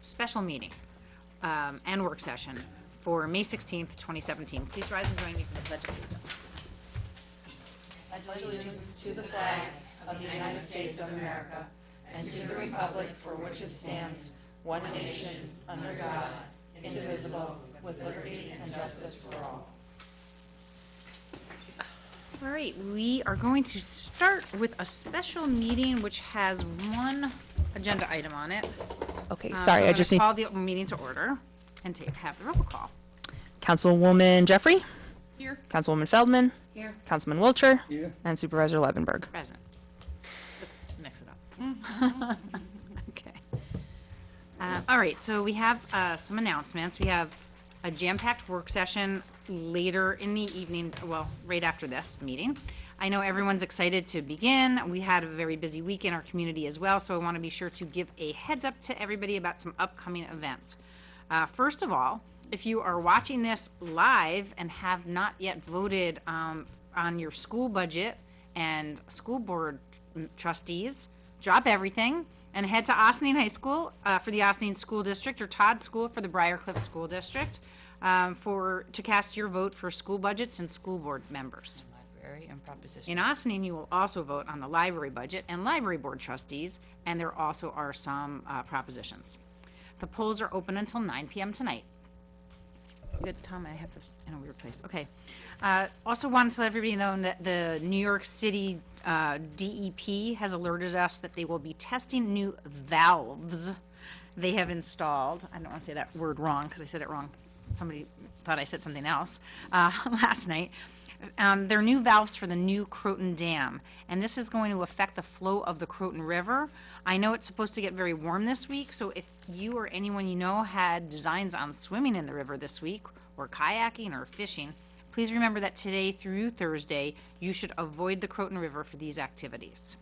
special meeting and work session for May 16th, 2017. Please rise and join me for the Pledge of Allegiance. I pledge allegiance to the flag of the United States of America and to the republic for which it stands, one nation, under God, indivisible, with liberty and justice for all. All right, we are going to start with a special meeting which has one agenda item on it. Okay, So sorry, I just I'm need going to call the meeting to order and have the roll call. Councilwoman Jeffrey, Here. Councilwoman Feldman, Here. Councilman Wiltshire, Here. and Supervisor Levenberg. Present. Just mix it up. Okay. All right, so we have some announcements. We have a jam-packed work session later in the evening, well, right after this meeting. I know everyone's excited to begin. We had a very busy week in our community as well, so I want to be sure to give a heads up to everybody about some upcoming events. First of all, if you are watching this live and have not yet voted on your school budget and school board trustees, drop everything and head to Ossining High School for the Ossining School District, or Todd School for the Briarcliff School District, to cast your vote for school budgets and school board members. Library and proposition. In Ossining, you will also vote on the library budget and library board trustees, and there also are some propositions. The polls are open until 9 p.m. tonight. Good, Tom, I have this in a weird place. Okay. Also wanted to let everybody know that the New York City DEP has alerted us that they will be testing new valves they have installed. I don't want to say that word wrong because I said it wrong. Somebody thought I said something else last night. They're new valves for the new Croton Dam, and this is going to affect the flow of the Croton River. I know it's supposed to get very warm this week, so if you or anyone you know had designs on swimming in the river this week, or kayaking or fishing, please remember that today through Thursday, you should avoid the Croton River for these activities.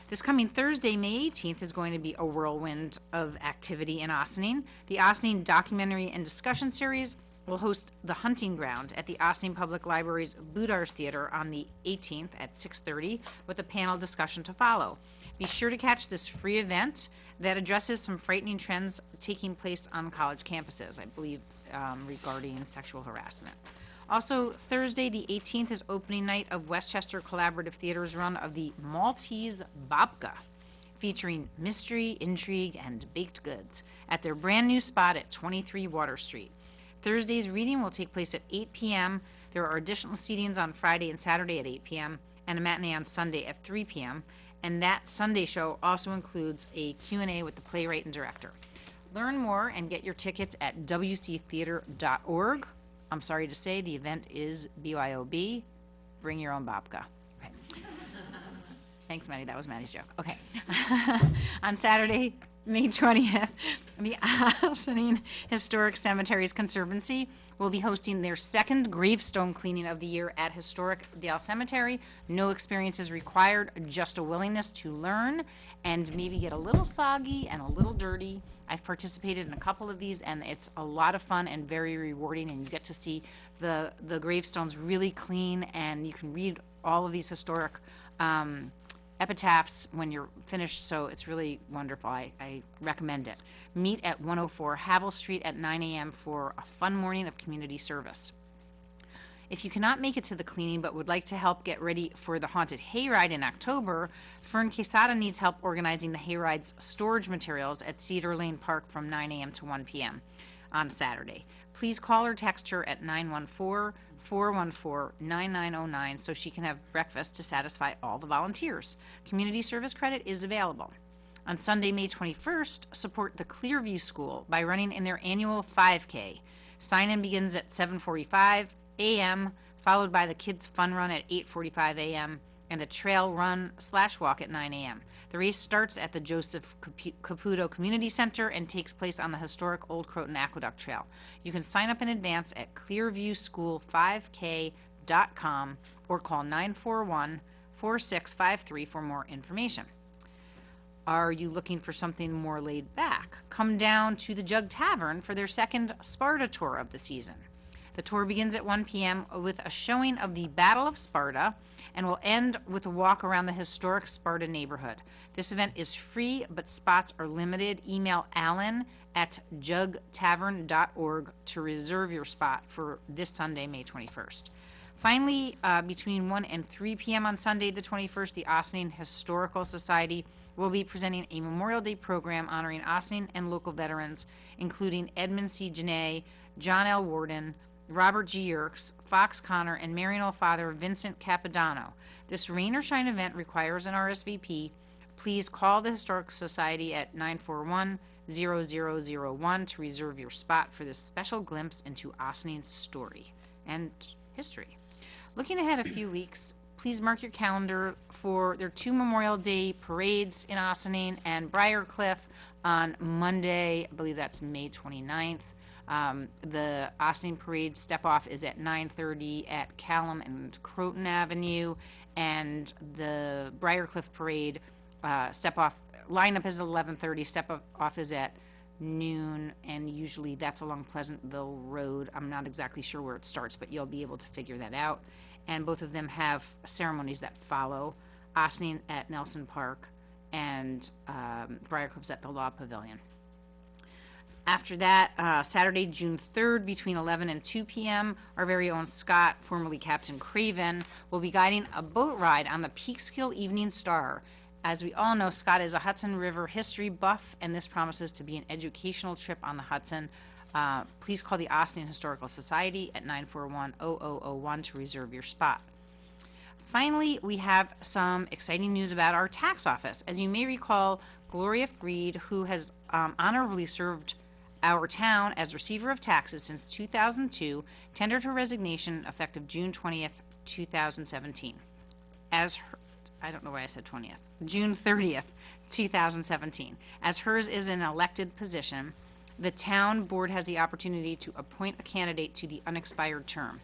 This coming Thursday, May 18th, is going to be a whirlwind of activity in Ossining. The Ossining Documentary and Discussion Series will host The Hunting Ground at the Ossining Public Library's Boudars Theater on the 18th at 6:30, with a panel discussion to follow. Be sure to catch this free event that addresses some frightening trends taking place on college campuses, I believe, regarding sexual harassment. Also, Thursday, the 18th, is opening night of Westchester Collaborative Theater's run of the Maltese Babka, featuring mystery, intrigue, and baked goods at their brand new spot at 23 Water Street. Thursday's reading will take place at 8 p.m. There are additional seatings on Friday and Saturday at 8 p.m. and a matinee on Sunday at 3 p.m. And that Sunday show also includes a Q&A with the playwright and director. Learn more and get your tickets at wctheater.org. I'm sorry to say the event is BYOB. Bring your own babka. Okay. Thanks, Maddie. That was Maddie's joke. Okay. On Saturday, May 20th, the Ossining Historic Cemeteries Conservancy will be hosting their second gravestone cleaning of the year at Historic Dale Cemetery. No experience is required, just a willingness to learn and maybe get a little soggy and a little dirty. I've participated in a couple of these, and it's a lot of fun and very rewarding, and you get to see the gravestones really clean, and you can read all of these historic epitaphs when you're finished, so it's really wonderful. I recommend it. Meet at 104 Havel Street at 9 a.m. for a fun morning of community service. If you cannot make it to the cleaning but would like to help get ready for the haunted hayride in October, Fern Quesada needs help organizing the hayride's storage materials at Cedar Lane Park from 9 a.m. to 1 p.m. on Saturday. Please call or text her at 914-414-9909 so she can have breakfast to satisfy all the volunteers. Community service credit is available. On Sunday, May 21st, support the Clearview School by running in their annual 5K. Sign-in begins at 7:45 a.m., followed by the Kids Fun Run at 8:45 a.m., and the Trail Run/Walk at 9 a.m. The race starts at the Joseph Caputo Community Center and takes place on the historic Old Croton Aqueduct Trail. You can sign up in advance at clearviewschool5k.com or call 941-4653 for more information. Are you looking for something more laid back? Come down to the Jug Tavern for their second Sparta tour of the season. The tour begins at 1 p.m. with a showing of the Battle of Sparta and will end with a walk around the historic Sparta neighborhood. This event is free, but spots are limited. Email Alan at jugtavern.org to reserve your spot for this Sunday, May 21st. Finally, between 1 and 3 p.m. on Sunday, the 21st, the Ossining Historical Society will be presenting a Memorial Day program honoring Ossining and local veterans, including Edmund C. Janae, John L. Warden, Robert G. Yerkes, Fox Connor, and Marian Father Vincent Capodanno. This rain or shine event requires an RSVP. Please call the Historic Society at 941-0001 to reserve your spot for this special glimpse into Ossining's story and history. Looking ahead a few weeks, please mark your calendar for their 2 Memorial Day parades in Ossining and Briarcliff on Monday. I believe that's May 29th. The Ossining Parade step-off is at 9:30 at Callum and Croton Avenue, and the Briarcliff Parade step-off lineup is 11:30. Step-off is at noon, and usually that's along Pleasantville Road. I'm not exactly sure where it starts, but you'll be able to figure that out. And both of them have ceremonies that follow. Ossining at Nelson Park and Briarcliff's at the Law Pavilion. After that, Saturday, June 3rd, between 11 and 2 p.m., our very own Scott, formerly Captain Craven, will be guiding a boat ride on the Peekskill Evening Star. As we all know, Scott is a Hudson River history buff, and this promises to be an educational trip on the Hudson. Please call the Ossining Historical Society at 941-0001 to reserve your spot. Finally, we have some exciting news about our tax office. As you may recall, Gloria Freed, who has honorably served our town as receiver of taxes since 2002, tendered her resignation effective June 20th, 2017. I don't know why I said 20th. June 30th, 2017. As hers is an elected position, the town board has the opportunity to appoint a candidate to the unexpired term.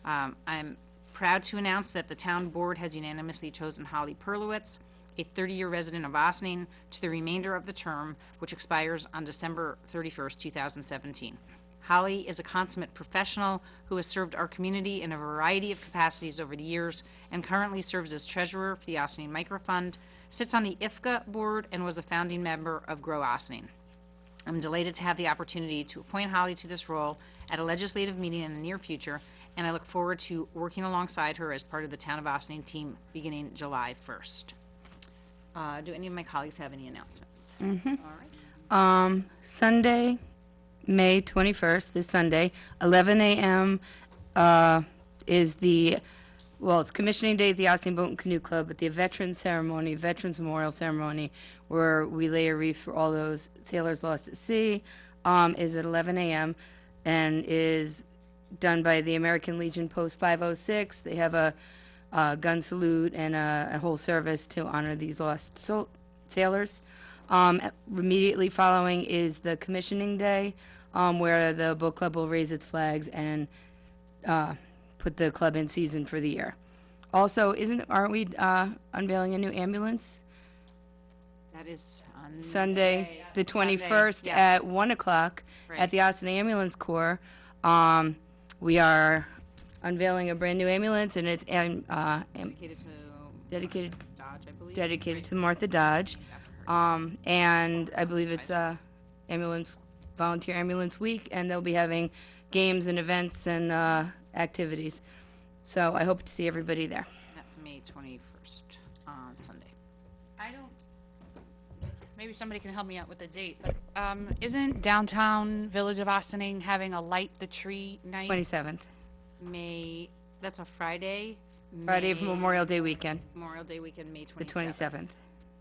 I'm proud to announce that the town board has unanimously chosen Holly Perlowitz, a 30-year resident of Ossining, to the remainder of the term, which expires on December 31st, 2017. Holly is a consummate professional who has served our community in a variety of capacities over the years and currently serves as treasurer for the Ossining Microfund, sits on the IFCA board, and was a founding member of Grow Ossining. I'm delighted to have the opportunity to appoint Holly to this role at a legislative meeting in the near future, and I look forward to working alongside her as part of the Town of Ossining team beginning July 1st. Do any of my colleagues have any announcements? All right. Sunday, May 21st, this Sunday, 11 a.m. Is it's commissioning day at the Ossining Boat and Canoe Club, but the Veterans Memorial Ceremony, where we lay a wreath for all those sailors lost at sea, is at 11 a.m. and is done by the American Legion Post 506. They have a gun salute and a whole service to honor these lost sailors. Immediately following is the commissioning day, where the boat club will raise its flags and put the club in season for the year. Also, aren't we unveiling a new ambulance? That is on Sunday, the Sunday, 21st yes. at 1 o'clock Right. at the Ossining Ambulance Corps. We are unveiling a brand new ambulance, and it's dedicated to Dodge, I believe. dedicated to Martha Dodge. And I believe it's Volunteer Ambulance Week, and they'll be having games and events and activities. So I hope to see everybody there. That's May 21st on Sunday. Maybe somebody can help me out with the date, but isn't downtown Village of Ossining having a light the tree night? 27th, That's a Friday. Friday of Memorial Day weekend, Memorial Day weekend, May 27th. the 27th.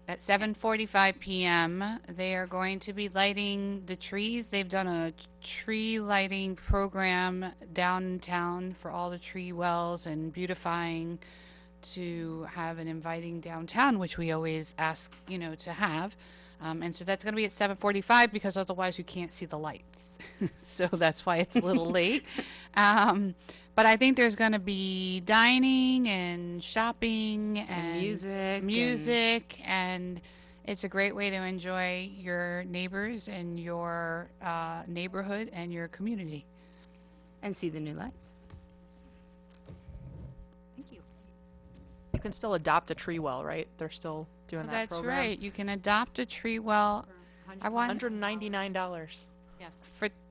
At 7:45 p.m., they are going to be lighting the trees. They've done a tree lighting program downtown for all the tree wells and beautifying to have an inviting downtown, which we always ask, to have. And so that's going to be at 7:45 because otherwise you can't see the lights. So that's why it's a little late. But I think there's going to be dining and shopping and music and it's a great way to enjoy your neighbors and your neighborhood and your community. and see the new lights. Thank you. You can still adopt a tree well, right? They're still doing that That's program. right. You can adopt a tree well. I want $199. Yes.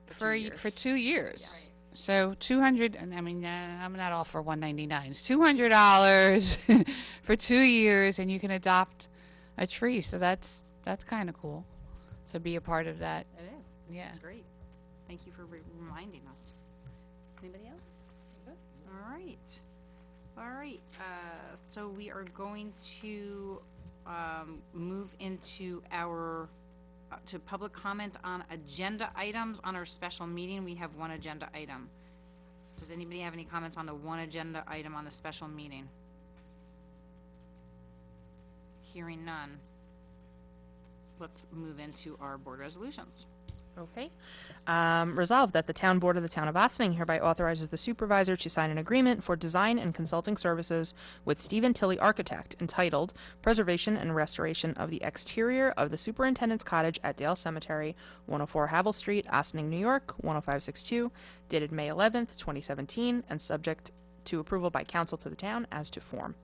for 2 years. So 200, and I mean, I'm not all for 199. It's $200 for 2 years, and you can adopt a tree. So that's kind of cool to be a part of that. It is. Yeah. That's great. Thank you for reminding us. Anybody else? Good. All right. All right. So we are going to move into our to public comment on agenda items on our special meeting. We have one agenda item. Does anybody have any comments on the one agenda item on the special meeting? Hearing none. Let's move into our board resolutions. Okay. Resolved that the town board of the town of Austining hereby authorizes the supervisor to sign an agreement for design and consulting services with Stephen Tilley Architect entitled Preservation and Restoration of the Exterior of the Superintendent's Cottage at Dale Cemetery, 104 Havel Street, Austining, New York, 10562, dated May 11th, 2017, and subject to approval by council to the town as to form.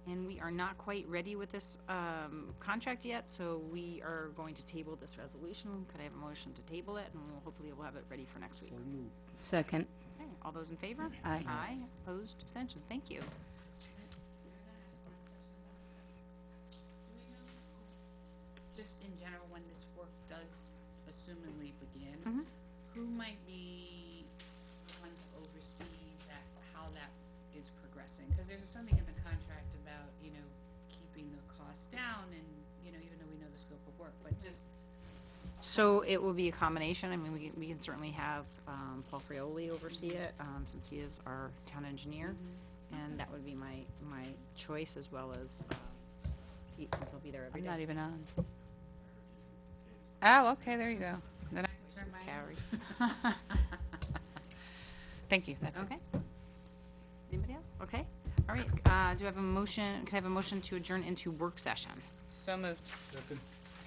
And we are not quite ready with this contract yet, so we are going to table this resolution. Could I have a motion to table it, and hopefully we'll have it ready for next week? Second. Okay, all those in favor? Aye. Aye, opposed, abstention, thank you. Just in general, when this work does assumingly begin, who might be the one to oversee that, how that is progressing? Because there was something in the contract about, keeping the costs down and, even though we know the scope of work, but just, So it will be a combination. I mean, we can certainly have Paul Frioli oversee it, since he is our town engineer. And that would be my choice, as well as Pete, since he'll be there every I'm day. not even on. Oh, okay, there you go. Then I Since Carrie. Thank you, that's it. Okay. Anybody else? Okay. All right, do I have a motion, can I have a motion to adjourn into work session? So moved.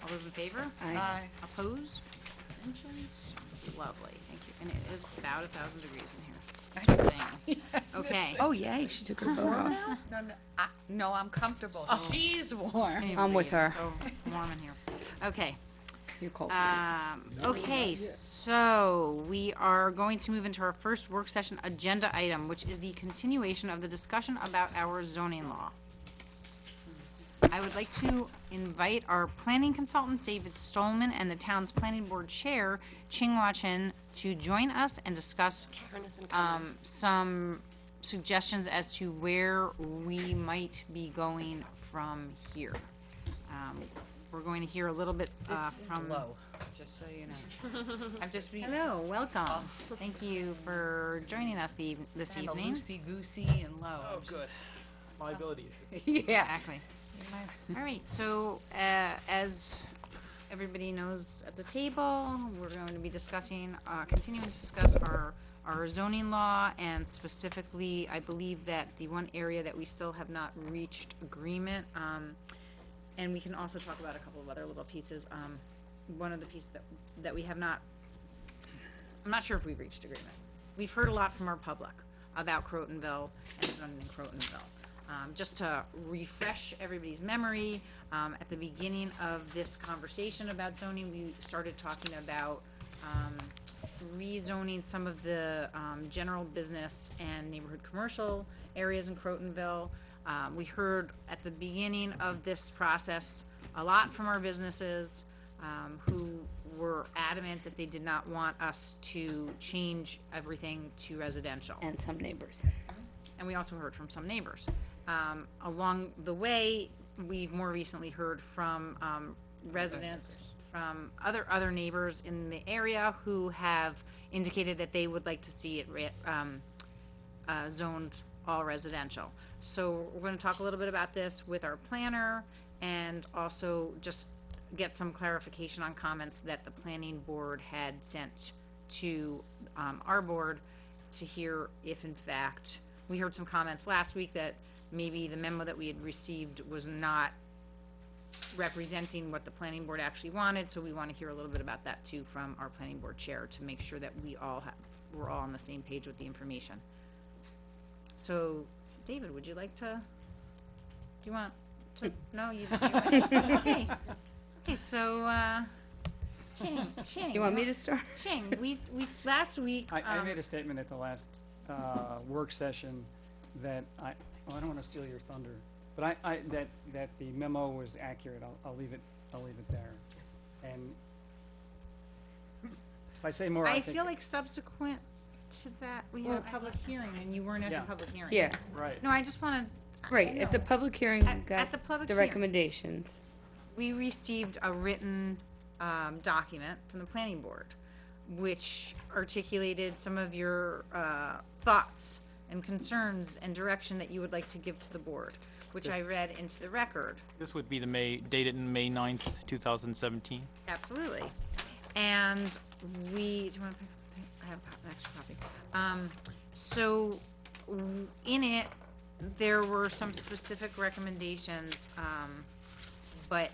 All those in favor? Aye. Opposed? Abstentions? Lovely, thank you. And it is about 1,000 degrees in here. I Just saying. Okay. Oh, yay, she took her boat off. No, I'm comfortable. She's warm. Anyway, I'm with her. So warm in here. Okay. You're cold. Okay, so we are going to move into our first work session agenda item, which is the continuation of the discussion about our zoning law. I would like to invite our planning consultant, David Stolman, and the town's planning board chair, Ching-Hua Chen, to join us and discuss some suggestions as to where we might be going from here. We're going to hear a little bit from. Just so you know. I'm just being Hello, welcome. Thank you for joining us this kind of evening. loosey-goosey and low. Oh, good. Liability issue. Yeah. Exactly. All right, so as everybody knows at the table, we're going to be discussing, continuing to discuss our zoning law, and specifically, I believe that the one area that we still have not reached agreement, and we can also talk about a couple of other little pieces. One of the pieces that we have not, I'm not sure if we've reached agreement. We've heard a lot from our public about Crotonville and zoning in Crotonville. Just to refresh everybody's memory, at the beginning of this conversation about zoning, we started talking about rezoning some of the general business and neighborhood commercial areas in Crotonville. We heard at the beginning of this process a lot from our businesses who were adamant that they did not want us to change everything to residential. And some neighbors. And we also heard from some neighbors. Along the way, we've more recently heard from residents from other neighbors in the area who have indicated that they would like to see it zoned all residential. So we're going to talk a little bit about this with our planner, and also just get some clarification on comments that the planning board had sent to our board, to hear if in fact, we heard some comments last week that maybe the memo that we had received was not representing what the planning board actually wanted, so we want to hear a little bit about that too from our planning board chair, to make sure that we all we're all on the same page with the information. So, David, would you like to, do you want to, no, you okay. Okay, so, Ching. You want me to start? Ching, we, last week, I made a statement at the last work session that I don't want to steal your thunder, but that the memo was accurate. I'll leave it there. And if I say more, I I think. feel like subsequent to that, we had a public hearing, and you weren't at Yeah. the public hearing. Yeah, Right. No, I just wanna. right, at the public hearing, we At got the public the hearing. recommendations. We received a written document from the planning board, which articulated some of your thoughts and concerns and direction that you would like to give to the board, which I read into the record. This would be dated in May 9th, 2017. Absolutely. And we, do you want to pick, I have an extra copy. So, in it, there were some specific recommendations, but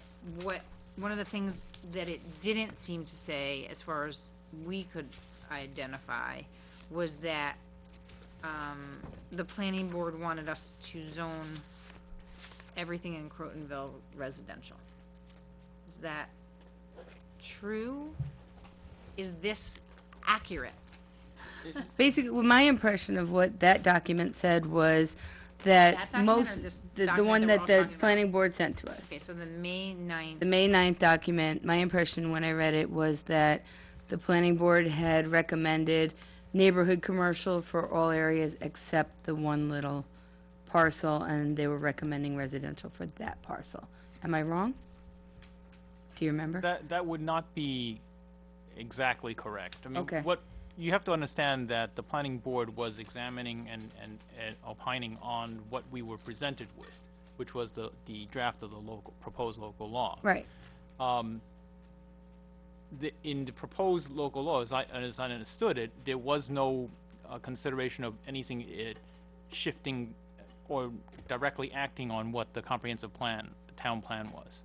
one of the things that it didn't seem to say, as far as we could identify, was that, the planning board wanted us to zone everything in Crotonville residential. Is that true? Is this accurate? Basically, well, my impression of what that document said was that That document or most, this the document one that we're that all the talking about? planning board sent to us. Okay, so the May 9th. The May 9th document, my impression when I read it was that the planning board had recommended neighborhood commercial for all areas except the one little parcel, and they were recommending residential for that parcel. Am I wrong? Do you remember? That would not be exactly correct. I mean, Okay. what, you have to understand that the planning board was examining and opining on what we were presented with, which was the draft of the proposed local law. Right. In the proposed local law, as I understood it, there was no consideration of anything shifting or directly acting on what the comprehensive plan, town plan was.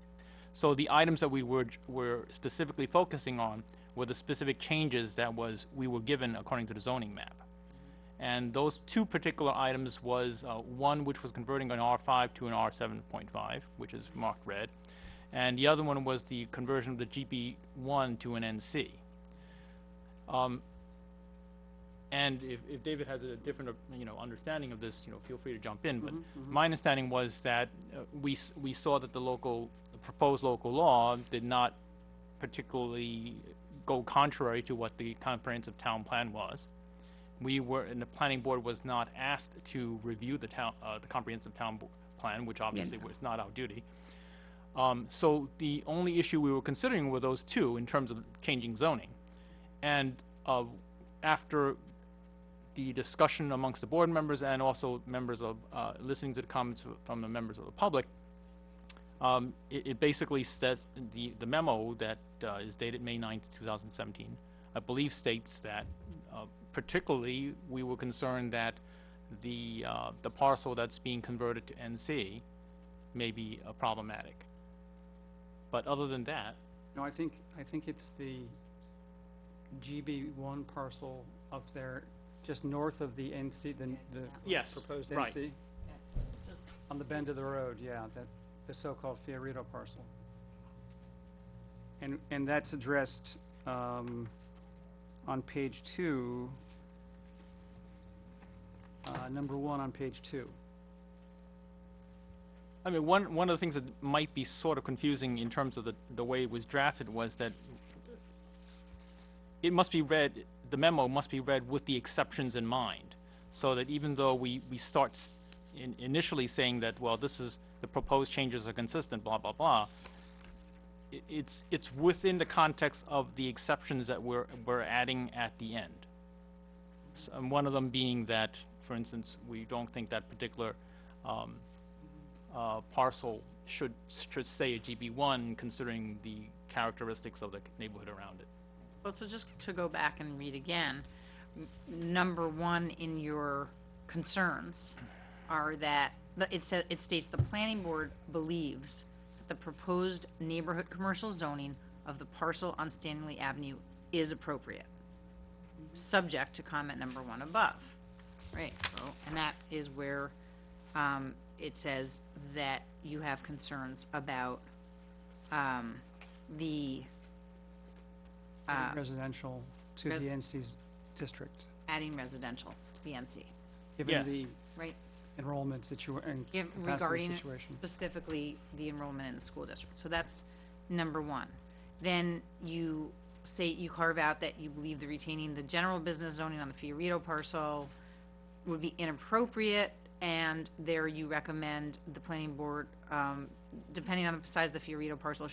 So the items that we were specifically focusing on were the specific changes that we were given according to the zoning map. And those two particular items was, one which was converting an R5 to an R7.5, which is marked red. And the other one was the conversion of the GB1 to an NC. And if David has a different, understanding of this, feel free to jump in. But my understanding was that we saw that the proposed local law did not particularly go contrary to what the comprehensive town plan was. And the planning board was not asked to review the comprehensive town plan, which obviously was not our duty. So the only issue we were considering were those two in terms of changing zoning. And after the discussion amongst the board members and also members of, listening to the comments from the members of the public, it basically says, the memo that is dated May 9th, 2017, I believe states that particularly we were concerned that the parcel that's being converted to NC may be problematic. But other than that, No, I think it's the GB1 parcel up there, just north of the NC, the yes, proposed right. NC, on the bend of the road, yeah, the so-called Fiorito parcel. And that's addressed on page 2, number 1 on page 2. I mean, one of the things that might be sort of confusing in terms of the way it was drafted was that it must be read, the memo must be read with the exceptions in mind, so that even though we start initially saying that, well, this is, the proposed changes are consistent, blah, blah, blah, it's within the context of the exceptions that we're adding at the end. So, and one of them being that, for instance, we don't think that particular parcel should say a GB1, considering the characteristics of the neighborhood around it. Well, so just to go back and read again, number 1 in your concerns are that, it states the planning board believes that the proposed neighborhood commercial zoning of the parcel on Stanley Avenue is appropriate. subject to comment number 1 above. Right, so, and that is where, it says that you have concerns about, the, Residential to res- the NC's district, adding residential to the NC, given Yes. the right? enrollment and capacity Regarding situation. specifically the enrollment in the school district. So that's number 1. Then you say, you carve out that you believe the retaining the general business zoning on the Fiorito parcel would be inappropriate, and there you recommend the planning board, depending on the size of the Fiorito parcel,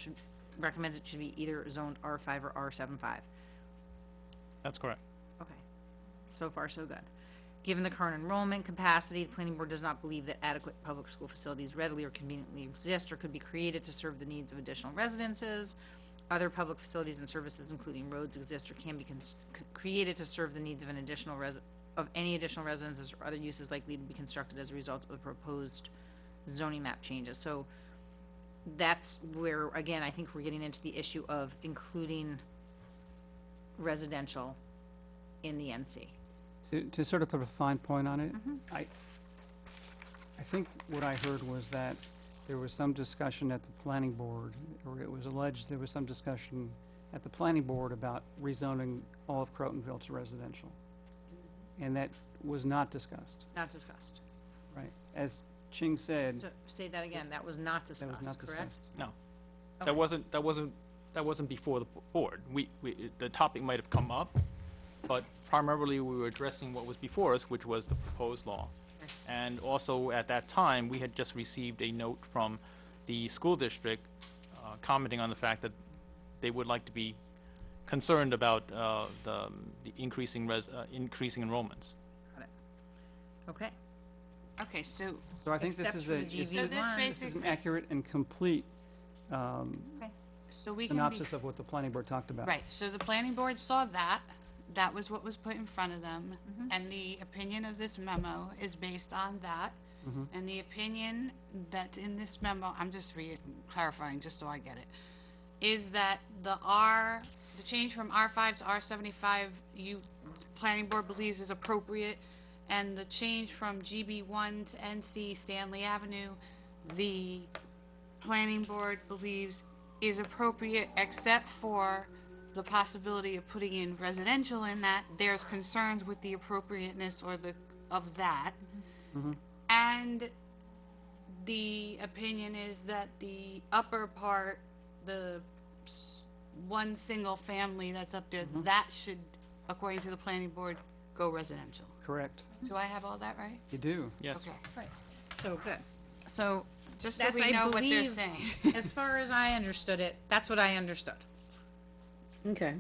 recommends it should be either zoned R5 or R75. That's correct. Okay, so far so good. Given the current enrollment capacity, the planning board does not believe that adequate public school facilities readily or conveniently exist or could be created to serve the needs of additional residences. Other public facilities and services, including roads, exist or can be created to serve the needs of any additional residences or other uses likely to be constructed as a result of the proposed zoning map changes. So that's where, again, I think we're getting into the issue of including residential in the NC. To sort of put a fine point on it, Mm-hmm. I think what I heard was that there was some discussion at the planning board, or it was alleged there was some discussion at the planning board about rezoning all of Crotonville to residential. And that was not discussed, Not discussed. right? As Ching said, So, say that again, that was not that was discussed, not correct? discussed. No. Okay. That wasn't before the board. The topic might have come up, but primarily we were addressing what was before us, which was the proposed law. Okay. And also, at that time, we had just received a note from the school district commenting on the fact that they would like to be concerned about the increasing enrollments. Got it. Okay. Okay, so, So I think this Except is for a, the this GV1. this is an accurate and complete so we can be. synopsis of what the planning board talked about. Right, so the planning board saw that, that was what was put in front of them, and the opinion of this memo is based on that. And the opinion that's in this memo, I'm just clarifying, just so I get it, is that the change from R5 to R75, planning board believes is appropriate, and the change from GB1 to NC Stanley Avenue, the planning board believes is appropriate, except for the possibility of putting in residential in that. There's concerns with the appropriateness of that. And the opinion is that the upper part, one single family that's up there, that should, according to the planning board, go residential. Correct. Do I have all that right? You do. Yes. Okay, Right. So, good. So, just so That's, we I know what they're believe- saying. as far as I understood it, that's what I understood. Okay.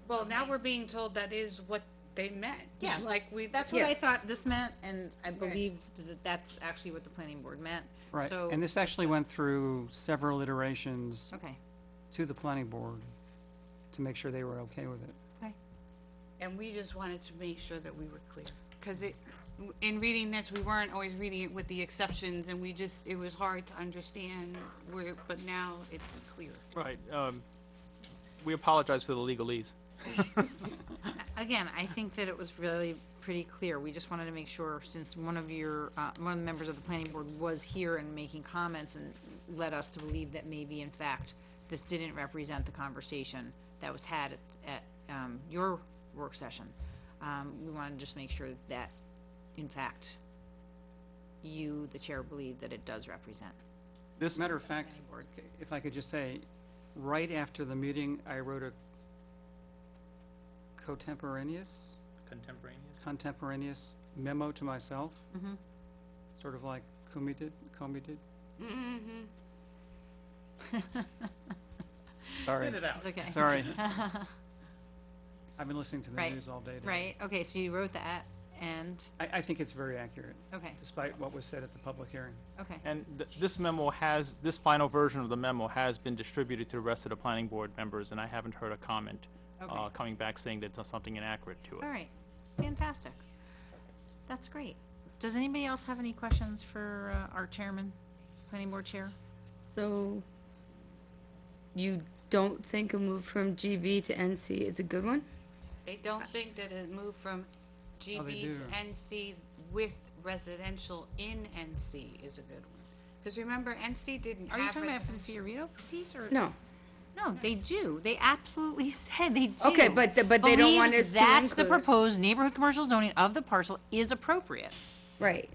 Well, now we're being told that is what they meant. Yes. Like we. That's what Yeah. I thought this meant, and I believe that that's actually what the planning board meant. Right. So, And this actually went through several iterations okay, to the planning board to make sure they were okay with it. okay. And we just wanted to make sure that we were clear, because in reading this, we weren't always reading it with the exceptions, and it was hard to understand but now it's clear. Right. We apologize for the legalese. Again, I think that it was really pretty clear. We just wanted to make sure, since one of the members of the planning board was here and making comments and led us to believe that maybe, in fact, this didn't represent the conversation that was had at your work session. We wanted to just make sure that, in fact, you, the chair, believe that it does represent. This, Matter of fact, if I could just say, right after the meeting, I wrote a contemporaneous memo to myself, sort of like Comey did. Sorry, It's okay. sorry. I've been listening to the Right, news all day today. Right, okay, so you wrote that, and, I think it's very accurate, okay, despite what was said at the public hearing. okay. and this final version of the memo has been distributed to the rest of the planning board members, and I haven't heard a comment Okay. coming back saying that there's something inaccurate to it. All right, fantastic. That's great. Does anybody else have any questions for our chairman, planning board chair? So you don't think a move from GB to NC is a good one? I don't think that a move from Oh, they GB to do. NC with residential in NC is a good one. Because remember, NC didn't Are you have talking about for residential. the Fiorito piece, or? No. No, they do. They absolutely said they do. Okay, but they don't want Believes us to that the include- proposed neighborhood commercial zoning of the parcel is appropriate, Right.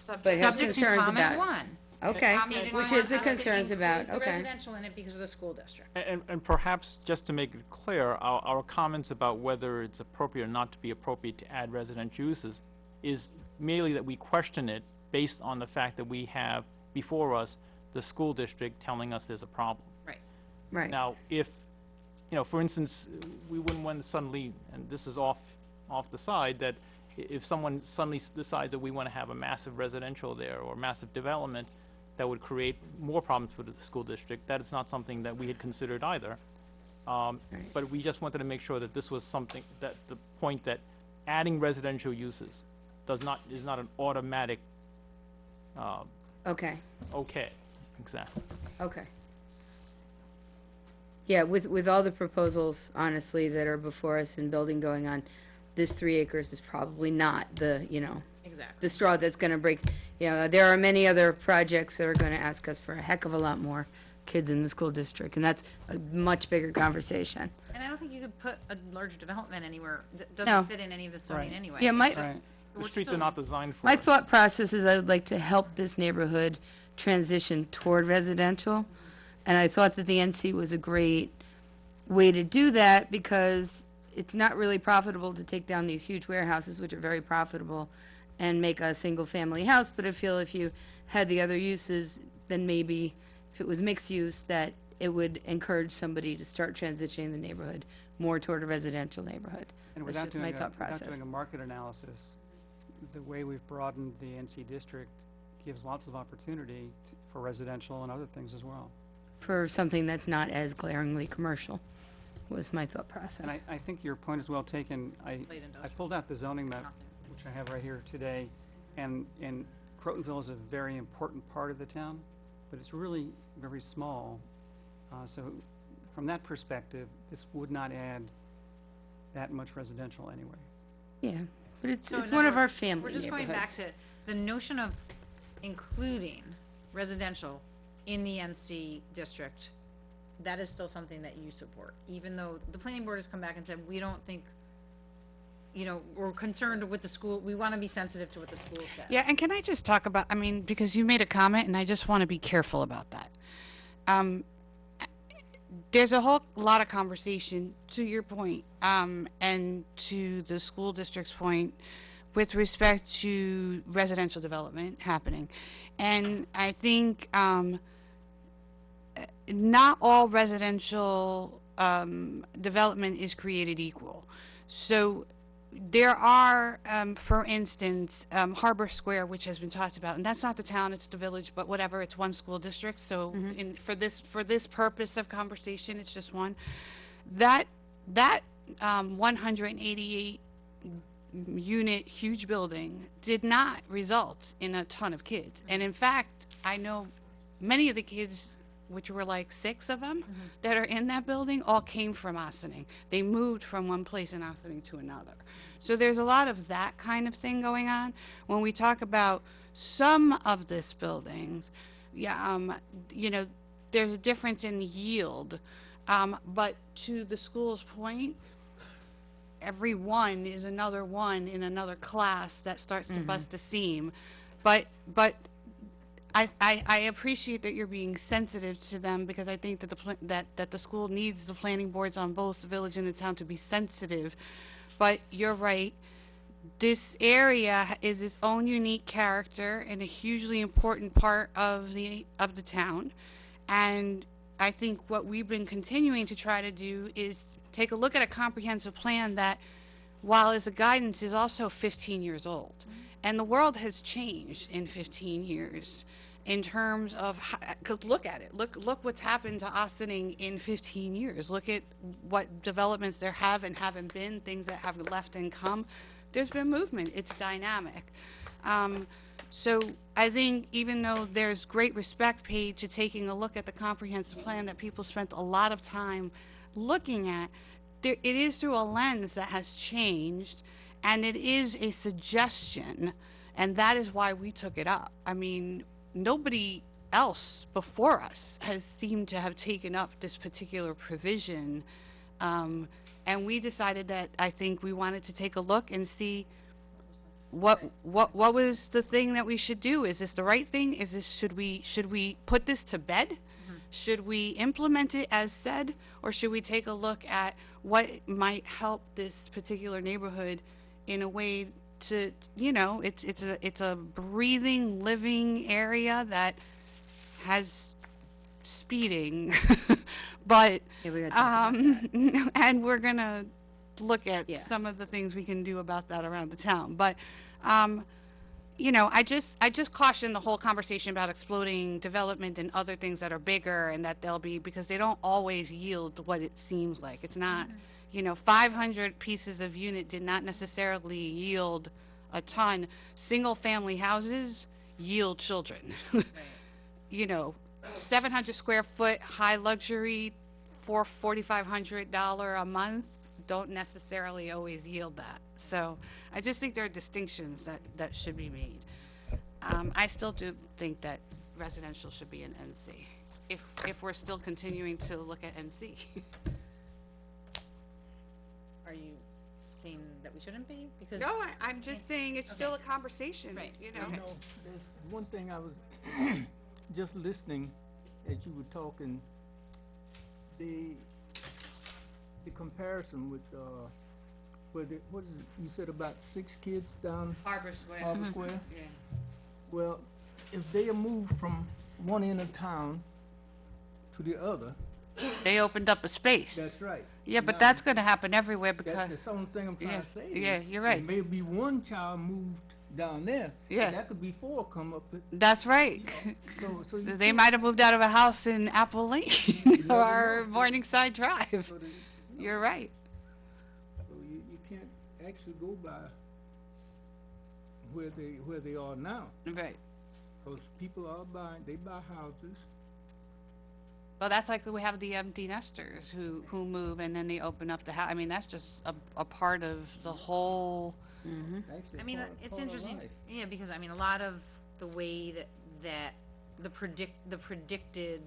Subject- But has subject to concerns comment about. one. Okay, Comment They didn't which want is the us to concerns about, include the okay. residential in it because of the school district. And perhaps, just to make it clear, our comments about whether it's appropriate or not to be appropriate to add residential uses is merely that we question it based on the fact that we have before us the school district telling us there's a problem. Right. Right. Now, if, for instance, we wouldn't want to suddenly, and this is off the side, that if someone suddenly decides that we want to have a massive residential there or massive development, that would create more problems for the school district, that is not something that we had considered either. But we just wanted to make sure that this was something, that the point that adding residential uses is not an automatic, Okay, okay, exactly. okay. Yeah, with all the proposals, honestly, that are before us and building going on, this 3 acres is probably not the, Exactly. the straw that's gonna break. There are many other projects that are gonna ask us for a heck of a lot more kids in the school district, and that's a much bigger conversation. And I don't think you could put a large development anywhere that No. doesn't fit in any of the zoning Right. anyway. Yeah, my- It's just- Right. The we're streets are still- not designed for My it. thought process is I would like to help this neighborhood transition toward residential. And I thought that the NC was a great way to do that because it's not really profitable to take down these huge warehouses, which are very profitable, and make a single-family house. But I feel if you had the other uses, then maybe if it was mixed use, that it would encourage somebody to start transitioning the neighborhood more toward a residential neighborhood. And That's without just my doing a, thought without process. doing a market analysis, the way we've broadened the NC district gives lots of opportunity for residential and other things as well. For something that's not as glaringly commercial, was my thought process. And I think your point is well taken. I industrial. pulled out the zoning map, which I have right here today, and Crotonville is a very important part of the town, but it's really very small. So from that perspective, this would not add that much residential anyway. Yeah, but it's So it's in one other of our words, family We're just going back neighborhoods. to the notion of including residential in the NC district. That is still something that you support, even though the planning board has come back and said, we don't think, we're concerned with the school, we want to be sensitive to what the school said. Yeah, and can I just talk about, because you made a comment, and I just want to be careful about that. There's a whole lot of conversation, to your point, and to the school district's point, with respect to residential development happening. And I think not all residential development is created equal. So there are, for instance, Harbor Square, which has been talked about, and that's not the town, it's the village, but whatever, it's one school district. So for this purpose of conversation, it's just one. That 188 unit huge building did not result in a ton of kids. And in fact, I know many of the kids, which were like 6 of them, that are in that building, all came from Ossining. They moved from one place in Ossining to another. So there's a lot of that kind of thing going on. When we talk about some of this buildings, there's a difference in yield. But to the school's point, every one is another one in another class that starts to bust a seam. But I appreciate that you're being sensitive to them, because I think that that the school needs the planning boards on both the village and the town to be sensitive. But you're right. This area is its own unique character and a hugely important part of the town. And I think what we've been continuing to try to do is take a look at a comprehensive plan that, while as a guidance, is also 15 years old. And the world has changed in 15 years in terms of, because look at it. Look what's happened to Ossining in 15 years. Look at what developments there have and haven't been, things that have left and come. There's been movement. It's dynamic. So I think even though there's great respect paid to taking a look at the comprehensive plan that people spent a lot of time looking at, it is through a lens that has changed, and it is a suggestion, and that is why we took it up. I mean, nobody else before us has seemed to have taken up this particular provision. And we decided that I think we wanted to take a look and see what was the thing that we should do? Is this the right thing? Is this, should we put this to bed? Should we implement it as said, or should we take a look at what might help this particular neighborhood in a way to, you know, it's a breathing, living area that has speeding, but Yeah, we gotta talk about and we're gonna look at Yeah. some of the things we can do about that around the town. But you know, I just caution the whole conversation about exploding development and other things that are bigger and that they'll be, because they don't always yield what it seems like. It's not, you know, 500 pieces of unit did not necessarily yield a ton. Single family houses yield children. You know, 700 square foot high luxury for $4,500 a month don't necessarily always yield that. So I just think there are distinctions that should be made. I still do think that residential should be an NC, if we're still continuing to look at NC. Are you saying that we shouldn't be? Because. No, I'm just saying it's still a conversation, Right. you know? You know, there's one thing I was just listening as you were talking, the comparison with, what is it, you said about 6 kids down Harbor Square. Harbor Square? Yeah. Well, if they are moved from one end of town to the other, They opened up a space. that's right. Yeah, but Now, that's gonna happen everywhere That's because, the only thing I'm trying Yeah, to say. yeah, is you're right. There may be one child moved down there. but Yeah. That could be 4 come up, that's right. so you They can't- might have moved out of a house in Apple Lane or Morningside Drive. so they- You're right. So you can't actually go by where they are now, Right. because people are they buy houses. Well, that's like we have the empty nesters who move and then they open up the house. I mean, that's just a part of the whole, Actually, I mean, it's part of interesting, life. yeah, because I mean, a lot of the way that the predicted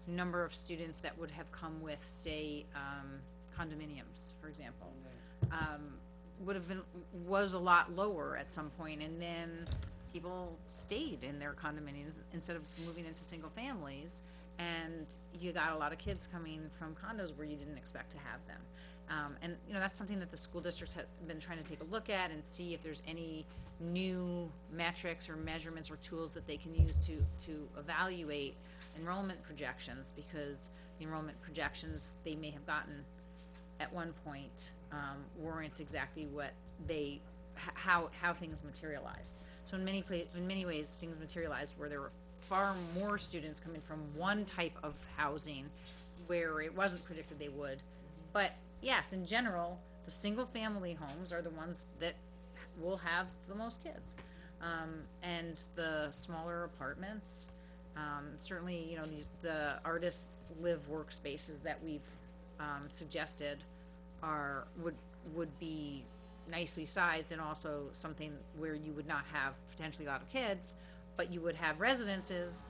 number of students that would have come with, say, condominiums, for example, was a lot lower at some point, and then people stayed in their condominiums instead of moving into single families, and you got a lot of kids coming from condos where you didn't expect to have them. And, you know, that's something that the school districts have been trying to take a look at and see if there's any new metrics or measurements or tools that they can use to evaluate enrollment projections, because the enrollment projections they may have gotten at one point weren't exactly what how things materialized. So in many ways, things materialized where there were far more students coming from one type of housing where it wasn't predicted they would. But yes, in general, the single-family homes are the ones that will have the most kids. And the smaller apartments, certainly, you know, the artist live workspaces that we've suggested would be nicely sized, and also something where you would not have potentially a lot of kids, but you would have residences.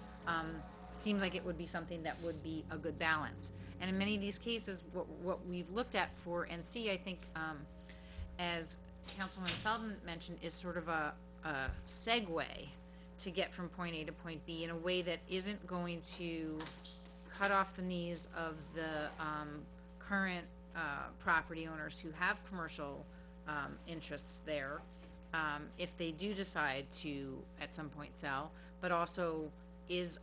Seems like it would be something that would be a good balance. And in many of these cases, what we've looked at for NC, I think, as Councilwoman Feldman mentioned, is sort of a segue to get from point A to point B in a way that isn't going to cut off the knees of the current property owners who have commercial interests there, if they do decide to at some point sell, but also is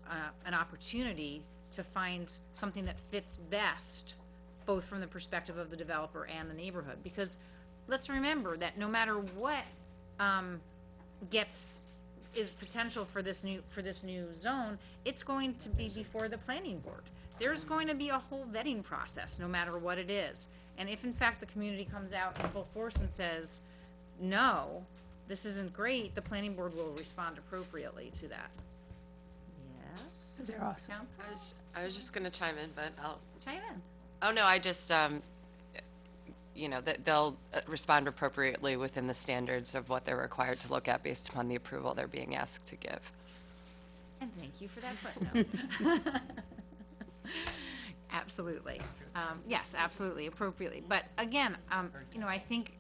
an opportunity to find something that fits best, both from the perspective of the developer and the neighborhood. Because let's remember that no matter what is potential for this new zone, it's going to be before the planning board. There's going to be a whole vetting process, no matter what it is. And if in fact the community comes out in full force and says, no, this isn't great, the planning board will respond appropriately to that. Yeah? They're awesome. Council, I was just gonna chime in, but I'll, chime in. oh no, I just, you know, that they'll respond appropriately within the standards of what they're required to look at based upon the approval they're being asked to give. And thank you for that footnote. Absolutely. Yes, absolutely, appropriately. But again, you know, I think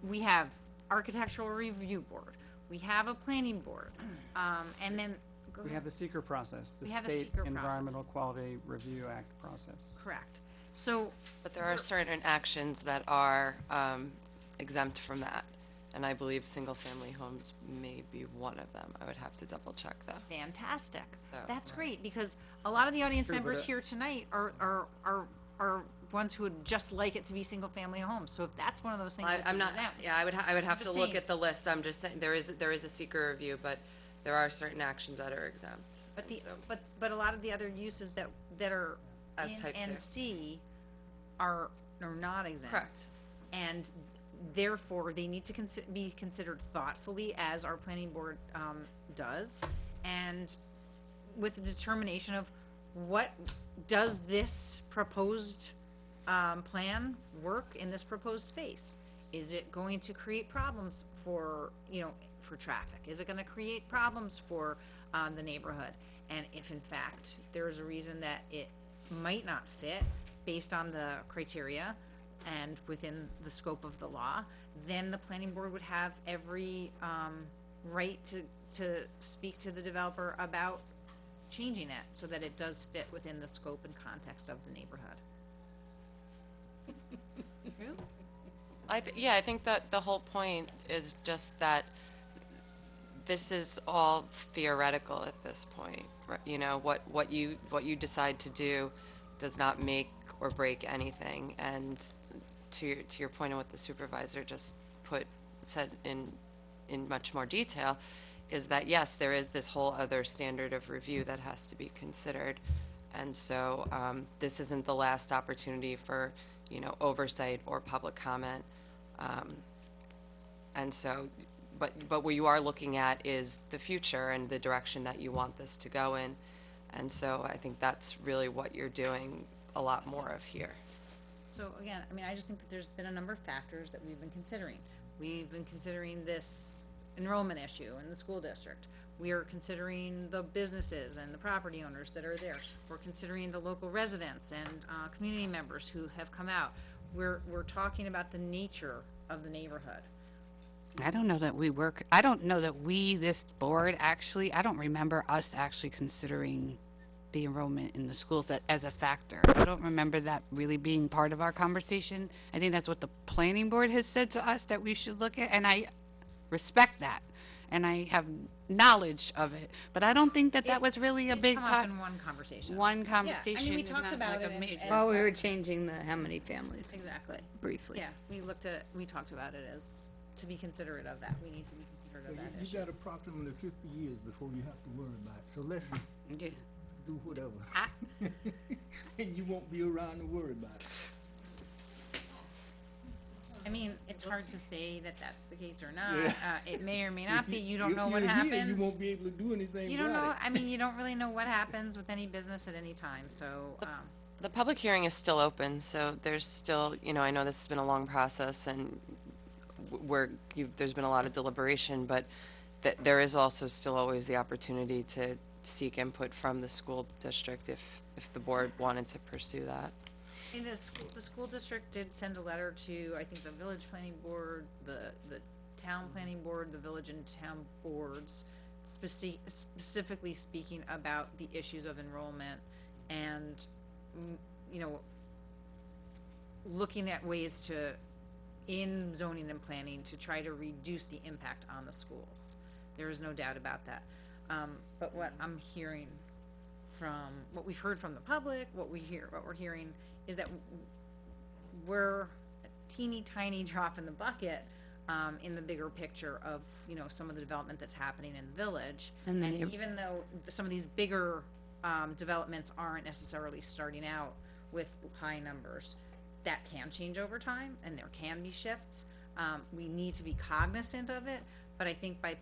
we have architectural review board, we have a planning board, and then. Go We ahead. have the seeker process, the We have a State seeker process. Environmental Quality Review Act process. Correct. So, But there are certain actions that are exempt from that. And I believe single-family homes may be one of them. I would have to double check though. fantastic. So- That's great, because a lot of the audience True, but, members here tonight are ones who would just like it to be single-family homes. So if that's one of those things that's I'm not, exempt. yeah, I would have to just look saying. at the list. I'm just saying, there is a seeker review, but there are certain actions that are exempt. But And the, so- but a lot of the other uses that are As in type two. NC are not exempt. Correct. And therefore, they need to be considered thoughtfully, as our planning board, does, and with the determination of what, does this proposed, plan work in this proposed space? Is it going to create problems for, you know, for traffic? Is it gonna create problems for, the neighborhood? And if in fact, there's a reason that it might not fit based on the criteria and within the scope of the law, then the planning board would have every, right to speak to the developer about changing it so that it does fit within the scope and context of the neighborhood. True? Yeah, I think that the whole point is just that this is all theoretical at this point. Right? You know, what you decide to do does not make or break anything. And to your point on what the supervisor just said in much more detail, is that yes, there is this whole other standard of review that has to be considered. And so this isn't the last opportunity for, you know, oversight or public comment. And so, but what you are looking at is the future and the direction that you want this to go in. And so I think that's really what you're doing a lot more of here. So again, I mean, I just think that there's been a number of factors that we've been considering. We've been considering this enrollment issue in the school district. We are considering the businesses and the property owners that are there. We're considering the local residents and, community members who have come out. We're talking about the nature of the neighborhood. I don't know that I don't know that this board actually, I don't remember us actually considering the enrollment in the schools as a factor. I don't remember that really being part of our conversation. I think that's what the planning board has said to us that we should look at, and I respect that. And I have knowledge of it, but I don't think that was really a It's big come up part. in one conversation. One Yeah, conversation. I mean, we is talked not about like it a and- major- and- Well, we were changing the how many families Exactly. briefly. Yeah, we talked about it as, to be considerate of that. We need to be considerate of that You issue. got approximately 50 years before you have to worry about it, so let's Yeah. do whatever. I- And you won't be around to worry about it. I mean, it's hard to say that that's the case or not. Yeah. It may or may not If be. You don't know what If you're here, happens. you won't be able to do anything You don't know, about it. I mean, you don't really know what happens with any business at any time, so, The public hearing is still open, so there's still, you know, I know this has been a long process and there's been a lot of deliberation, but there is also still always the opportunity to seek input from the school district if the board wanted to pursue that. and the school district did send a letter to, I think, the village planning board, the town planning board, the village and town boards, specifically speaking about the issues of enrollment and, you know, looking at ways to, in zoning and planning, to try to reduce the impact on the schools. There is no doubt about that. But what I'm hearing from, what we've heard from the public, what we're hearing is that we're a teeny tiny drop in the bucket, in the bigger picture of, you know, some of the development that's happening in the village. And the And neigh- even though some of these bigger, developments aren't necessarily starting out with high numbers, that can change over time and there can be shifts. We need to be cognizant of it, but I think I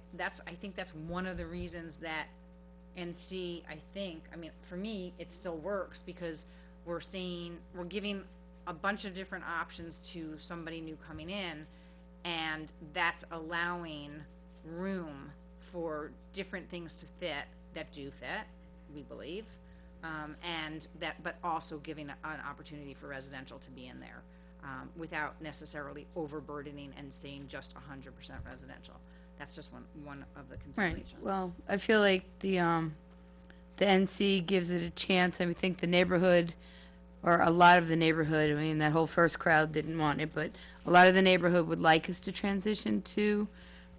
think that's one of the reasons that NC, I mean, for me, it still works because we're giving a bunch of different options to somebody new coming in, and that's allowing room for different things to fit that do fit, we believe. And that, but also giving an opportunity for residential to be in there, without necessarily overburdening and saying just 100% residential. That's just one of the Right, considerations. well, I feel like the NC gives it a chance. I think the neighborhood, or a lot of the neighborhood, I mean, that whole first crowd didn't want it, but a lot of the neighborhood would like us to transition to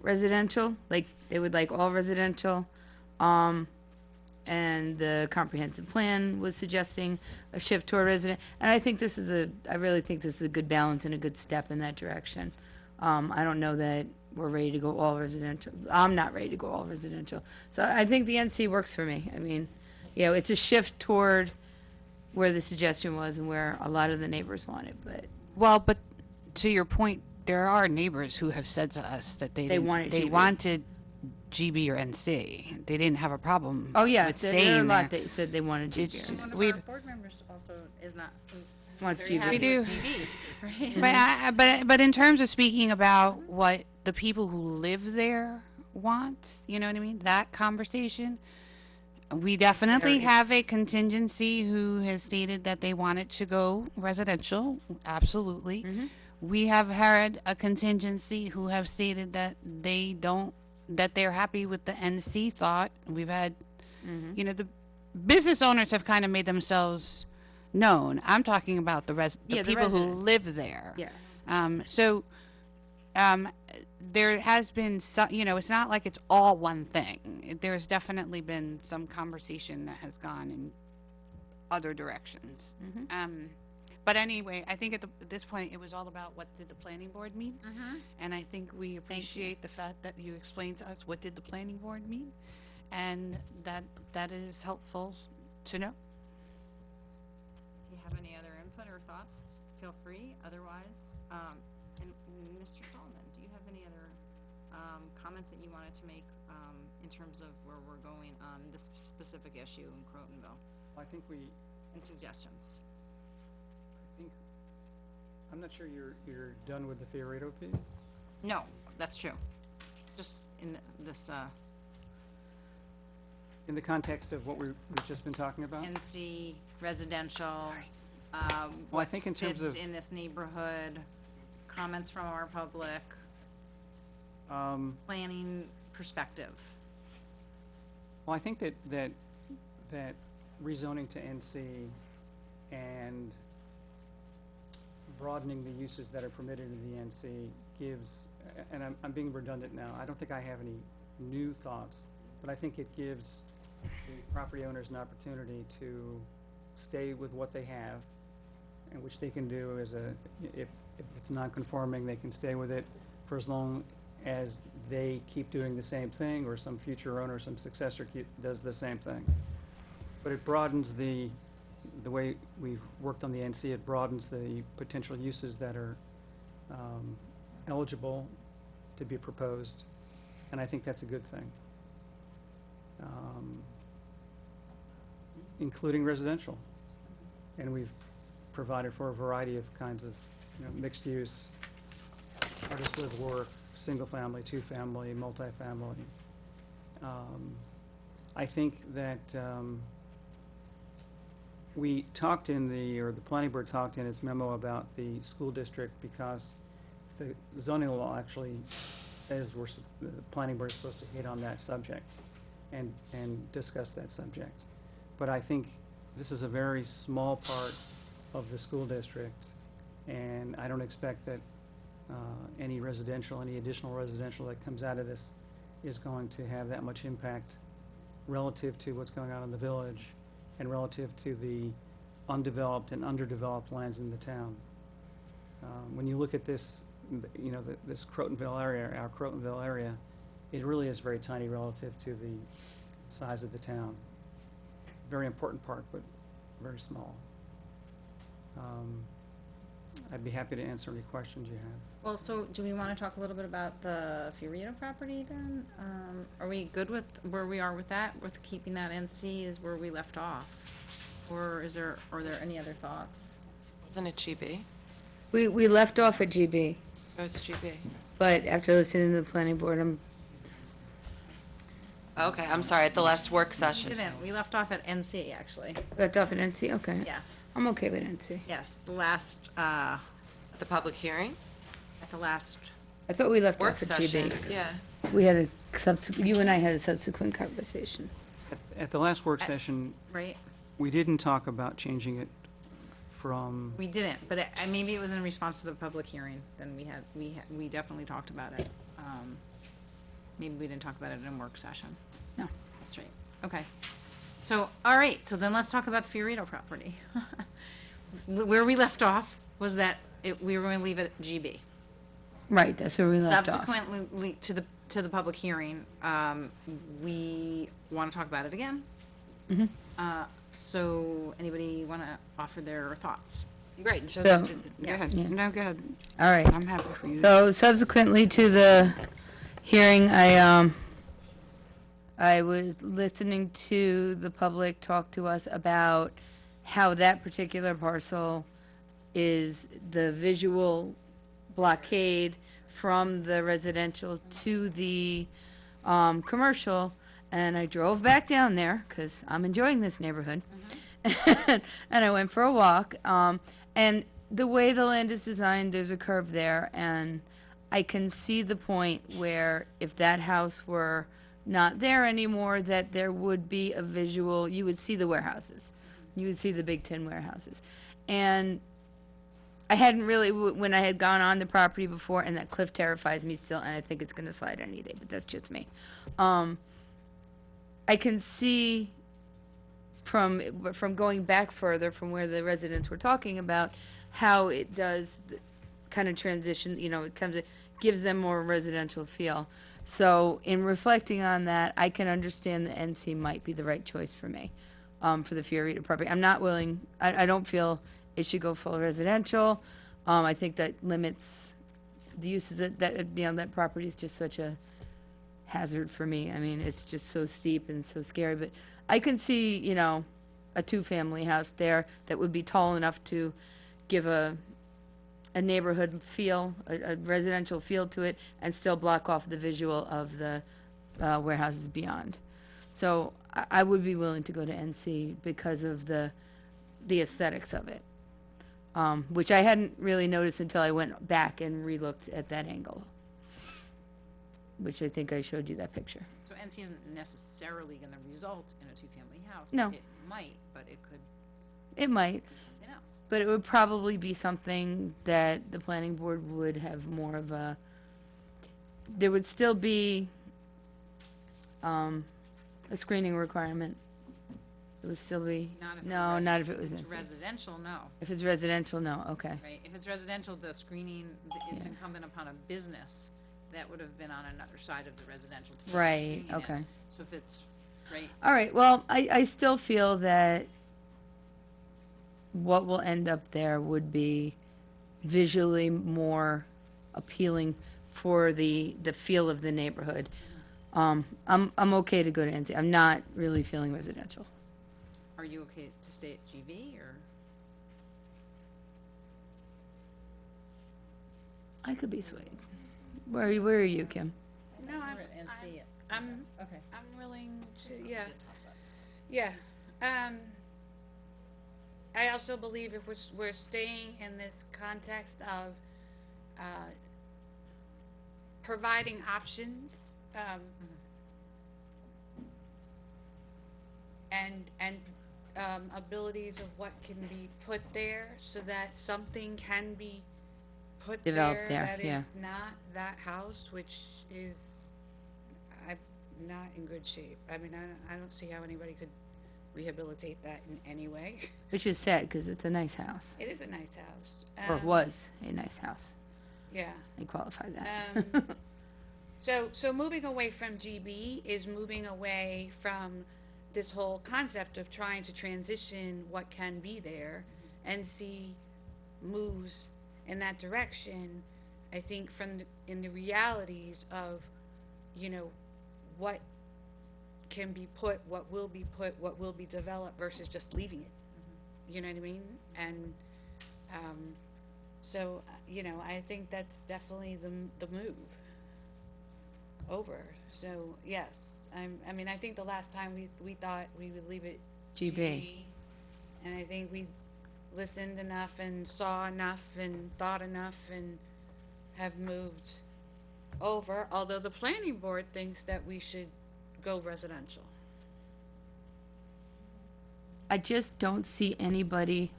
residential, like, they would like all residential. And the comprehensive plan was suggesting a shift toward resident, and I think this is I really think this is a good balance and a good step in that direction. I don't know that we're ready to go all residential. I'm not ready to go all residential. So I think the NC works for me. I mean, you know, it's a shift toward where the suggestion was and where a lot of the neighbors want it, but Well, but to your point, there are neighbors who have said to us that they didn't- wanted they GB. wanted GB or NC. They didn't have a problem. oh yeah, with there are a staying lot there. that said they wanted It's- GBR. One of we've- our board members also is not. Wants very GB. happy We with do. GB, right? But in terms of speaking about what the people who live there want, you know what I mean? That conversation. We definitely have a contingency who has stated that they want it to go residential. Absolutely. We have had a contingency who have stated that they don't, that they're happy with the NC thought. We've had, you know, the business owners have kind of made themselves known. I'm talking about the Yeah, the people who residents. live there. Yes. There has been some, you know, it's not like it's all one thing. There's definitely been some conversation that has gone in other directions. But anyway, I think at this point, it was all about what did the planning board mean? And I think we appreciate the fact that you explained to us what did the planning board mean? And that is helpful to know. If you have any other input or thoughts, feel free. Otherwise, and Mr. Tallman, do you have any other comments that you wanted to make in terms of where we're going on this specific issue in Crotonville, I think and suggestions? I'm not sure you're done with the Fiorito piece. No, that's true. Just in this In the context of what we've just been talking about? NC residential. Well, I think in terms Fits of, in this neighborhood, comments from our public, planning perspective. well, I think that rezoning to NC and broadening the uses that are permitted in the NC gives, and I'm being redundant now, I don't think I have any new thoughts, but I think it gives the property owners an opportunity to stay with what they have, and which they can do as if it's non-conforming, they can stay with it for as long as they keep doing the same thing, or some future owner, some successor does the same thing. But it broadens the way we've worked on the NC, it broadens the potential uses that are eligible to be proposed, and I think that's a good thing. Including residential. And we've provided for a variety of kinds of, mixed use, artist live work, single family, two family, multifamily. I think that we talked the planning board talked in its memo about the school district, because the zoning law actually says the planning board is supposed to hit on that subject and discuss that subject. But I think this is a very small part of the school district, and I don't expect that any additional residential that comes out of this is going to have that much impact relative to what's going on in the village and relative to the undeveloped and underdeveloped lands in the town. When you look at this, this Crotonville area, our Crotonville area, it really is very tiny relative to the size of the town. Very important part, but very small. I'd be happy to answer any questions you have. Well, so do we want to talk a little bit about the Fiorito property then? Are we good with where we are with that, with keeping that NC is where we left off? Or are there any other thoughts? Wasn't it GB? We left off at GB, Oh, it's GB. but after listening to the planning board, I'm, Okay, I'm sorry, at the last work We session. didn't, we left off at NC, actually. left off at NC, okay. Yes, I'm okay with NC. yes, the last, The public hearing? at the last, I thought we left Work off at session, GB. yeah. We had a you and I had a subsequent conversation. At the last work session, right? we didn't talk about changing it from, We didn't, but maybe it was in response to the public hearing, then we definitely talked about it. Maybe we didn't talk about it in work session. No. That's right, okay. So, all right, so then let's talk about the Fiorito property. Where we left off was that we were gonna leave it at GB. Right, that's where we left off. Subsequently, to the public hearing, we wanna talk about it again. So, anybody wanna offer their thoughts? Right, so, So- go ahead. Yeah. No, go ahead. All right. I'm happy for you. So subsequently to the hearing, I was listening to the public talk to us about how that particular parcel is the visual blockade from the residential to the commercial. And I drove back down there because I'm enjoying this neighborhood. And I went for a walk. And the way the land is designed, there's a curve there. And I can see the point where if that house were not there anymore, that there would be a visual, you would see the warehouses. You would see the Big Ten warehouses. And I hadn't really, when I had gone on the property before, and that cliff terrifies me still, and I think it's gonna slide any day, but that's just me. I can see from going back further from where the residents were talking about how it does kind of transition, it gives them more residential feel. So in reflecting on that, I can understand that NC might be the right choice for me, for the Fiorito property. I'm not willing, I don't feel it should go full residential. I think that limits the uses that property is just such a hazard for me. I mean, it's just so steep and so scary, but I can see, a two-family house there that would be tall enough to give a neighborhood feel, a residential feel to it, and still block off the visual of the warehouses beyond. So I would be willing to go to NC because of the aesthetics of it, which I hadn't really noticed until I went back and re-looked at that angle, which I think I showed you that picture. So NC isn't necessarily gonna result in a two-family house. No. It might, but it could It might, be something else. but it would probably be something that the planning board would have more of there would still be a screening requirement. It would still be, Not if no, it's not if it was It's NC. residential, no, If it's residential, no, okay. right? If it's residential, the screening, it's incumbent upon a business that would have been on another side of the residential. to be Right, screening it. okay. So if it's, right, All right, well, I still feel that what will end up there would be visually more appealing for the feel of the neighborhood. I'm okay to go to NC. I'm not really feeling residential. are you okay to stay at GB, or? I could be swayed. Where are you, Kim? No, We're at NC. I'm, Okay. I'm willing to, yeah. I also believe if we're staying in this context of, providing options, and abilities of what can be put there so that something can be put Developed there, that yeah. is not that house, which is, I'm not in good shape. I mean, I don't see how anybody could rehabilitate that in any way. Which is sad, because it's a nice house. It is a nice house. Or was a nice house. Yeah. I qualify that. So moving away from GB is moving away from this whole concept of trying to transition what can be there. NC moves in that direction, I think, in the realities of, what can be put, what will be put, what will be developed versus just leaving it. You know what I mean? And So, you know, I think that's definitely the move over. So, yes, I mean, I think the last time we thought we would leave it GB. And I think we listened enough and saw enough and thought enough and have moved over, although the planning board thinks that we should go residential. I just don't see anybody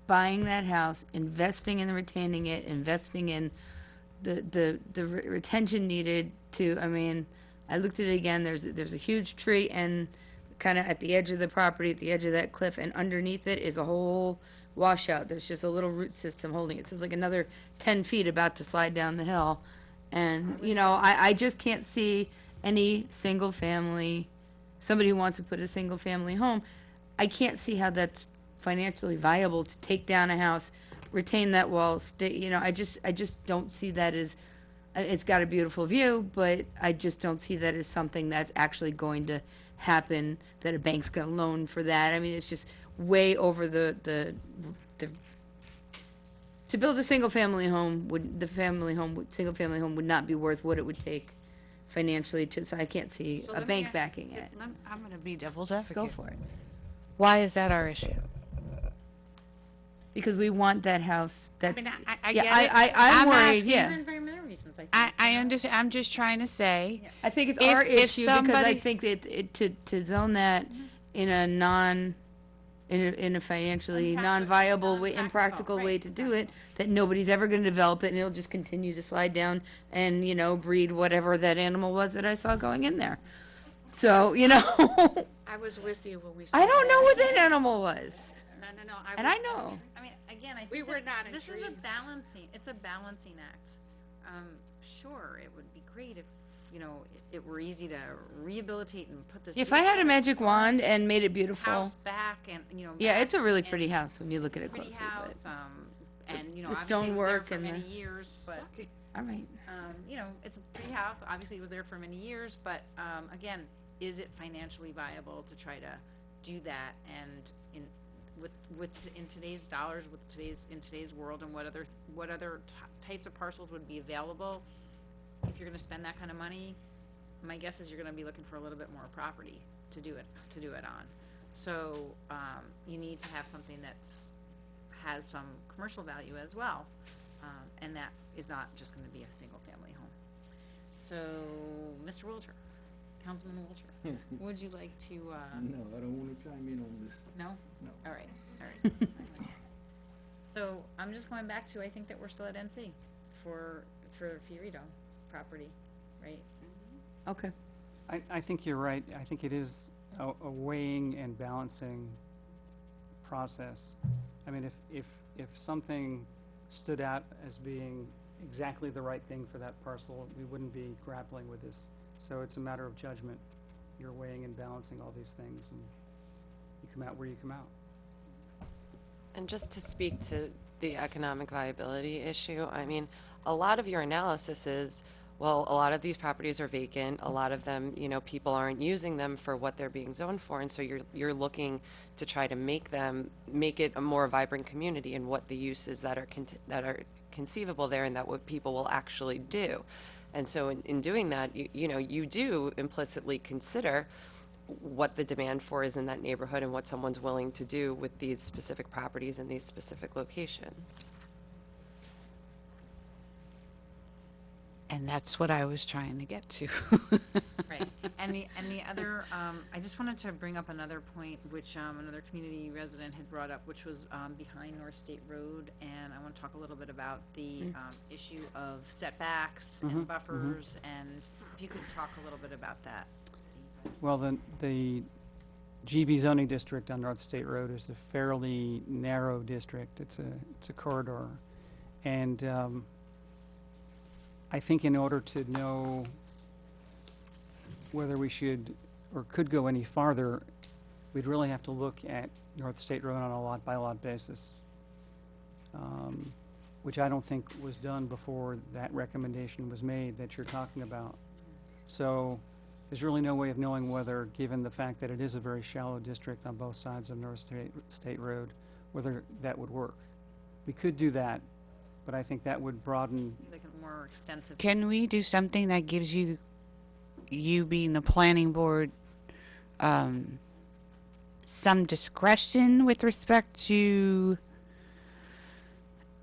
buying that house, investing in retaining it, investing in the retention needed to, I mean, I looked at it again, there's a huge tree and kind of at the edge of the property, at the edge of that cliff, and underneath it is a whole washout. There's just a little root system holding it. So it's like another 10 feet about to slide down the hill. And, you know, I just can't see any single family, somebody who wants to put a single family home, I can't see how that's financially viable to take down a house, retain that wall, stay, you know, I just don't see that as, it's got a beautiful view, but I just don't see that as something that's actually going to happen, that a bank's gonna loan for that. I mean, it's just way over the to build a single family home single family home would not be worth what it would take financially to, so I can't see So a let me bank ask- backing it. I'm gonna be devil's advocate. Go for it. Why is that our issue? Because we want that house, I that, mean, I yeah, get it. I'm worried, asking- yeah. For very many reasons, I think. I understand, I'm just trying to say, I think it's If- our if issue because I somebody- think that to zone that in a in a financially non-viable way, impractical way to do it, that nobody's ever gonna develop it and it'll just continue to slide down and, you know, breed whatever that animal was that I saw going in there. So, you know, I was with you when we. I don't know what that animal was. No, And I know. I mean, again, I think We were that not this is a intrigued. it's a balancing act. Sure, it would be great if, you know, it were easy to rehabilitate and put this. If I had a beautiful magic wand and made it beautiful, House back and, you know. yeah, back it's a really and pretty house when you look at it pretty closely, house, but, and, you know, the obviously it was there stonework for and many the- years, but, all right. you know, it's a pretty house, obviously it was there for many years, but, again, is it financially viable to try to do that? And in today's dollars, in today's world, and what other types of parcels would be available, if you're gonna spend that kind of money, my guess is you're gonna be looking for a little bit more property to do it on. So, you need to have something has some commercial value as well, and that is not just gonna be a single-family home. So, Mr. Wiltshire, Councilman Wiltshire, would you like to, No, I don't wanna chime in on this. no? No. All right. So, I'm just going back to, I think that we're still at NC for Fiorito property, right? Okay. I think you're right. I think it is a weighing and balancing process. I mean, if something stood out as being exactly the right thing for that parcel, we wouldn't be grappling with this. So it's a matter of judgment. You're weighing and balancing all these things, and you come out where you come out. And just to speak to the economic viability issue, I mean, a lot of your analysis is, well, a lot of these properties are vacant, a lot of them, you know, people aren't using them for what they're being zoned for, and so you're looking to try to make it a more vibrant community and what the uses that are conceivable there and that what people will actually do. And so in doing that, you know, you do implicitly consider what the demand for is in that neighborhood and what someone's willing to do with these specific properties in these specific locations. And that's what I was trying to get to. Right, and the other, I just wanted to bring up another point, which, another community resident had brought up, which was, behind North State Road, and I want to talk a little bit about the, issue of setbacks and buffers, and if you could talk a little bit about that. Well, the GB zoning district on North State Road is a fairly narrow district. It's a corridor. And I think in order to know whether we should or could go any farther, we'd really have to look at North State Road on a lot-by-lot basis, which I don't think was done before that recommendation was made that you're talking about. So there's really no way of knowing whether, given the fact that it is a very shallow district on both sides of North State Road, whether that would work. We could do that, but I think that would broaden, Like a more extensive. Can we do something that gives you, you being the planning board, some discretion with respect to,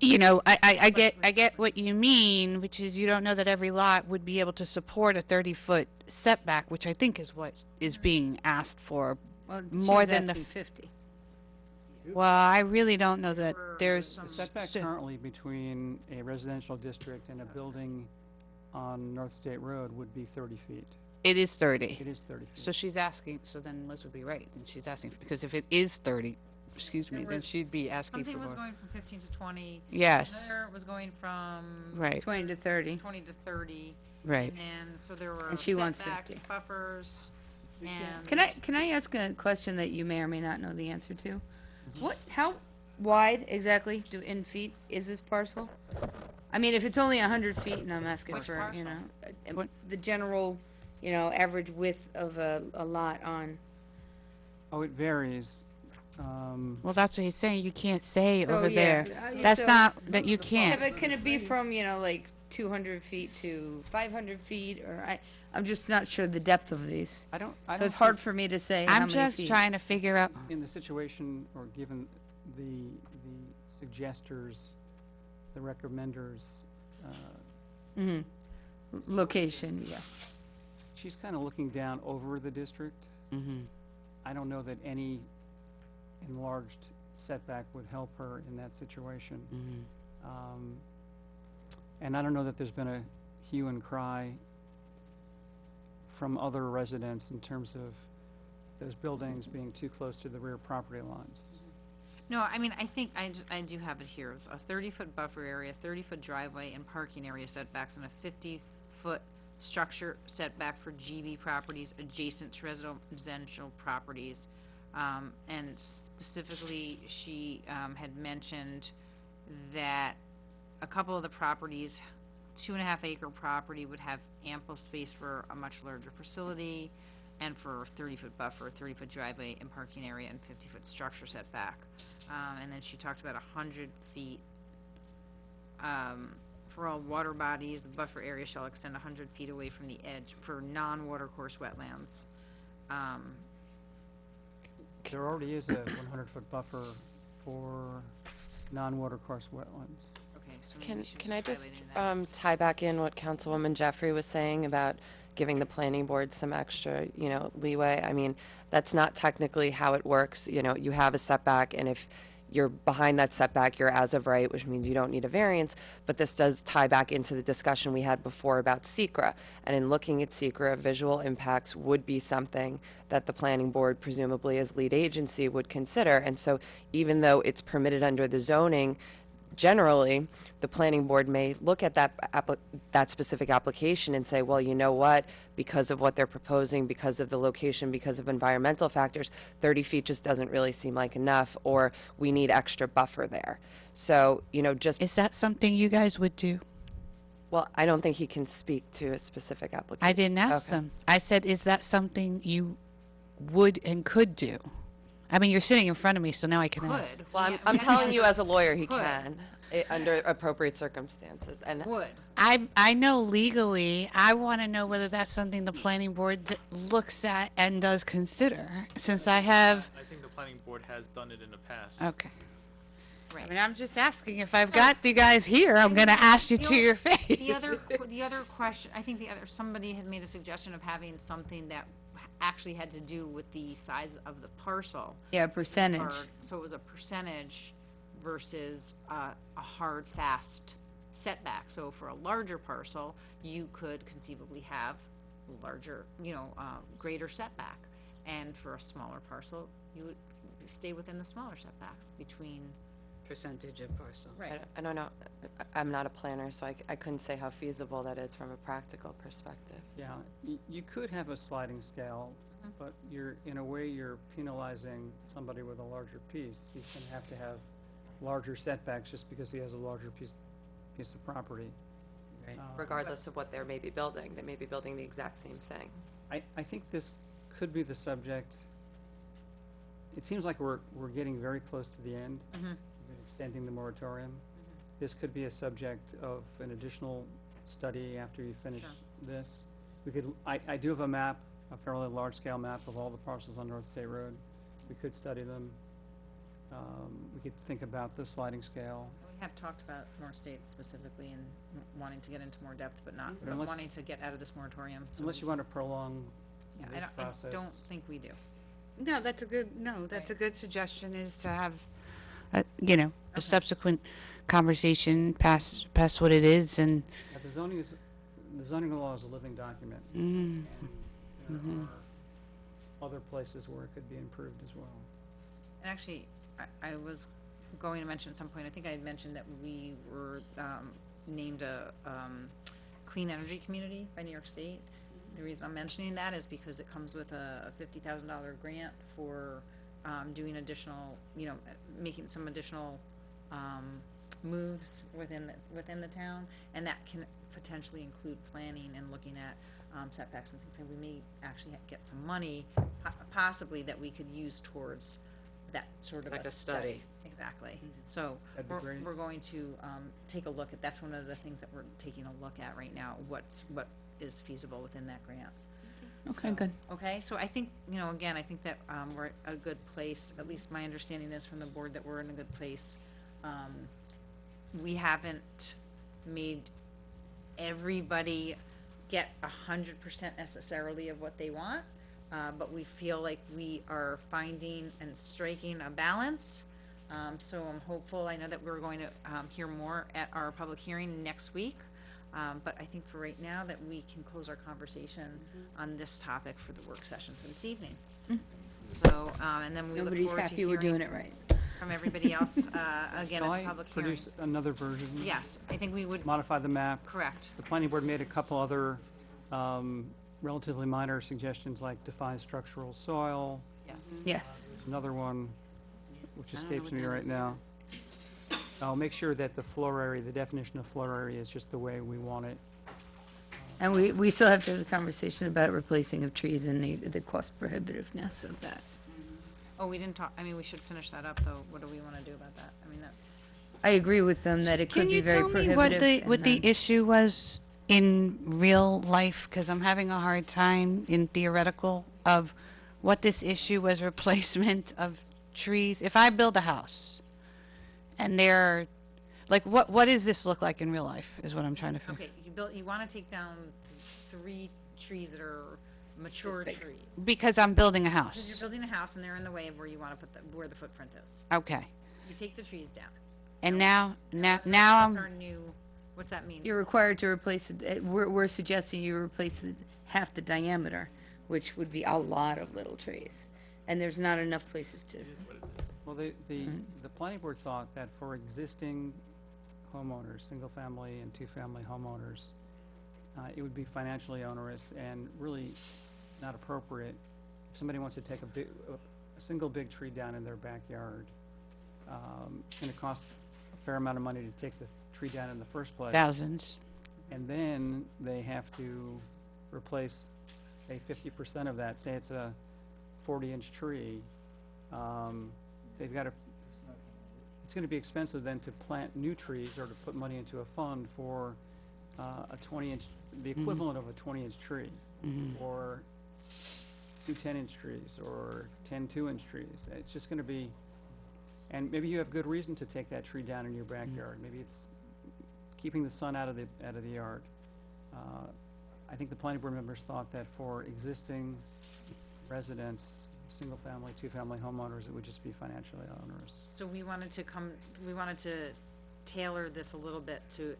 you know, I get what you mean, which is you don't know that every lot would be able to support a 30-foot setback, which I think is what is being asked for. Well, she More was than the asking 50. Well, I really don't know that there's. the setback currently between a residential district and a building on North State Road would be 30 feet. It is 30. It is 30 feet. So she's asking, so then Liz would be right, and she's asking, because if it is 30, excuse me, then she'd be asking for Something was more. going from 15 to 20. Yes, Another was going from right, 20 to 30. 20 to 30. right. And then, so there were And she wants setbacks, 50. buffers, and. Can I ask a question that you may or may not know the answer to? How wide exactly in feet is this parcel? I mean, if it's only 100 feet and I'm asking Which for, parcel? the general, average width of a lot on. Oh, it varies. Well, that's what he's saying, you can't say So, over yeah, there. so- That's not, that you Yeah, can't. but can it be from, like 200 feet to 500 feet, or I'm just not sure the depth of these. I don't So it's hard for me to say how I'm many just feet. trying to figure out, in the situation, or given the suggestors, the recommenders, Location, yeah. she's kind of looking down over the district. I don't know that any enlarged setback would help her in that situation. And I don't know that there's been a hue and cry from other residents in terms of those buildings being too close to the rear property lines. No, I mean, I think, I do have it here. It's a 30-foot buffer area, 30-foot driveway and parking area setbacks, and a 50-foot structure setback for GB properties adjacent to residential properties. And specifically, she had mentioned that a couple of the properties, 2.5 acre property would have ample space for a much larger facility, and for a 30-foot buffer, 30-foot driveway and parking area, and 50-foot structure setback. And then she talked about 100 feet for all water bodies. The buffer area shall extend 100 feet away from the edge for non-watercourse wetlands. There already is a 100-foot buffer for non-watercourse wetlands. Okay, so maybe she Can was I just highlighting that. tie back in what Councilwoman Jeffrey was saying about giving the planning board some extra, leeway? I mean, that's not technically how it works. You have a setback, and if you're behind that setback, you're as of right, which means you don't need a variance. But this does tie back into the discussion we had before about SECRA. And in looking at SECRA, visual impacts would be something that the planning board, presumably as lead agency, would consider. And so even though it's permitted under the zoning, generally, the planning board may look at that specific application and say, well, you know what, because of what they're proposing, because of the location, because of environmental factors, 30 feet just doesn't really seem like enough, or we need extra buffer there. So, just, is that something you guys would do? well, I don't think he can speak to a specific application. I didn't ask Okay. them. I said, is that something you would and could do? I mean, you're sitting in front of me, so now I can ask. Could. Well, We I'm have telling the you answer. as a lawyer, he Could. can, under appropriate circumstances. And Would. I know legally, I want to know whether that's something the planning board looks at and does consider, since I have, I think the planning board has done it in the past. okay. I Right. mean, I'm just asking, if I've got you guys here, I'm gonna ask you to your face. The other question, I think somebody had made a suggestion of having something that actually had to do with the size of the parcel. Yeah, percentage. Or, so it was a percentage versus a hard, fast setback. So for a larger parcel, you could conceivably have larger, greater setback. And for a smaller parcel, you would stay within the smaller setbacks between. Percentage of parcel. I don't know, I'm not a planner, so I couldn't say how feasible that is from a practical perspective. Yeah, you could have a sliding scale, but in a way, you're penalizing somebody with a larger piece. He's gonna have to have larger setbacks just because he has a larger piece of property. Regardless of what they may be building, they may be building the exact same thing. I think this could be the subject. It seems like we're getting very close to the end. extending the moratorium. This could be a subject of an additional study after you finish Sure. this. We could, I do have a map, a fairly large-scale map of all the parcels on North State Road. We could study them. We could think about the sliding scale. We have talked about North State specifically and wanting to get into more depth, but not, But but unless- wanting to get out of this moratorium. so Unless you want to prolong Yeah, this I process. don't think we do. No, that's a Right. good suggestion, is to have, you know, a Okay. subsequent conversation past what it is, and, Yeah, the zoning law is a living document. mm, And there are other places where it could be improved as well. And actually, I was going to mention at some point, I think I had mentioned that we were named a clean energy community by New York State. The reason I'm mentioning that is because it comes with a $50,000 grant for doing additional, you know, making some additional moves within the town, and that can potentially include planning and looking at setbacks and things. And we may actually get some money, possibly, that we could use towards that sort of Like a a study. Exactly. So That'd be great. we're going to take a look at, that's one of the things that we're taking a look at right now, what is feasible within that grant. Okay, So, good. Okay, so I think, you know, again, I think that we're at a good place, at least my understanding is from the board that we're in a good place. We haven't made everybody get 100% necessarily of what they want, but we feel like we are finding and striking a balance. So I'm hopeful. I know that we're going to hear more at our public hearing next week. But I think for right now that we can close our conversation on this topic for the work session for this evening. So, and then we look Nobody's forward to happy we're doing hearing it right. from everybody else, again, Shall at the I public hearing. produce another version? Yes, I think we would, Modify the map? correct. The planning board made a couple other relatively minor suggestions, like define structural soil. Yes. Yes. Another one, which I don't know escapes what me that right is. now. I'll make sure that the floor area, the definition of floor area is just the way we want it. And we still have to have a conversation about replacing of trees and the cost prohibitiveness of that. Oh, we didn't talk, I mean, we should finish that up, though. What do we want to do about that? I mean, that's, I agree with them that it could can be you very tell me prohibitive. what and the then- issue was in real life? Because I'm having a hard time in theoretical of what this issue was, replacement of trees. If I build a house and there, like, what does this look like in real life, is what I'm trying to figure. okay, you want to take down 3 trees that are mature big. trees. Because I'm building a Because house. you're building a house and they're in the way of where you want to put where the footprint is. Okay. You take the trees down. And now That's I'm, our new, what's that mean? You're required to replace it, we're suggesting you replace half the diameter, which would be a lot of little trees. And there's not enough places to, Well, the planning board thought that for existing homeowners, single-family and two-family homeowners, it would be financially onerous and really not appropriate. If somebody wants to take a single big tree down in their backyard, it's gonna cost a fair amount of money to take the tree down in the first place. thousands. And then they have to replace, say, 50% of that. Say it's a 40-inch tree. They've got to, it's going to be expensive then to plant new trees or to put money into a fund for a 20-inch, the equivalent of a 20-inch tree, or 2 10-inch trees, or 10 2-inch trees. It's just going to be, and maybe you have good reason to take that tree down in your backyard. Maybe it's keeping the sun out of the yard. I think the planning board members thought that for existing residents, single-family, two-family homeowners, it would just be financially onerous. So we wanted to tailor this a little bit to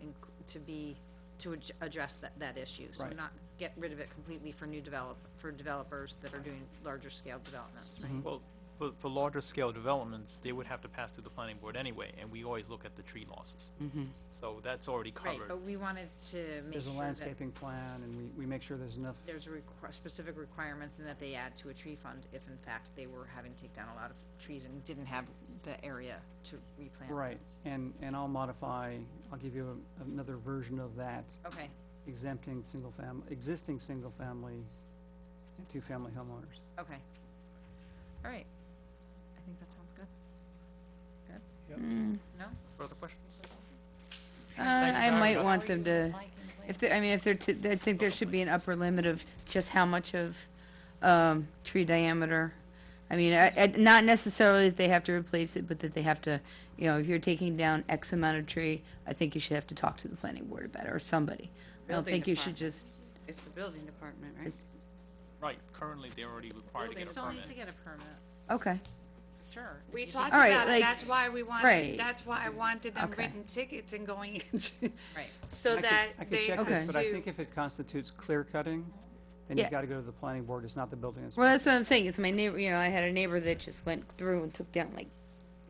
address that issue. So Right. not get rid of it completely for developers that are doing larger scale developments, right? Well, for larger scale developments, they would have to pass through the planning board anyway, and we always look at the tree losses. So that's already Right, covered. but we wanted to make There's a sure that landscaping plan, and we make sure there's enough. there's specific requirements and that they add to a tree fund if in fact they were having to take down a lot of trees and didn't have the area to replant. Right, and I'll give you another version of that, Okay, exempting existing single-family and two-family homeowners. okay. All right. I think that sounds good. Good? No? Further questions? I might want them to, if they, I mean, if they're, I think there should be an upper limit of just how much of, tree diameter. I mean, not necessarily that they have to replace it, but that they have to, you know, if you're taking down X amount of tree, I think you should have to talk to the planning board about it, or somebody. I don't Building think you should department. just, It's the building department, right? Right, currently, they're already required to They get a still need permit. to get a permit, okay. sure. We You talked All right, about it, like- that's why we right. wanted, that's why I wanted them Okay. written tickets and going into, Right. so that I could they check have this, but I to- think if it constitutes clear cutting, then Yeah. you've got to go to the planning board, it's not the building inspector. Well, that's what I'm saying, it's my neighbor, you know, I had a neighbor that just went through and took down like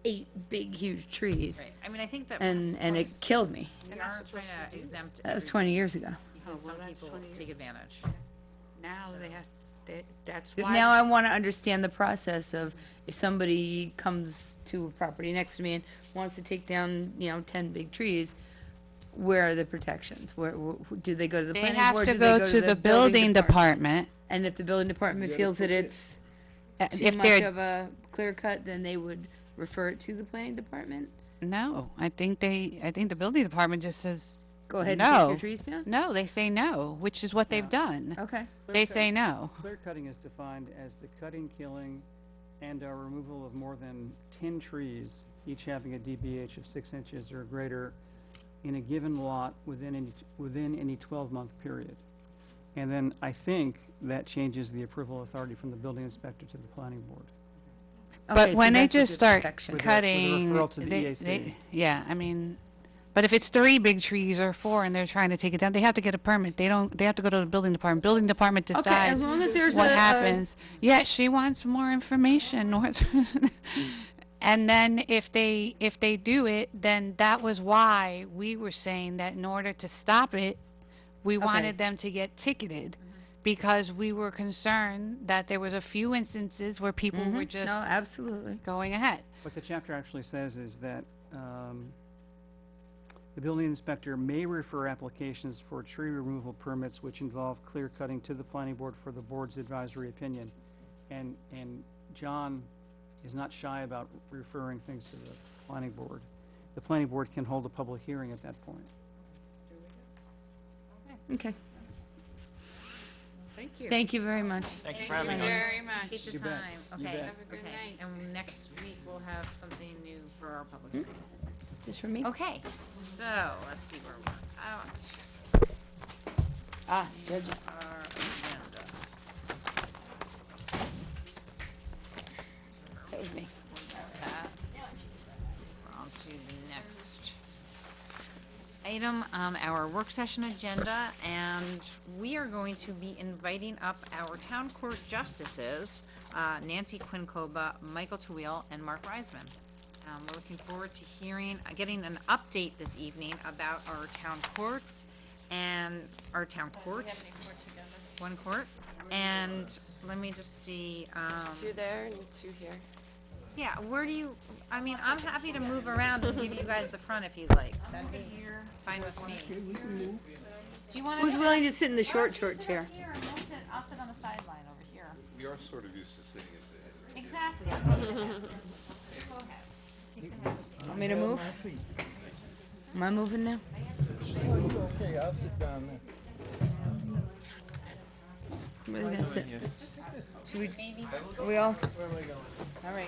8 big, huge trees, Right, I mean, I think that. and it killed me. We are trying to exempt. That was everybody 20 years ago. Because Oh, well, some that's people 20 take advantage. now they have, that's But why. now I want to understand the process of if somebody comes to a property next to me and wants to take down, you know, 10 big trees, where are the protections? Where do they go to the They planning have board? to Do they go to the building department. And if the building department feels that it's too If much they're, of a clear cut, then they would refer it to the planning department? no, I think the building department just says, Go ahead and take No. your trees down? no, they say no, which is what they've done. Okay. They say no. Clear cutting is defined as the cutting, killing, and/or removal of more than 10 trees, each having a DBH of 6 inches or greater in a given lot within any 12-month period. And then I think that changes the approval authority from the building inspector to the planning board. Okay, But so when they that's a just good start protection. With a cutting, referral to the they, EAC. yeah, I mean, but if it's 3 big trees or 4 and they're trying to take it down, they have to get a permit. They have to go to the building department. Building department Okay, as decides long as there's what a- happens. Yeah, she wants more information. And then if they do it, then that was why we were saying that in order to stop it, we wanted them to get ticketed. Because we were concerned that there was a few instances where people were just No, absolutely. going ahead. What the chapter actually says is that the building inspector may refer applications for tree removal permits which involve clear cutting to the planning board for the board's advisory opinion. And John is not shy about referring things to the planning board. The planning board can hold a public hearing at that point. Okay. Thank you. Thank you very much. Thank you for having us. Very much. Keep the You bet. time, You okay, bet. Have a good okay. night. And next week we'll have something new for our public hearing. Is this for me? Okay, so, let's see where we're at. Ah, judge. Our agenda. That was me. That. We're on to the next item on our work session agenda, and we are going to be inviting up our town court justices, Nancy Quincoba, Michael Tawil, and Mark Reisman. We're looking forward to getting an update this evening about our town courts and our town court. One court, and let me just see, 2 there and 2 here. yeah, where do you, I mean, I'm happy to move around and give you guys the front if you'd like. That'd be fine with me. Do you want to? Who's willing to sit in the short chair? Here, and I'll sit on the sideline over here. We are sort of used to sitting at the end. Exactly. Go ahead. Take the head. Want me to move? Am I moving now? Okay, I'll sit down there. Where are they gonna sit? Should we, Maybe are we all? All right.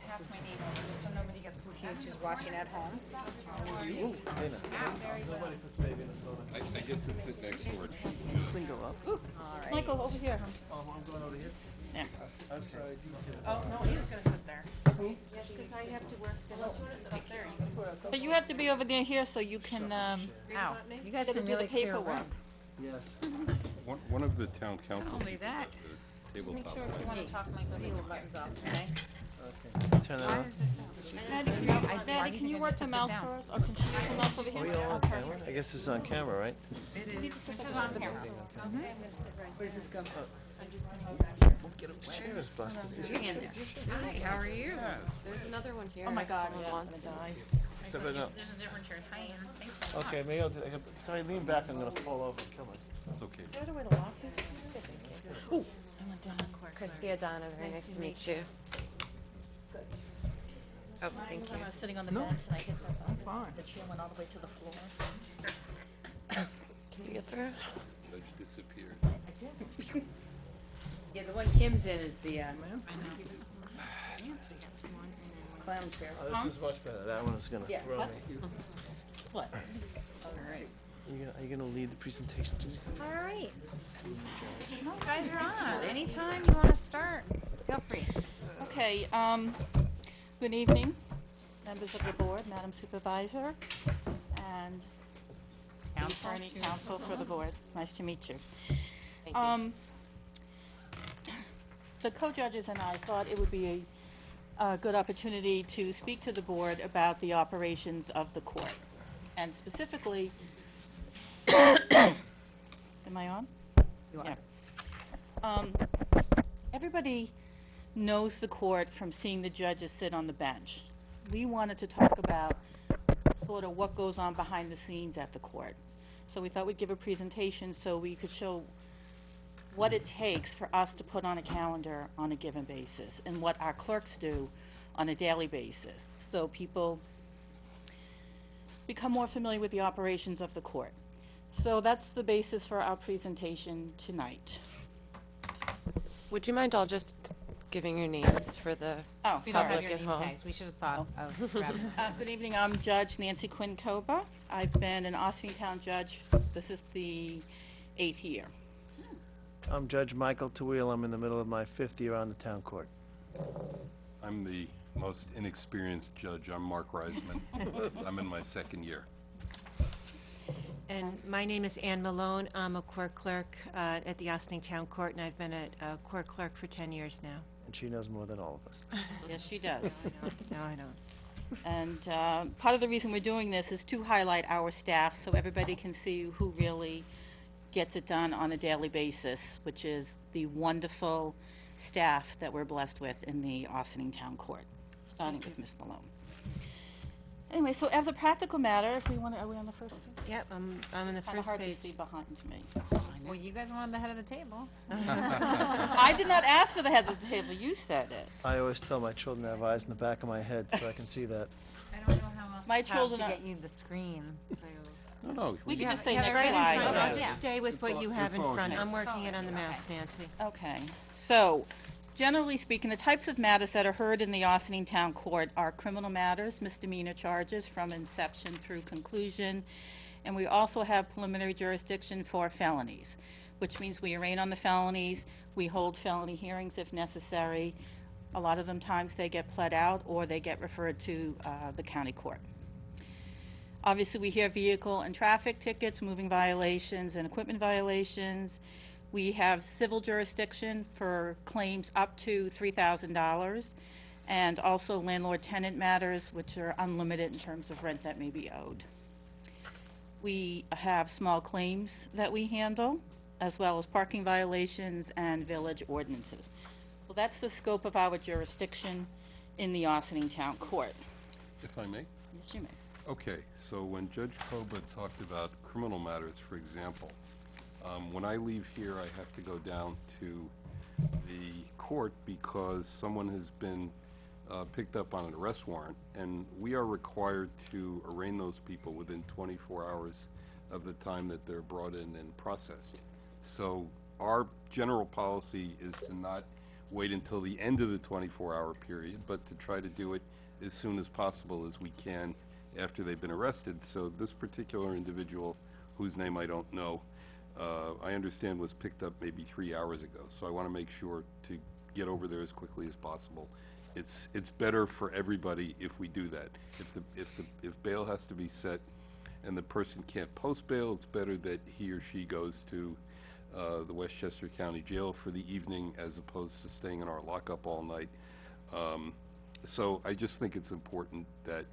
pass my name over, just so nobody gets confused who's watching at home. I get to sit next to her. Michael, over here. Oh, no, he was gonna sit there. But you have to be over there here so you can, Ow, you guys gotta can do the really clear a room. paperwork. Yes. One of the town council Only people that. at the Make tabletop. sure if you wanna talk, Michael, leave your buttons off, okay? Turn it on. Maddie, can you work the mouse for us, or can she use the mouse over here? on camera? I guess it's on camera, right? This is on camera. Where does this go? This chair is busted. Hi, how are you? There's another one here. Oh my if God, someone yeah, I'm wants gonna die. Step it up. There's a different chair. Hi, Ann. Thank you. Okay, maybe I'll, sorry, lean back, I'm gonna fall over and kill myself. It's okay. Is there a way to lock this? Ooh, I went down. Christy Adana, very nice to meet you. Oh, thank you. When I was sitting on the No. bench and I hit I'm fine. the chair went all the way to the floor. Can you get through? Ledge disappeared. Yeah, the one Kim's in is the, clown chair. Oh, this is much better. That one is gonna Yeah. throw What? me. What? All right. Are you gonna lead the presentation too? All right. No, guys are on. Anytime you want to start, feel free. Okay, good evening, members of the board, Madam Supervisor, and the Counsel. attorney counsel for the board. Nice to meet you. Thank you. The co-judges and I thought it would be a good opportunity to speak to the board about the operations of the court. And specifically, am I on? You are. Yeah. Everybody knows the court from seeing the judges sit on the bench. We wanted to talk about sort of what goes on behind the scenes at the court. So we thought we'd give a presentation so we could show what it takes for us to put on a calendar on a given basis and what our clerks do on a daily basis. So people become more familiar with the operations of the court. So that's the basis for our presentation tonight. Would you mind all just giving your names for the Oh, We don't have sorry. your at name home? tags. We should have thought of grabbing them. Good evening, I'm Judge Nancy Quinn Koba. I've been an Austin Town judge, this is the 8th year. I'm Judge Michael Tawil. I'm in the middle of my 5th year on the town court. I'm the most inexperienced judge. I'm Mark Reisman. I'm in my 2nd year. And my name is Ann Malone. I'm a court clerk at the Ossining Town Court, and I've been a court clerk for 10 years now. And she knows more than all of us. Yes, she does. No, I don't. And part of the reason we're doing this is to highlight our staff so everybody can see who really gets it done on a daily basis, which is the wonderful staff that we're blessed with in the Austining Town Court, starting with Ms. Malone. Anyway, so as a practical matter, if we want to, are we on the first page? Yep, I'm on the Kind of first hard to page. see behind me. Well, you guys wanted the head of the table. I did not ask for the head of the table, you said it. I always tell my children to have eyes in the back of my head so I can see that. I don't know how else My to children to are- get you the screen, so. No, We You could have- just say you have next it right in slide. front of I'll you. just stay with what you have in all front. here. I'm working it on the Okay. mouse, Nancy. Okay, so, generally speaking, the types of matters that are heard in the Austining Town Court are criminal matters, misdemeanor charges from inception through conclusion, and we also have preliminary jurisdiction for felonies, which means we arraign on the felonies, we hold felony hearings if necessary. A lot of them times they get pled out or they get referred to the county court. Obviously, we hear vehicle and traffic tickets, moving violations, and equipment violations. We have civil jurisdiction for claims up to $3,000, and also landlord-tenant matters, which are unlimited in terms of rent that may be owed. We have small claims that we handle, as well as parking violations and village ordinances. So that's the scope of our jurisdiction in the Austining Town Court. If I may? Yes, you may. Okay, so when Judge Koba talked about criminal matters, for example, when I leave here, I have to go down to the court because someone has been picked up on an arrest warrant, and we are required to arraign those people within 24 hours of the time that they're brought in and processed. So our general policy is to not wait until the end of the 24-hour period, but to try to do it as soon as possible as we can after they've been arrested. So this particular individual, whose name I don't know, I understand was picked up maybe 3 hours ago. So I want to make sure to get over there as quickly as possible. It's better for everybody if we do that. If bail has to be set and the person can't post bail, it's better that he or she goes to the Westchester County Jail for the evening as opposed to staying in our lockup all night. So I just think it's important that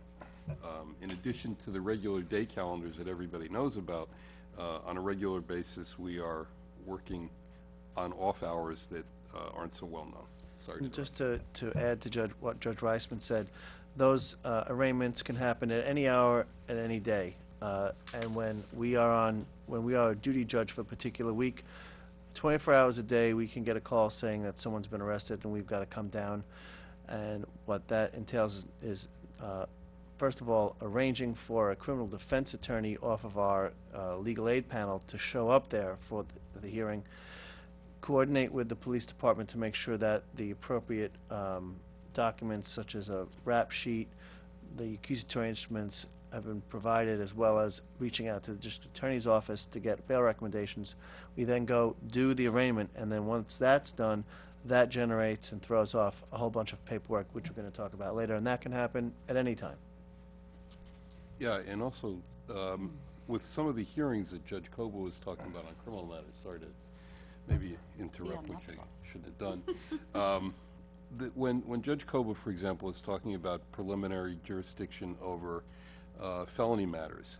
in addition to the regular day calendars that everybody knows about, on a regular basis, we are working on off hours that aren't so well known. Sorry to interrupt. Just to add to what Judge Reisman said, those arraignments can happen at any hour, at any day. And when we are a duty judge for a particular week, 24 hours a day, we can get a call saying that someone's been arrested and we've got to come down. And what that entails is first of all, arranging for a criminal defense attorney off of our legal aid panel to show up there for the hearing, coordinate with the police department to make sure that the appropriate documents such as a rap sheet, the accusatory instruments have been provided, as well as reaching out to the district attorney's office to get bail recommendations. We then go do the arraignment, and then once that's done, that generates and throws off a whole bunch of paperwork, which we're going to talk about later, and that can happen at any time. Yeah, and also, with some of the hearings that Judge Koba was talking about on criminal matters, sorry to maybe interrupt, which I shouldn't have done. When Judge Koba, for example, is talking about preliminary jurisdiction over felony matters,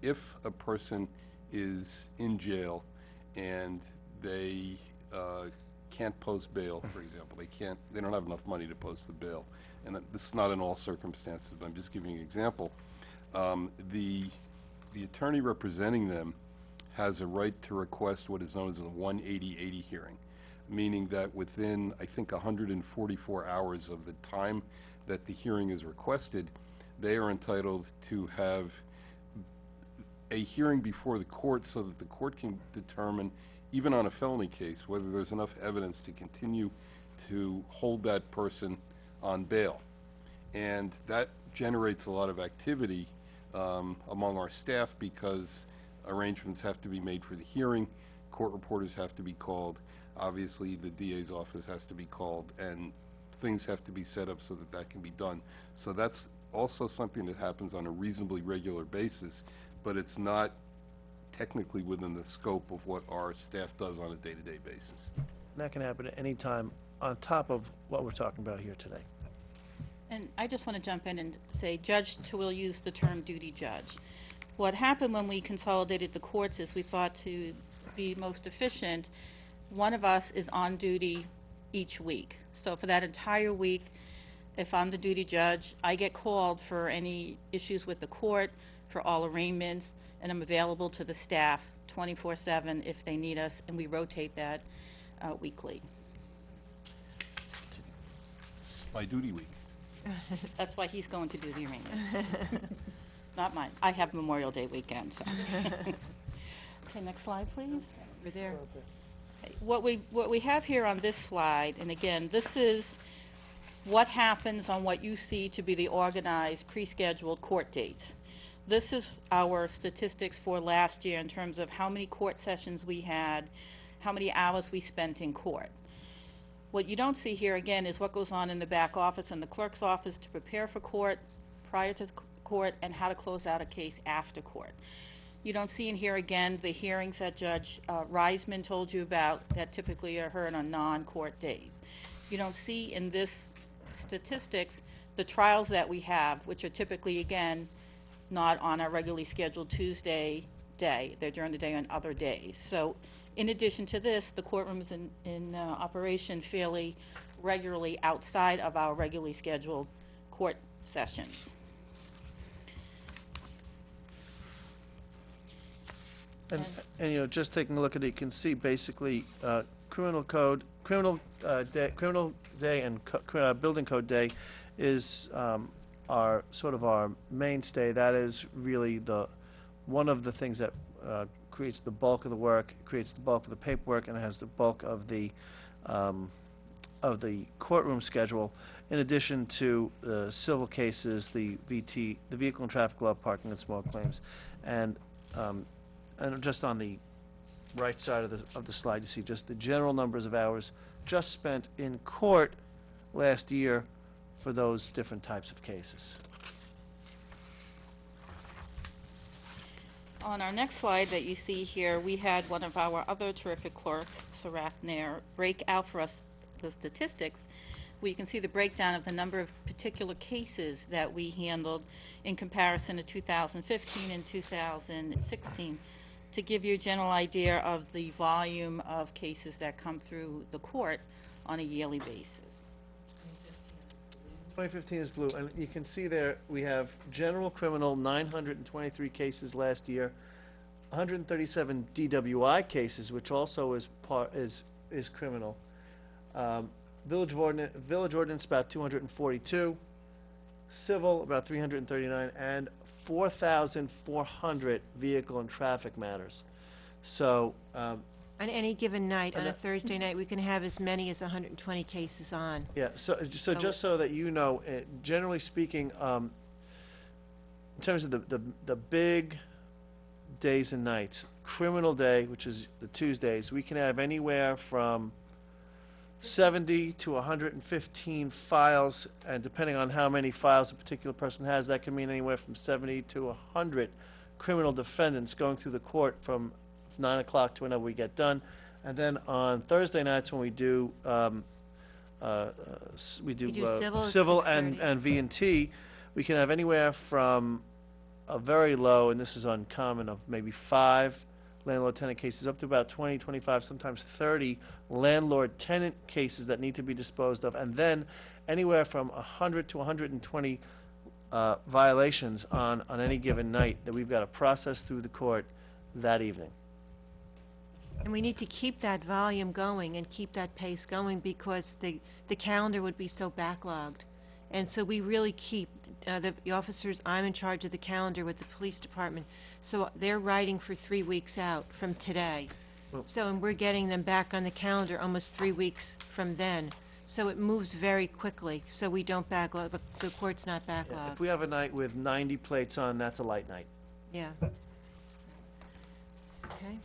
if a person is in jail and they can't post bail, for example, they don't have enough money to post the bail, and this is not in all circumstances, but I'm just giving you an example. The attorney representing them has a right to request what is known as a 180/80 hearing, meaning that within, I think, 144 hours of the time that the hearing is requested, they are entitled to have a hearing before the court so that the court can determine, even on a felony case, whether there's enough evidence to continue to hold that person on bail. And that generates a lot of activity among our staff, because arrangements have to be made for the hearing, court reporters have to be called, obviously the DA's office has to be called, and things have to be set up so that that can be done. So that's also something that happens on a reasonably regular basis, but it's not technically within the scope of what our staff does on a day-to-day basis. And that can happen at any time on top of what we're talking about here today. And I just want to jump in and say, Judge Twill used the term duty judge. What happened when we consolidated the courts is we thought to be most efficient, one of us is on duty each week. So for that entire week, if I'm the duty judge, I get called for any issues with the court, for all arraignments, and I'm available to the staff 24/7 if they need us, and we rotate that weekly. My duty week. That's why he's going to do the arraignments. Not mine. I have Memorial Day weekend, so. Okay, next slide, please. We're there. What we have here on this slide, and again, this is what happens on what you see to be the organized, pre-scheduled court dates. This is our statistics for last year in terms of how many court sessions we had, how many hours we spent in court. What you don't see here, again, is what goes on in the back office and the clerk's office to prepare for court, prior to court, and how to close out a case after court. You don't see in here, again, the hearings that Judge Reisman told you about that typically are heard on non-court days. You don't see in this statistics the trials that we have, which are typically, again, not on our regularly scheduled Tuesday day. They're during the day on other days. So in addition to this, the courtroom is in operation fairly regularly outside of our regularly scheduled court sessions. And you know, just taking a look at it, you can see basically criminal day and building code day is our sort of our mainstay. That is really one of the things that creates the bulk of the work, creates the bulk of the paperwork, and has the bulk of the courtroom schedule. In addition to the civil cases, the VT, the vehicle and traffic law, parking and small claims, and just on the right side of the slide, you see just the general numbers of hours just spent in court last year for those different types of cases. On our next slide that you see here, we had one of our other terrific clerks, Sarath Nair, break out for us the statistics, where you can see the breakdown of the number of particular cases that we handled in comparison to 2015 and 2016, to give you a general idea of the volume of cases that come through the court on a yearly basis. 2015 is blue, and you can see there we have general criminal 923 cases last year, 137 DWI cases, which also is criminal. Village ordinance about 242, civil, about 339, and 4,400 vehicle and traffic matters. So, On any given night, on And a that- Thursday night, we can have as many as 120 cases on. yeah, so just so that you know, generally speaking, in terms of the big days and nights, criminal day, which is the Tuesdays, we can have anywhere from 70 to 115 files, and depending on how many files a particular person has, that can mean anywhere from 70 to 100 criminal defendants going through the court from 9 o'clock to whenever we get done. And then on Thursday nights, when we do, we do do civil at civil 6:30. and V&T, we can have anywhere from a very low, and this is uncommon, of maybe 5 landlord-tenant cases, up to about 20, 25, sometimes 30 landlord-tenant cases that need to be disposed of, and then anywhere from 100 to 120 violations on any given night that we've got to process through the court that evening. And we need to keep that volume going and keep that pace going because the calendar would be so backlogged. And so we really keep, the officers, I'm in charge of the calendar with the police department, so they're writing for 3 weeks out from today. So, and we're getting them back on the calendar almost 3 weeks from then. So it moves very quickly, so we don't backlog, the court's not Yeah, backlogged. if we have a night with 90 plates on, that's a light night. Yeah. Okay.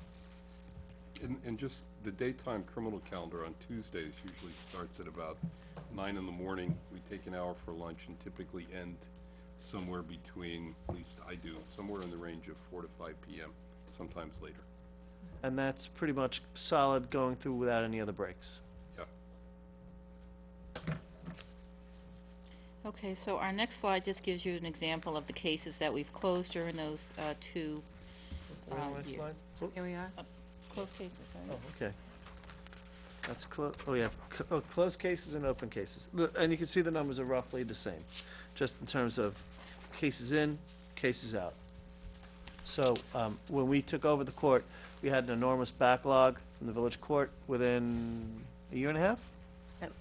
And just the daytime criminal calendar on Tuesdays usually starts at about 9 in the morning. We take an hour for lunch and typically end somewhere between, at least I do, somewhere in the range of 4 to 5 p.m., sometimes later. And that's pretty much solid going through without any other breaks. Yeah. Okay, so our next slide just gives you an example of the cases that we've closed during those 2 Next years. slide. Oh, Here we are. Closed cases, right? okay. That's we have closed cases and open cases. And you can see the numbers are roughly the same, just in terms of cases in, cases out. So, when we took over the court, we had an enormous backlog from the village court within a year and a half. Yep.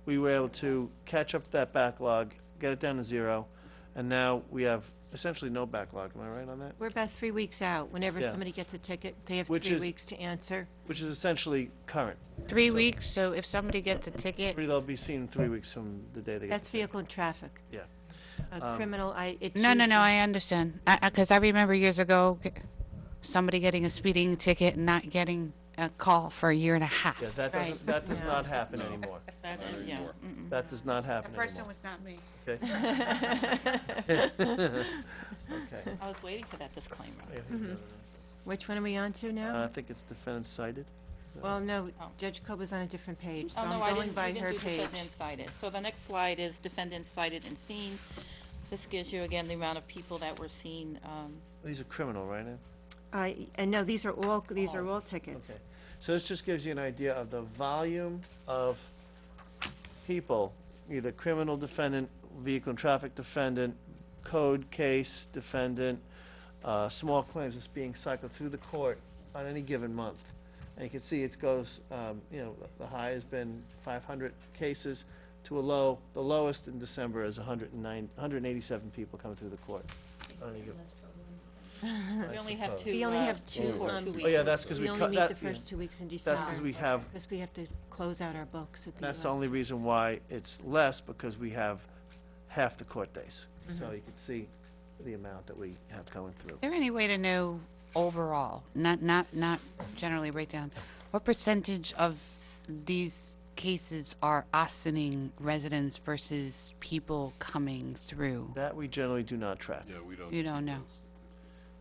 We were able to catch up to that backlog, get it down to 0, and now we have essentially no backlog. Am I right on that? We're about 3 weeks out. Whenever Yeah. somebody gets a ticket, they have Which 3 is- weeks to answer. Which is essentially current. 3 weeks, so if somebody gets a ticket, They'll be seen 3 weeks from the day they get That's the ticket. vehicle and traffic. Yeah. Criminal, it's no, usually- I understand. Because I remember years ago, somebody getting a speeding ticket and not getting a call for a year and a half. Yeah, that does not happen anymore. That, yeah. Mm-mm. That does not happen The person anymore. was not me. Okay. Okay. I was waiting for that disclaimer. Which one are we on to now? I think it's defendant cited. Well, no, Oh. Judge Koba's on a different page, so Oh, no, I'm I going didn't, by you her didn't do page. defendant cited. So the next slide is defendant cited and seen. This gives you again the amount of people that were seen. These are criminal, right, Ann? And no, these are all tickets. Okay. So this just gives you an idea of the volume of people, either criminal defendant, vehicle and traffic defendant, code case defendant, small claims that's being cycled through the court on any given month. And you can see it goes, the high has been 500 cases to a low. The lowest in December is 187 people coming through the court. on any given- We I only have suppose. two. We only have two two, or um, 2 Oh, yeah, weeks. that's because we We cut only meet that. the first 2 weeks in December. That's because we have, Because we have to close out our books at the that's the last. only reason why it's less, because we have half the court days. So you can see the amount that we have going through. Is there any way to know overall, not generally breakdown, what percentage of these cases are Ossining residents versus people coming through? That we generally do not track. Yeah, we don't. You don't know.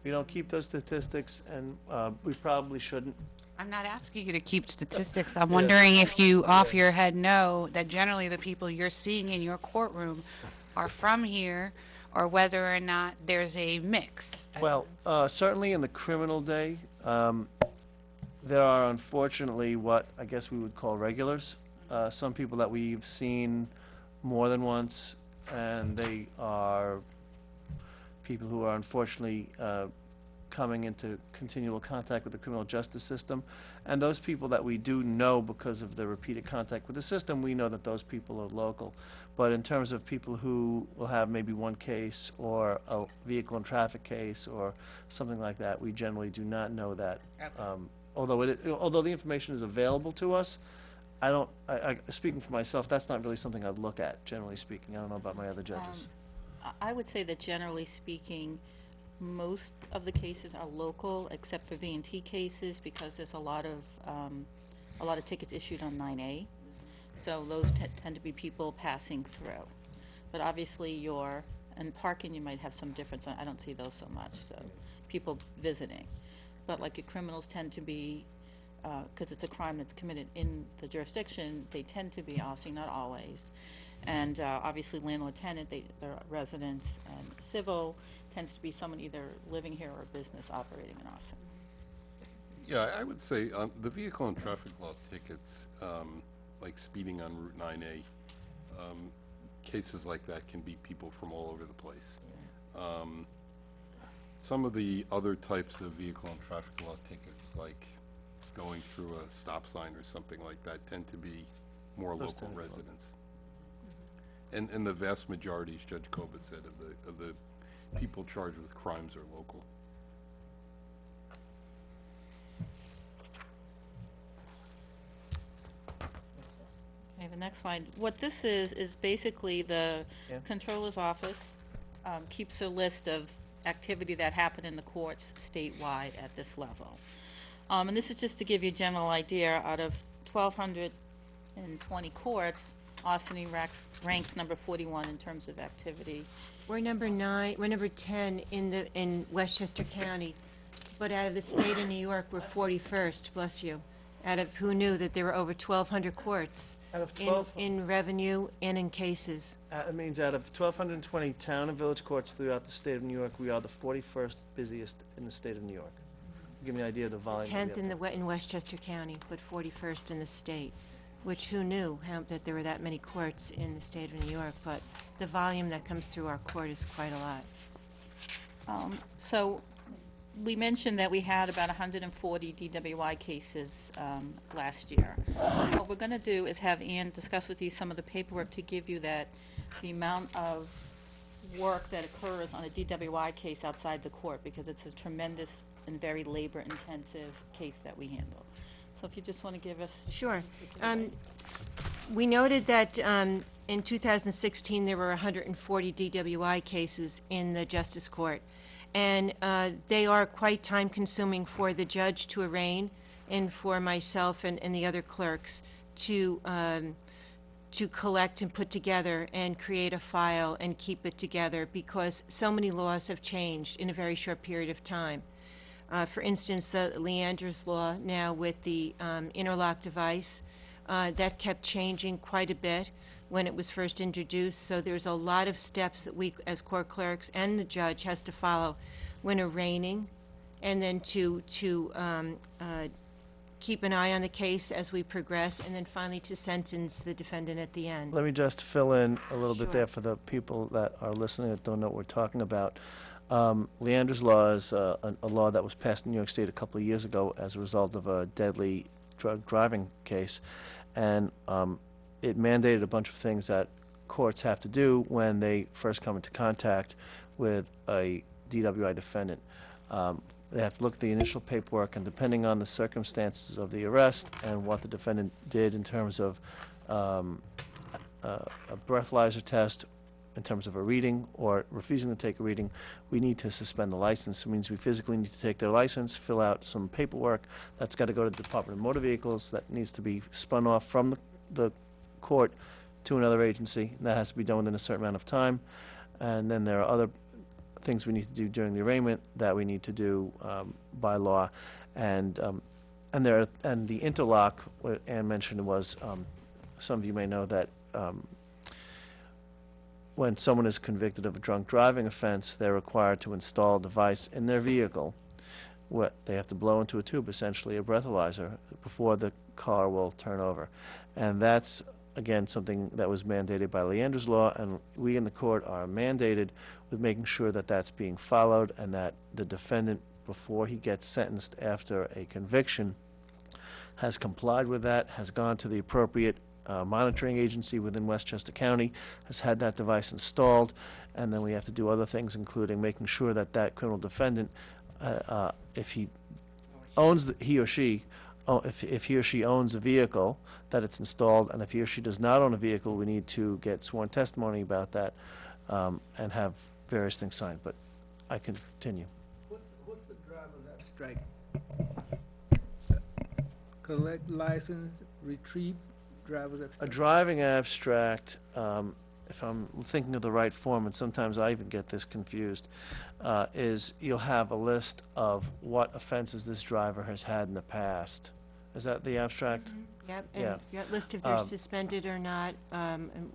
We don't keep those statistics, and we probably shouldn't. I'm not asking you to keep statistics. I'm wondering if you, off your head, know that generally the people you're seeing in your courtroom are from here, or whether or not there's a mix. Well, certainly in the criminal day, there are unfortunately what I guess we would call regulars. Some people that we've seen more than once, and they are people who are unfortunately coming into continual contact with the criminal justice system. And those people that we do know because of the repeated contact with the system, we know that those people are local. But in terms of people who will have maybe one case or a vehicle and traffic case or something like that, we generally do not know that. Although the information is available to us, speaking for myself, that's not really something I'd look at, generally speaking. I don't know about my other judges. I would say that generally speaking, most of the cases are local, except for V&T cases, because there's a lot of tickets issued on 9A. So those tend to be people passing through. But obviously and parking, you might have some difference. I don't see those so much, so people visiting. But like your criminals tend to be, because it's a crime that's committed in the jurisdiction, they tend to be Austin, not always. And obviously landlord-tenant, they're residents, and civil tends to be someone either living here or a business operating in Austin. Yeah, I would say the vehicle and traffic law tickets, like speeding on Route 9A, cases like that can be people from all over the place. Some of the other types of vehicle and traffic law tickets, like going through a stop sign or something like that, tend to be more local residents. And the vast majority, as Judge Koba said, of the people charged with crimes are local. Okay, the next slide. What this is basically the Controller's Office keeps a list of activity that happened in the courts statewide at this level. And this is just to give you a general idea. Out of 1,220 courts, Austin ranks number 41 in terms of activity. We're number 10 in Westchester County, but out of the state of New York, we're 41st, bless you. Out of, who knew that there were over 1,200 courts Out of 12, in revenue and in cases. it means out of 1,220 town and village courts throughout the state of New York, we are the 41st busiest in the state of New York. Give me an idea of the volume. 10th in Westchester County, but 41st in the state, which who knew that there were that many courts in the state of New York, but the volume that comes through our court is quite a lot. So we mentioned that we had about 140 DWI cases last year. What we're going to do is have Ann discuss with you some of the paperwork to give you the amount of work that occurs on a DWI case outside the court, because it's a tremendous and very labor-intensive case that we handle. So if you just want to give us... Sure. We noted that in 2016, there were 140 DWI cases in the Justice Court, and they are quite time-consuming for the judge to arraign and for myself and the other clerks to collect and put together and create a file and keep it together, because so many laws have changed in a very short period of time. For instance, the Leander's Law now with the interlock device, that kept changing quite a bit when it was first introduced. So there's a lot of steps that we, as court clerks and the judge, has to follow when arraigning, and then to keep an eye on the case as we progress, and then finally to sentence the defendant at the end. Let me just fill in a little bit Sure. there for the people that are listening that don't know what we're talking about. Leander's Law is a law that was passed in New York State a couple of years ago as a result of a deadly drug driving case, and it mandated a bunch of things that courts have to do when they first come into contact with a DWI defendant. They have to look at the initial paperwork, and depending on the circumstances of the arrest and what the defendant did in terms of a breathalyzer test, in terms of a reading, or refusing to take a reading, we need to suspend the license. It means we physically need to take their license, fill out some paperwork. That's got to go to the Department of Motor Vehicles. That needs to be spun off from the court to another agency. And that has to be done within a certain amount of time. And then there are other things we need to do during the arraignment that we need to do by law. And the interlock, what Ann mentioned was, some of you may know that when someone is convicted of a drunk driving offense, they're required to install a device in their vehicle. They have to blow into a tube, essentially a breathalyzer, before the car will turn over. And that's, again, something that was mandated by Leander's Law, and we in the court are mandated with making sure that that's being followed and that the defendant before he gets sentenced after a conviction has complied with that, has gone to the appropriate monitoring agency within Westchester County, has had that device installed, and then we have to do other things, including making sure that that criminal defendant, if he owns, he or she, if he or she owns a vehicle, that it's installed, and if he or she does not own a vehicle, we need to get sworn testimony about that, and have various things signed, but I continue. What's the driver's abstract? Collect license, retrieve driver's A abstract. driving abstract, if I'm thinking of the right form, and sometimes I even get this confused, is you'll have a list of what offenses this driver has had in the past. Is that the abstract? Yep, Yeah. and that list if they're suspended or not, and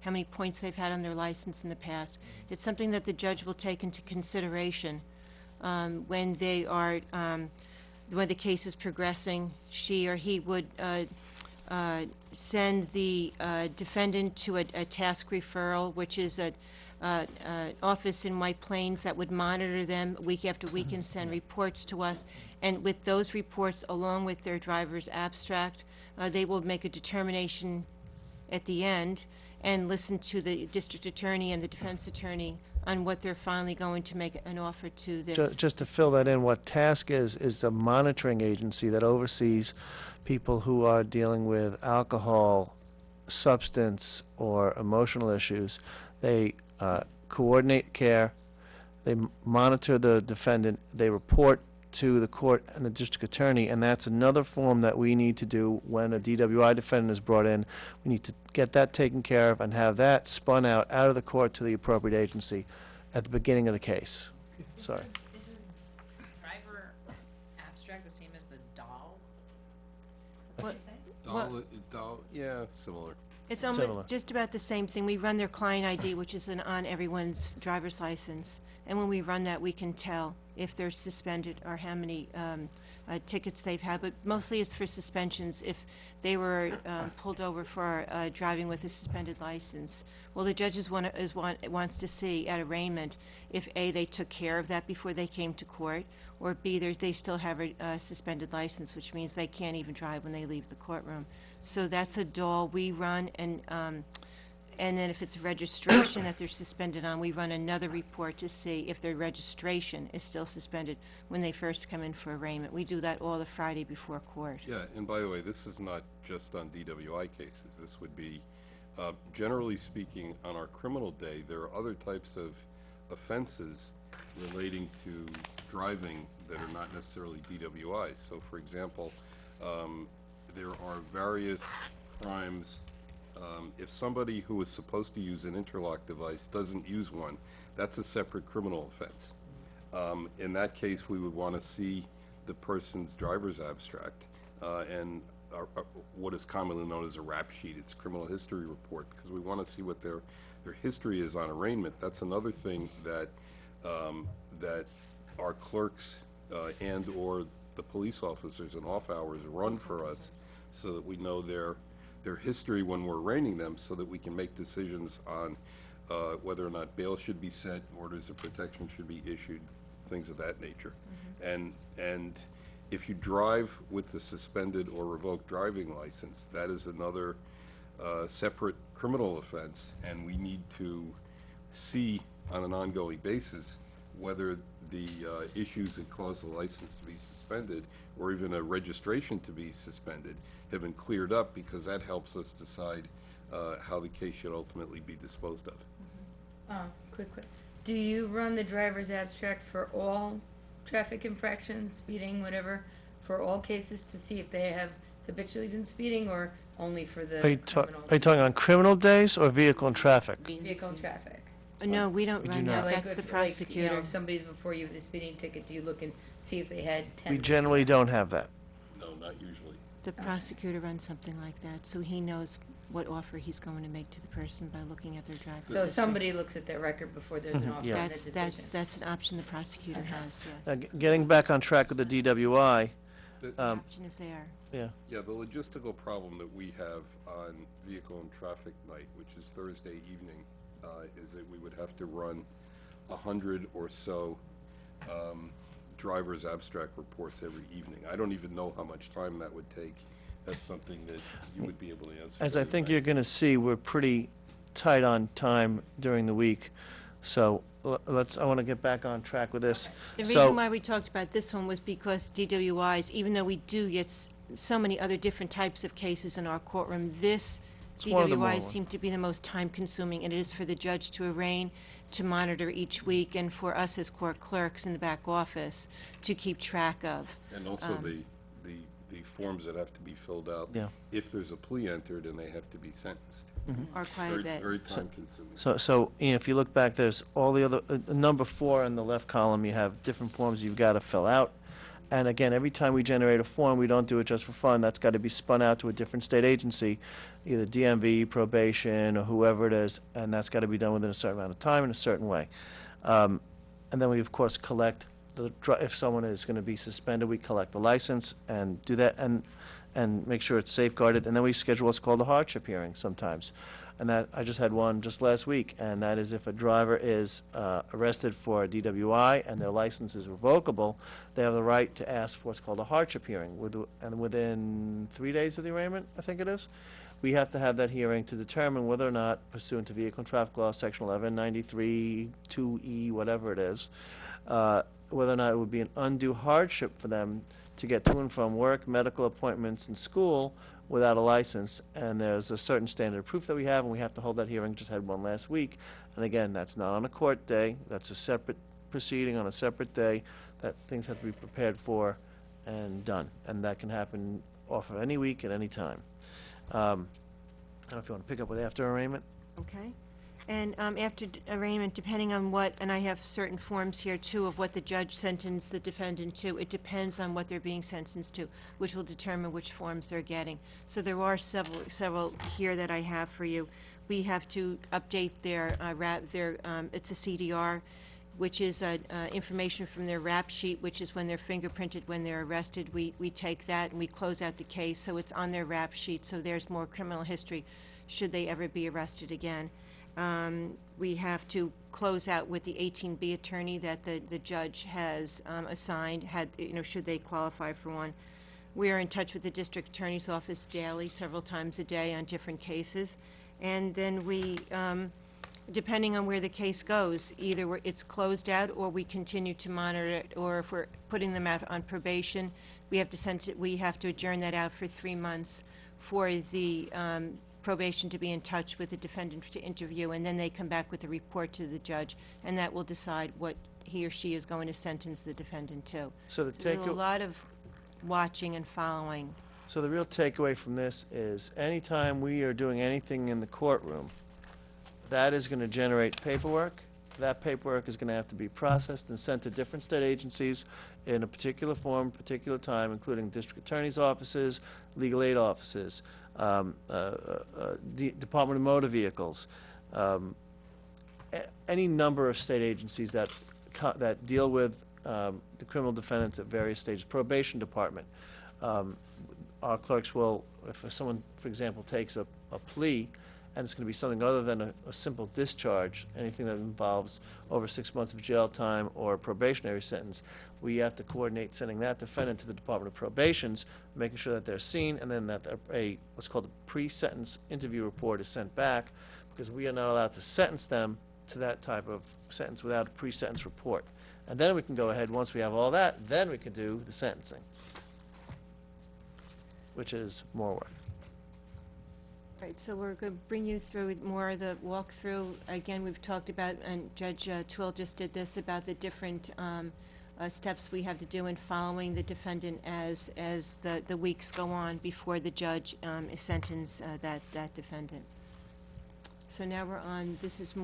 how many points they've had on their license in the past. It's something that the judge will take into consideration when they are, when the case is progressing. She or he would send the defendant to a task referral, which is a office in White Plains that would monitor them week after week and send reports to us. And with those reports, along with their driver's abstract, they will make a determination at the end and listen to the district attorney and the defense attorney on what they're finally going to make an offer to this. Just to fill that in, what TASC is a monitoring agency that oversees people who are dealing with alcohol, substance, or emotional issues. They coordinate care, they monitor the defendant, they report to the court and the district attorney, and that's another form that we need to do when a DWI defendant is brought in. We need to get that taken care of and have that spun out of the court to the appropriate agency at the beginning of the case. Sorry. Is the driver abstract the same as the doll? Yeah, similar. It's Similar. almost just about the same thing. We run their client ID, which is on everyone's driver's license. And when we run that, we can tell if they're suspended or how many tickets they've had. But mostly it's for suspensions. If they were pulled over for driving with a suspended license, well, the judges wants to see at arraignment if A, they took care of that before they came to court, or B, they still have a suspended license, which means they can't even drive when they leave the courtroom. So that's a doll we run, and then if it's registration that they're suspended on, we run another report to see if their registration is still suspended when they first come in for arraignment. We do that all the Friday before court. Yeah, and by the way, this is not just on DWI cases. This would be, generally speaking, on our criminal day, there are other types of offenses relating to driving that are not necessarily DWIs. So, for example, there are various crimes. If somebody who is supposed to use an interlock device doesn't use one, that's a separate criminal offense. In that case, we would want to see the person's driver's abstract and what is commonly known as a rap sheet. It's criminal history report, because we want to see what their history is on arraignment. That's another thing that that our clerks and or the police officers in off hours run for us, so that we know their history when we're arraigning them, so that we can make decisions on whether or not bail should be set, orders of protection should be issued, things of that nature. And if you drive with a suspended or revoked driving license, that is another separate criminal offense, and we need to see on an ongoing basis whether the issues that cause the license to be suspended, or even a registration to be suspended, have been cleared up, because that helps us decide how the case should ultimately be disposed of. Quick. Do you run the driver's abstract for all traffic infractions, speeding, whatever, for all cases to see if they have habitually been speeding, or only for the Are you criminal? talking on criminal days or vehicle and traffic? Vehicle and traffic. No, we don't We do run not. that. That's the prosecutor. If somebody's before you with a speeding ticket, do you look and see if they had 10? We generally don't have that. No, not usually. The prosecutor runs something like that, so he knows what offer he's going to make to the person by looking at their driver's So history. somebody looks at their record before there's an offer Yeah. and a decision. That's an option the prosecutor has, Now, yes. getting back on track with the DWI, The option is there. yeah, Yeah, the logistical problem that we have on vehicle and traffic night, which is Thursday evening, is that we would have to run 100 or so driver's abstract reports every evening. I don't even know how much time that would take. That's something that you would be able to answer. As I very think well. you're going to see, we're pretty tight on time during the week. So I want to get back on track with this. The So- reason why we talked about this one was because DWIs, even though we do get so many other different types of cases in our courtroom, this one of the more DWIs one. seem to be the most time-consuming, and it is for the judge to arraign, to monitor each week, and for us as court clerks in the back office to keep track of. And also the forms that have to be filled out. Yeah. If there's a plea entered and they have to be sentenced. Are quite a Very, bit. very time consuming. So, Ian, if you look back, there's all the other, number 4 in the left column, you have different forms you've got to fill out. And again, every time we generate a form, we don't do it just for fun. That's got to be spun out to a different state agency, either DMV, probation, or whoever it is, and that's got to be done within a certain amount of time in a certain way. And then we, of course, collect, if someone is going to be suspended, we collect the license and do that, and make sure it's safeguarded. And then we schedule what's called a hardship hearing sometimes. And that, I just had one just last week, and that is if a driver is arrested for a DWI and their license is revocable, they have the right to ask for what's called a hardship hearing. And within 3 days of the arraignment, I think it is, we have to have that hearing to determine whether or not, pursuant to Vehicle and Traffic Law, Section 1193, 2E, whatever it is, whether or not it would be an undue hardship for them to get to and from work, medical appointments, and school without a license. And there's a certain standard of proof that we have, and we have to hold that hearing. Just had one last week. And again, that's not on a court day. That's a separate proceeding on a separate day that things have to be prepared for and done. And that can happen off of any week at any time. I don't know if you want to pick up with after arraignment. Okay. And after arraignment, depending on what, and I have certain forms here too of what the judge sentenced the defendant to, it depends on what they're being sentenced to, which will determine which forms they're getting. So there are several here that I have for you. We have to update their, it's a CDR, which is information from their rap sheet, which is when they're fingerprinted, when they're arrested. We take that and we close out the case, so it's on their rap sheet, so there's more criminal history should they ever be arrested again. We have to close out with the 18B attorney that the judge has assigned, should they qualify for one. We are in touch with the district attorney's office daily, several times a day on different cases. And then we, depending on where the case goes, either it's closed out or we continue to monitor it, or if we're putting them out on probation, we have to adjourn that out for 3 months for the probation to be in touch with the defendant to interview, and then they come back with a report to the judge, and that will decide what he or she is going to sentence the defendant to. So the There's a lot of watching and following. So the real takeaway from this is anytime we are doing anything in the courtroom, that is going to generate paperwork. That paperwork is going to have to be processed and sent to different state agencies in a particular form, particular time, including district attorney's offices, legal aid offices, Department of Motor Vehicles, any number of state agencies that deal with the criminal defendants at various stages. Probation Department. Our clerks will, if someone, for example, takes a plea, and it's going to be something other than a simple discharge, anything that involves over 6 months of jail time or a probationary sentence, we have to coordinate sending that defendant to the Department of Probations, making sure that they're seen, and then that what's called a pre-sentence interview report is sent back, because we are not allowed to sentence them to that type of sentence without a pre-sentence report. And then we can go ahead, once we have all that, then we can do the sentencing, which is more work. Right, so we're going to bring you through more of the walkthrough. Again, we've talked about, and Judge Twill just did this, about the different steps we have to do in following the defendant as the weeks go on before the judge sentences that defendant. So now we're on, this is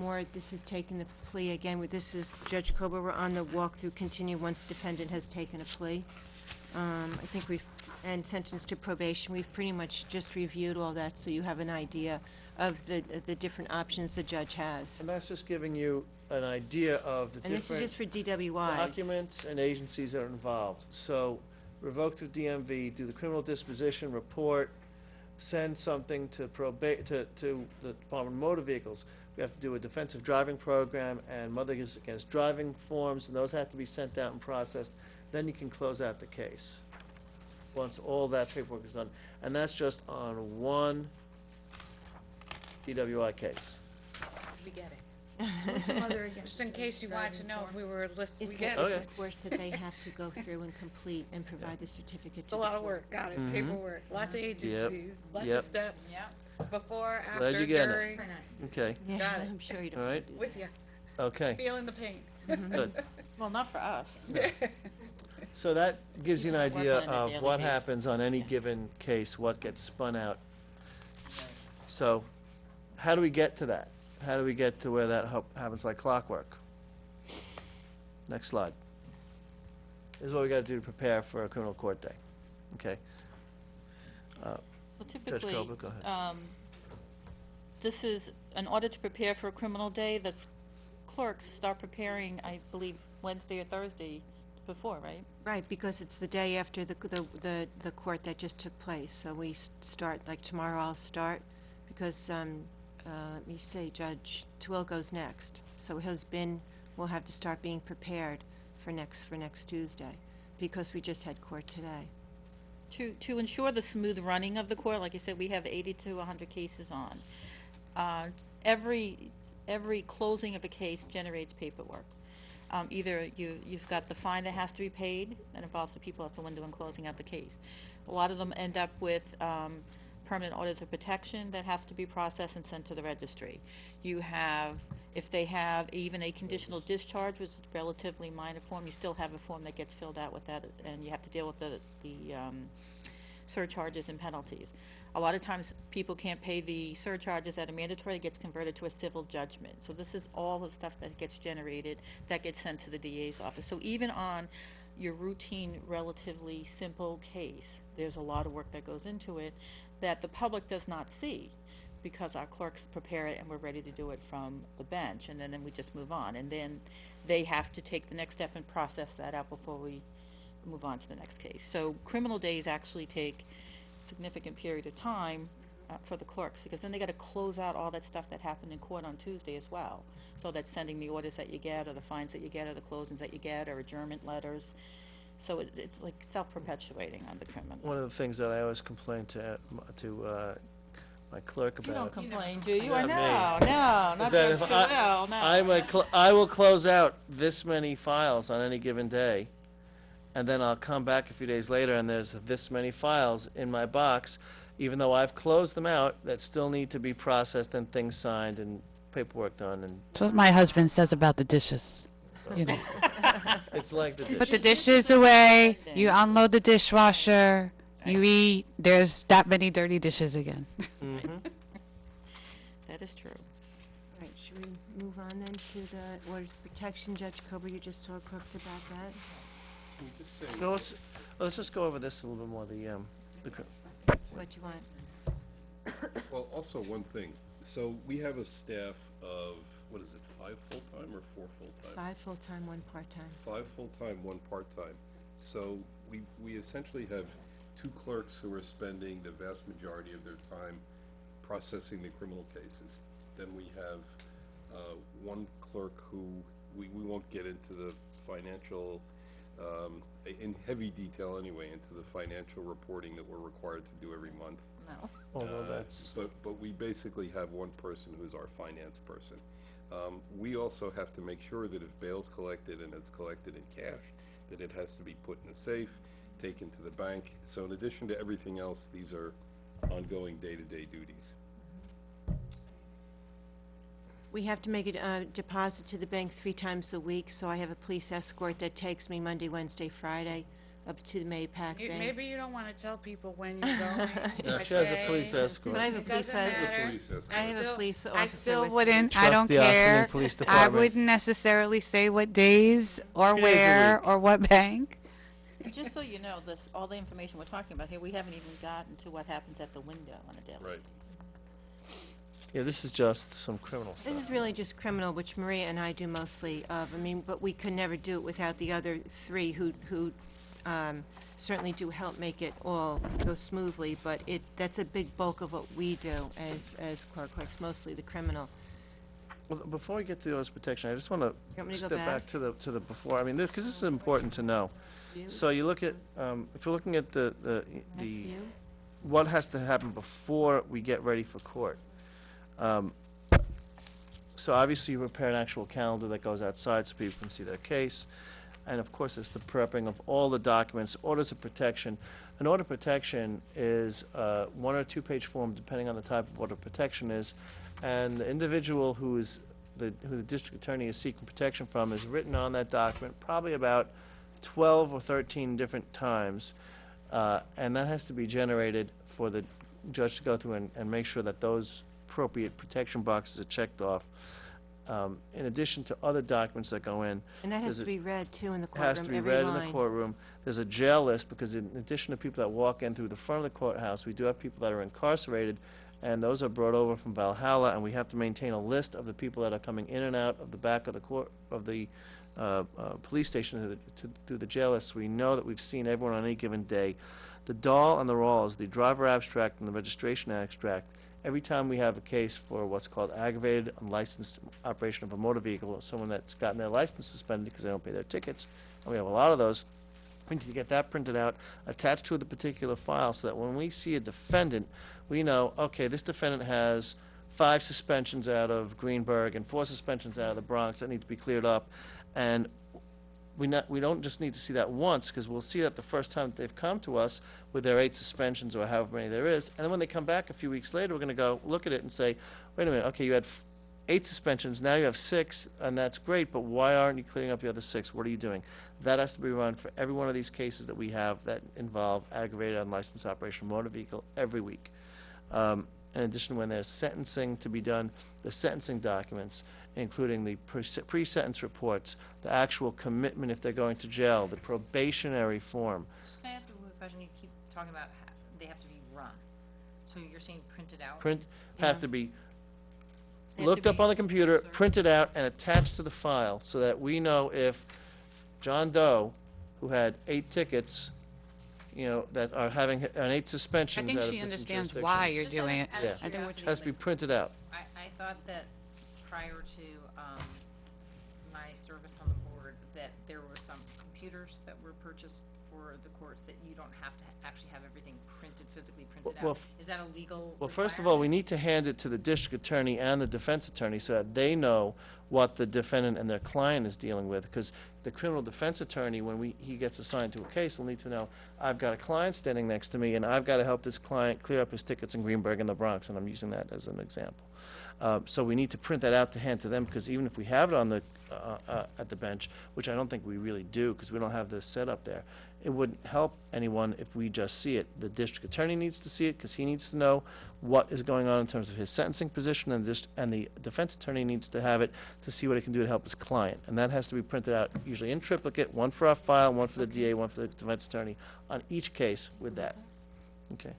taking the plea again. This is Judge Kober. We're on the walkthrough continue once defendant has taken a plea. I think and sentenced to probation. We've pretty much just reviewed all that, so you have an idea of the different options the judge has. And that's just giving you an idea of the And this is different just for DWIs. documents and agencies that are involved. So revoke through DMV, do the criminal disposition report, send something to to the Department of Motor Vehicles. We have to do a defensive driving program and mother against driving forms, and those have to be sent out and processed. then you can close out the case. Once all that paperwork is done, and that's just on one DWI case. We get it. Just in case you wanted to know if we were listening, we It's get a, it. it's a course that they have to go through and complete and provide the certificate It's to a the lot of court. work, got it, paperwork, lots of agencies, lots Yep. of steps. Before, Glad after, you get it. during, Okay, Yeah, Got it. I'm sure you don't all wanna right, do that. with you, okay, feeling the pain. good. Well, not for us. So that gives you an idea on it on a of daily what basis. happens on any given case, what gets spun out. So, how do we get to that? How do we get to where that happens like clockwork? Next slide. This is what we gotta do to prepare for a criminal court day, okay? So Judge typically, Colbert, go ahead. this is, in order to prepare for a criminal day, that's clerks start preparing, I believe, Wednesday or Thursday before, right? Right, because it's the day after the court that just took place, so we start, like tomorrow I'll start, because, let me see, Judge Twill goes next, so we'll have to start being prepared for next Tuesday, because we just had court today. To ensure the smooth running of the court, like I said, we have 80 to 100 cases on. Every closing of a case generates paperwork. Either you've got the fine that has to be paid, that involves the people at the window and closing out the case. A lot of them end up with permanent orders of protection that have to be processed and sent to the registry. You have, if they have even a conditional discharge, which is a relatively minor form, you still have a form that gets filled out with that, and you have to deal with the surcharges and penalties. A lot of times, people can't pay the surcharges that are mandatory, it gets converted to a civil judgment. So this is all the stuff that gets generated, that gets sent to the DA's office. So even on your routine, relatively simple case, there's a lot of work that goes into it that the public does not see, because our clerks prepare it and we're ready to do it from the bench, and then we just move on. And then they have to take the next step and process that out before we move on to the next case. So criminal days actually take a significant period of time for the clerks, because then they gotta close out all that stuff that happened in court on Tuesday as well. So that's sending the orders that you get, or the fines that you get, or the closings that you get, or adjournment letters. So it's like self-perpetuating on the criminal. One of the things that I always complain to my clerk You don't about. complain, do you? I Not me. know, no, not that Judge if Twill, no. I will close out this many files on any given day, and then I'll come back a few days later and there's this many files in my box, even though I've closed them out, that still need to be processed and things signed and paperwork done, and That's what my husband says about the dishes. You know, it's like the put the dishes. dishes away, you unload the dishwasher, you eat, there's that many dirty dishes again. That is true. All right, should we move on then to the orders of protection? Judge Cobra, you just talked about that. So let's just go over this a little bit more, the cr- What do you want? Well, also one thing, so we have a staff of, what is it, 5 full-time or 4 full-time? 5 full-time, 1 part-time. 5 full-time, 1 part-time. So we essentially have 2 clerks who are spending the vast majority of their time processing the criminal cases. Then we have 1 clerk who, we won't get into the financial, in heavy detail anyway, into the financial reporting that we're required to do every month. No. although that's, But we basically have 1 person who's our finance person. We also have to make sure that if bail's collected and it's collected in cash, that it has to be put in a safe, taken to the bank. So in addition to everything else, these are ongoing day-to-day duties. We have to make a deposit to the bank 3 times a week, so I have a police escort that takes me Monday, Wednesday, Friday, up to the Mapac Bank. Maybe you don't want to tell people when you're going. no, she has a police But I escort. have a It police, doesn't matter. Police escort. I have a police officer I still with me. wouldn't, I Trust don't the Ossining care. Police I Department. wouldn't necessarily say what days or 3 days a where week. or what bank. And just so you know, all the information we're talking about here, we haven't even gotten to what happens at the window on a daily Right. basis. Yeah, this is just some criminal This stuff. is really just criminal, which Maria and I do mostly of. I mean, but we could never do it without the other 3 who certainly do help make it all go smoothly, but that's a big bulk of what we do as court clerks, mostly the criminal. Well, before we get to the orders of protection, I just want to want me to go step back back? to the before, I mean, because this is important to know. So you look at, if you're looking at the, what has to happen before we get ready for court. So obviously you prepare an actual calendar that goes outside so people can see their case. And of course, it's the prepping of all the documents, orders of protection. An order of protection is a 1 or 2 page form, depending on the type of order of protection is. And the individual who the district attorney is seeking protection from is written on that document probably about 12 or 13 different times. And that has to be generated for the judge to go through and make sure that those appropriate protection boxes are checked off. In addition to other documents that go in. And that has there's to a- be read too in the Has to courtroom, be every read in line. the courtroom. There's a jail list, because in addition to people that walk in through the front of the courthouse, we do have people that are incarcerated, and those are brought over from Valhalla, and we have to maintain a list of the people that are coming in and out of the back of the court, of the police station through the jail list. We know that we've seen everyone on any given day. The DAL and the RALs, the driver abstract and the registration abstract, every time we have a case for what's called aggravated unlicensed operation of a motor vehicle, or someone that's gotten their license suspended because they don't pay their tickets, and we have a lot of those, we need to get that printed out, attached to the particular file, so that when we see a defendant, we know, okay, this defendant has 5 suspensions out of Greenberg and 4 suspensions out of the Bronx that need to be cleared up. And we don't just need to see that once, because we'll see that the first time that they've come to us with their 8 suspensions or however many there is, and then when they come back a few weeks later, we're going to go look at it and say, wait a minute, okay, you had 8 suspensions, now you have 6, and that's great, but why aren't you clearing up the other 6? What are you doing? That has to be run for every one of these cases that we have that involve aggravated unlicensed operation of motor vehicle every week. In addition, when there's sentencing to be done, the sentencing documents, including the pre-sentence reports, the actual commitment if they're going to jail, the probationary form. Just can I ask you a question? You keep talking about they have to be run. So you're saying printed out? Have to be They have looked to up be on the computer, closer. printed out, and attached to the file, so that we know if John Doe, who had 8 tickets, that are having, and 8 I suspensions think out of she different understands why you're Just out of- doing it. out of Yeah. I think what curiosity, has to be like, printed out. I thought that prior to my service on the board, that there were some computers that were purchased for the courts that you don't have to actually have everything physically printed Well, out. Is that a legal Well, first of all, we requirement? need to hand it to the district attorney and the defense attorney so that they know what the defendant and their client is dealing with. Because the criminal defense attorney, when he gets assigned to a case, will need to know, I've got a client standing next to me, and I've got to help this client clear up his tickets in Greenberg and the Bronx, and I'm using that as an example. So we need to print that out to hand to them, because even if we have it on the, at the bench, which I don't think we really do, because we don't have this set up there, it wouldn't help anyone if we just see it. The district attorney needs to see it, because he needs to know what is going on in terms of his sentencing position, and the defense attorney needs to have it to see what he can do to help his client. And that has to be printed out, usually in triplicate, one for our file, one for the DA, one for the defense attorney, on each case with that. Okay.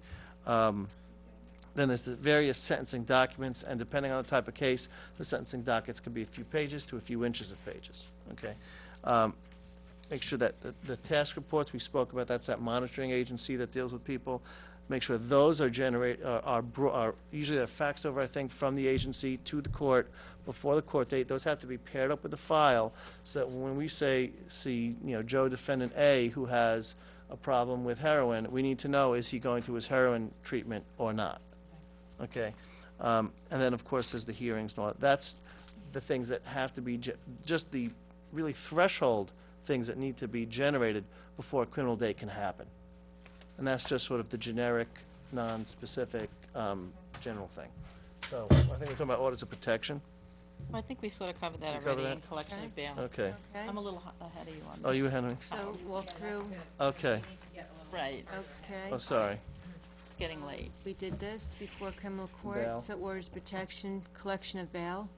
Then there's the various sentencing documents, and depending on the type of case, the sentencing dockets can be a few pages to a few inches of pages, okay? Make sure that the task reports we spoke about, that's that monitoring agency that deals with people. Make sure those are usually they're faxed over, I think, from the agency to the court before the court date. Those have to be paired up with the file, so that when we see, Joe defendant A, who has a problem with heroin, we need to know, is he going to his heroin treatment or not? Okay, and then, of course, there's the hearings and all that. That's the things that have to be, just the really threshold things that need to be generated before a criminal date can happen. And that's just sort of the generic, non-specific, general thing. So, I think we're talking about orders of protection. I think we sort of covered that We covered already that? in collection of bail. Okay. Okay, I'm a little ahead of you on Oh, that. you had, so walk through, okay, Right, okay. oh, sorry. it's getting late. We did this before criminal Bail. court, so orders protection, collection of bail.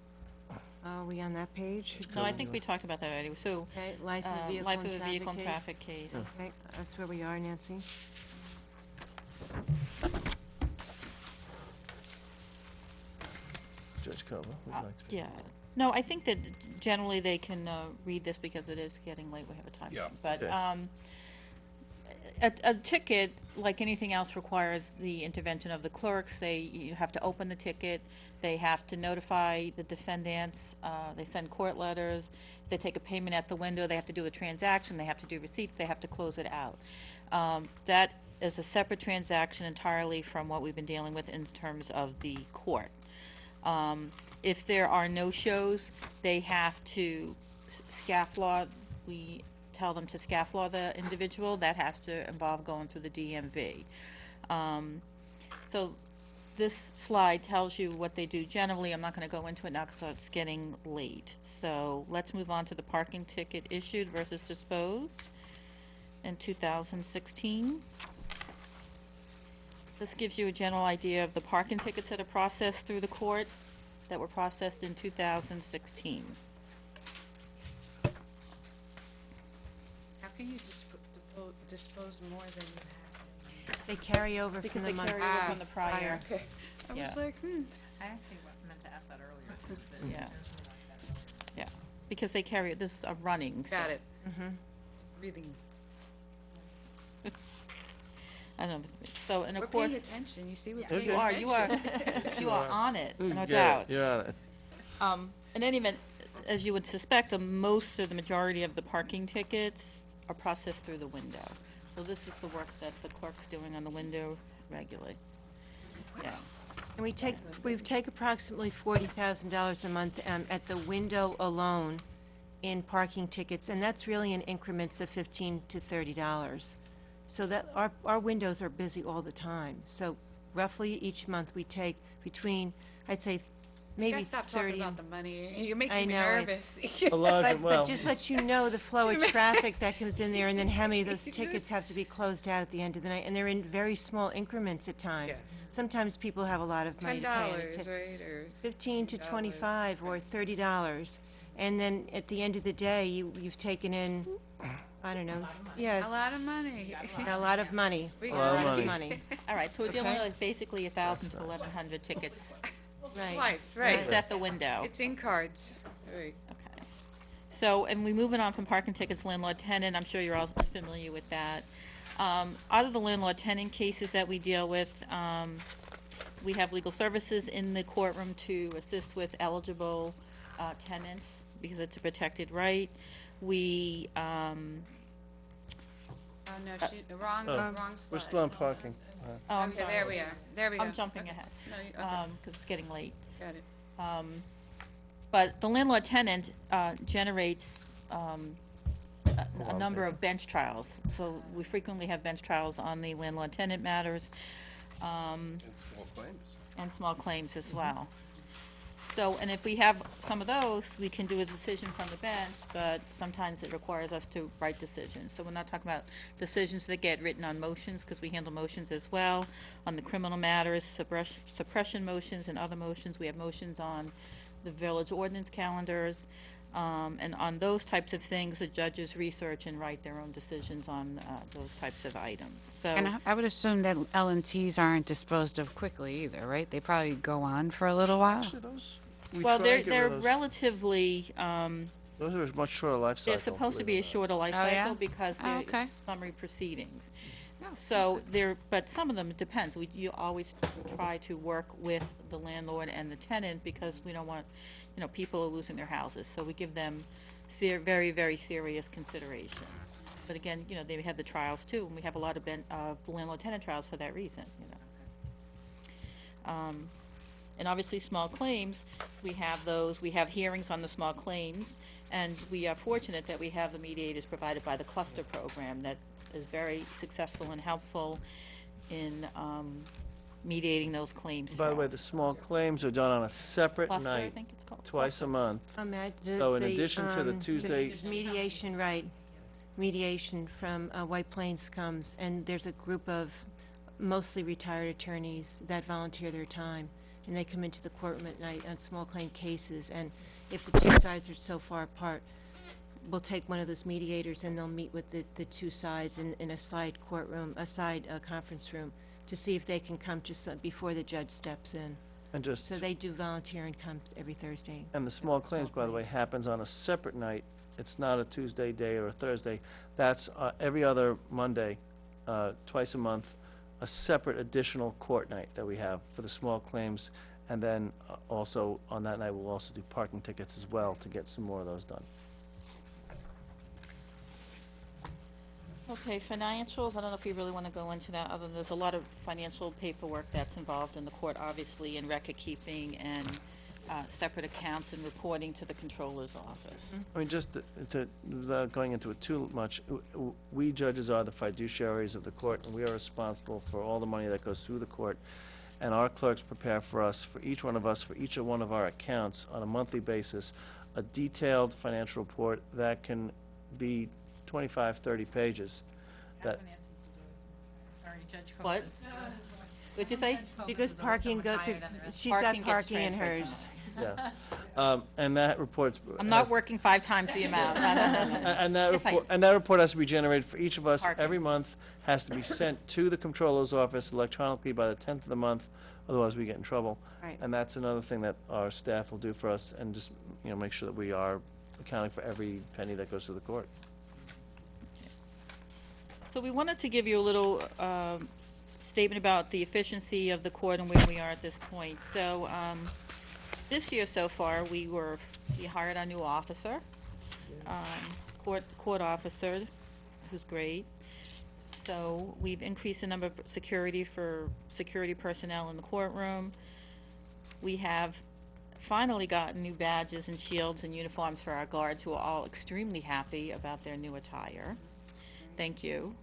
Are we on that page? No, I think we talked about that already. So, Okay, life of vehicle life and of a vehicle and traffic traffic case. Okay, that's where we are, Nancy. Judge Kova, would you like to? Yeah. No, I think that generally they can read this because it is getting late. We have a time. Yeah. But Okay. a ticket, like anything else, requires the intervention of the clerks. You have to open the ticket, they have to notify the defendants, they send court letters. If they take a payment at the window, they have to do a transaction, they have to do receipts, they have to close it out. That is a separate transaction entirely from what we've been dealing with in terms of the court. If there are no shows, they have to scofflaw, we tell them to scofflaw the individual. That has to involve going through the DMV. So this slide tells you what they do generally. I'm not going to go into it now because it's getting late. So let's move on to the parking ticket issued versus disposed in 2016. This gives you a general idea of the parking tickets that are processed through the court that were processed in 2016. How can you dispose more than you have? They carry over Because from they the month. carry over from the prior. Okay. I Yeah. was like, I actually meant to ask that earlier, too. 'Cause it- Yeah. Yeah, because they carry, this are running. so- got it. Breathing. I don't know, so, and We're of course. paying attention, you see, we're Yeah. paying You are, attention. you are on it, no Yeah, doubt. you're on it. In any event, as you would suspect, most or the majority of the parking tickets are processed through the window. So this is the work that the clerk's doing on the window regularly. Yeah, And we take approximately $40,000 a month at the window alone in parking tickets, and that's really in increments of $15 to $30. So that, our windows are busy all the time. So roughly each month, we take between, I'd say, You maybe guys stop talking 30. about the money, you're I making me know, nervous. A large, But well, just let you know the flow of traffic that comes in there, and then how many of those tickets have to be closed out at the end of the night, and they're in very small increments at times. Yeah. Sometimes people have a lot of money $10, to pay. and it's right, or 15 to $20. 25 or $30. And then at the end of the day, you've taken in, I don't know, a yeah, lot of money. a lot of money. We A got lot money. of money, all right, so we're dealing Okay. with basically 1,000 to 1,100 tickets right. Twice, to right. set the window. It's in cards, right. Okay. So, and we moving on from parking tickets, landlord-tenant, I'm sure you're all familiar with that. Out of the landlord-tenant cases that we deal with, we have legal services in the courtroom to assist with eligible tenants, because it's a protected right. We, Oh, no, wrong slide. we're still on parking. oh, I'm Okay, sorry. there we are, there we go. I'm jumping ahead, No, okay, because it's getting late. got it. But the landlord-tenant generates a number of bench trials. So we frequently have bench trials on the landlord-tenant matters And small claims. and small claims as well. So, and if we have some of those, we can do a decision from the bench, but sometimes it requires us to write decisions. So we're not talking about decisions that get written on motions, because we handle motions as well. On the criminal matters, suppression motions and other motions, we have motions on the village ordinance calendars. And on those types of things, the judges research and write their own decisions on those types of items. So, And I would assume that L&Ts aren't disposed of quickly either, right? They probably go on for a little while. Actually, those, we well, try to get rid they're of those. relatively, Those are a much shorter life cycle. they're supposed to be a believe it or shorter life Oh, yeah? cycle because Oh, they're okay. summary proceedings. So but some of them, it depends. You always try to work with the landlord and the tenant, because we don't want, people are losing their houses. So we give them very, very serious consideration. But again, they have the trials too, and we have a lot of the landlord-tenant trials for that reason, And obviously, small claims, we have hearings on the small claims, and we are fortunate that we have the mediators provided by the cluster program that is very successful and helpful in mediating those claims. By the for way, us. the small claims are done on a separate Cluster, I night, think it's called. twice a month. So in The, addition to the Tuesday- Mediation, right, mediation from White Plains comes, and there's a group of mostly retired attorneys that volunteer their time, and they come into the courtroom at night on small claim cases, and if the two sides are so far apart, we'll take one of those mediators and they'll meet with the two sides in a side courtroom, a side conference room, to see if they can come to before the judge steps in. And just, So they do volunteer and come every Thursday. and the small claims, by the way, happens on a separate night. It's not a Tuesday day or a Thursday. That's every other Monday, twice a month, a separate additional court night that we have for the small claims. And then also, on that night, we'll also do parking tickets as well to get some more of those done. Okay, financials, I don't know if you really want to go into that, other than there's a lot of financial paperwork that's involved in the court, obviously, in record keeping and separate accounts and reporting to the controller's office. I mean, just without going into it too much, we judges are the fiduciaries of the court, and we are responsible for all the money that goes through the court. And our clerks prepare for us, for each one of us, for each one of our accounts, on a monthly basis, a detailed financial report that can be 25, 30 pages. That, Sorry, Judge Cole. What? What'd you say? Because parking, she's got Parking gets parking in transferred to hers. yeah. And that report's. I'm not working 5 times the amount. No, no, no, no, no. And that Yes, I report, and that report has to be generated for each of us Parking. every month, has to be sent to the controller's office electronically by the 10th of the month, otherwise we get in trouble. Right. And that's another thing that our staff will do for us, and just, make sure that we are accounting for every penny that goes to the court. So we wanted to give you a little statement about the efficiency of the court and where we are at this point. So this year so far, we hired our new officer, court officer, who's great. So we've increased the number of security personnel in the courtroom. We have finally gotten new badges and shields and uniforms for our guards, who are all extremely happy about their new attire. Thank you.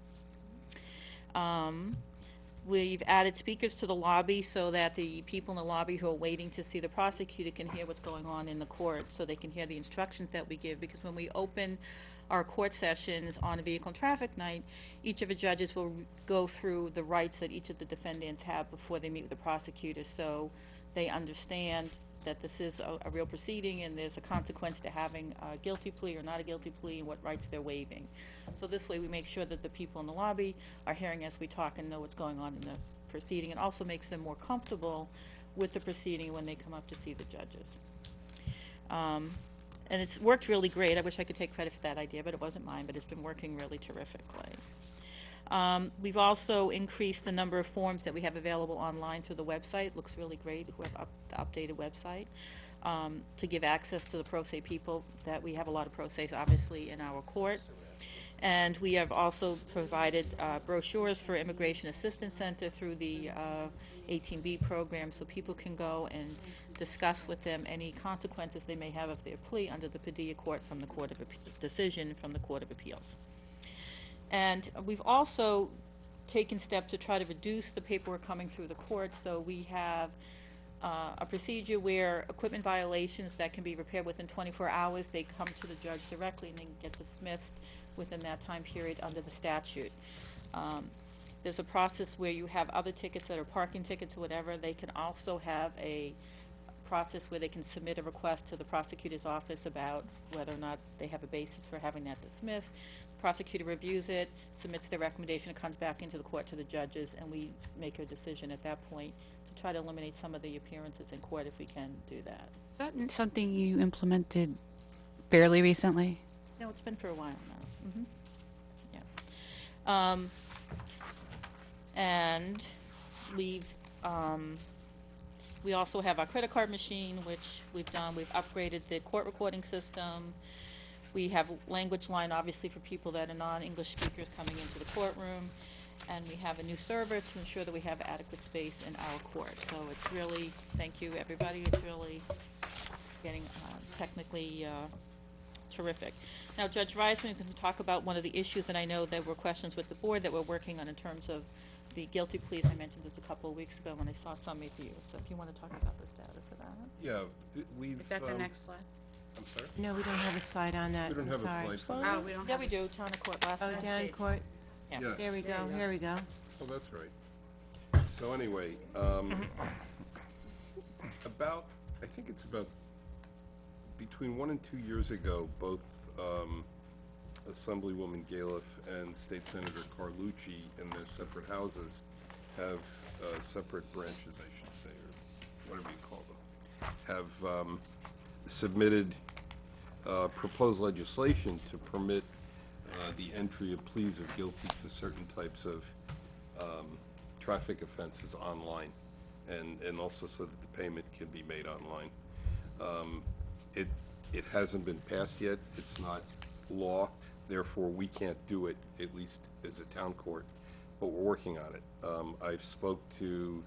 We've added speakers to the lobby so that the people in the lobby who are waiting to see the prosecutor can hear what's going on in the court, so they can hear the instructions that we give, because when we open our court sessions on a vehicle and traffic night, each of the judges will go through the rights that each of the defendants have before they meet with the prosecutor, so they understand that this is a real proceeding and there's a consequence to having a guilty plea or not a guilty plea and what rights they're waiving. So this way we make sure that the people in the lobby are hearing as we talk and know what's going on in the proceeding. It also makes them more comfortable with the proceeding when they come up to see the judges. And it's worked really great. I wish I could take credit for that idea, but it wasn't mine, but it's been working really terrifically. We've also increased the number of forms that we have available online through the website. It looks really great. We have the updated website to give access to the pro se people. That we have a lot of pro ses, obviously, in our court. And we have also provided brochures for Immigration Assistance Center through the 18B program, so people can go and discuss with them any consequences they may have of their plea under the Padilla Court from the Court of decision from the Court of Appeals. And we've also taken steps to try to reduce the paperwork coming through the court. So we have a procedure where equipment violations that can be repaired within 24 hours, they come to the judge directly and then get dismissed within that time period under the statute. There's a process where you have other tickets that are parking tickets or whatever. They can also have a process where they can submit a request to the prosecutor's office about whether or not they have a basis for having that dismissed. The prosecutor reviews it, submits their recommendation, it comes back into the court to the judges, and we make a decision at that point to try to eliminate some of the appearances in court if we can do that. Is that something you implemented fairly recently? No, it's been for a while now. Yeah. And we also have our credit card machine, which we've done. We've upgraded the court recording system. We have language line, obviously, for people that are non-English speakers coming into the courtroom. And we have a new server to ensure that we have adequate space in our court. So it's really, thank you, everybody. It's really getting technically terrific. Now, Judge Reisman can talk about one of the issues that I know there were questions with the board that we're working on in terms of the guilty pleas. I mentioned this a couple of weeks ago when I saw some of you. So if you want to talk about the status of that. Yeah, we've. Is that the next slide? I'm sorry? No, we don't have a slide on that. We don't I'm have sorry. a slide. Oh, we don't Yeah, have we it. do. Town of court last Oh, night. down in court. Yeah. Yes. Here we go, here we go. Oh, that's right. So anyway, I think it's about between 1 and 2 years ago, both Assemblywoman Galiff and State Senator Carlucci in their separate houses have separate branches, I should say, or whatever you call them, have submitted proposed legislation to permit the entry of pleas of guilty to certain types of traffic offenses online, and also so that the payment can be made online. It hasn't been passed yet, it's not law, therefore we can't do it, at least as a town court, but we're working on it. I've spoke to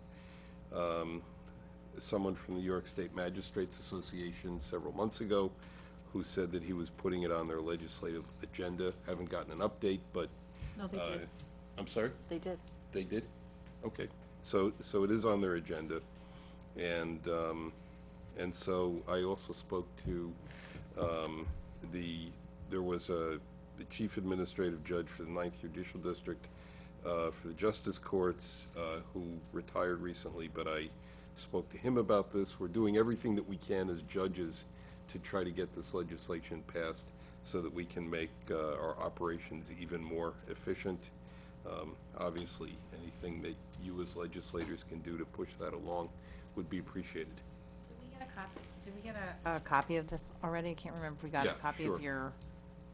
someone from the New York State Magistrates Association several months ago, who said that he was putting it on their legislative agenda. Haven't gotten an update, but. No, they did. I'm sorry? They did. They did? Okay. So it is on their agenda. And so I also spoke to, there was the chief administrative judge for the 9th Judicial District, for the Justice Courts, who retired recently, but I spoke to him about this. We're doing everything that we can as judges to try to get this legislation passed so that we can make our operations even more efficient. Obviously, anything that you as legislators can do to push that along would be appreciated. Did we get a copy of this already? I can't remember if we got a Yeah, copy sure. of your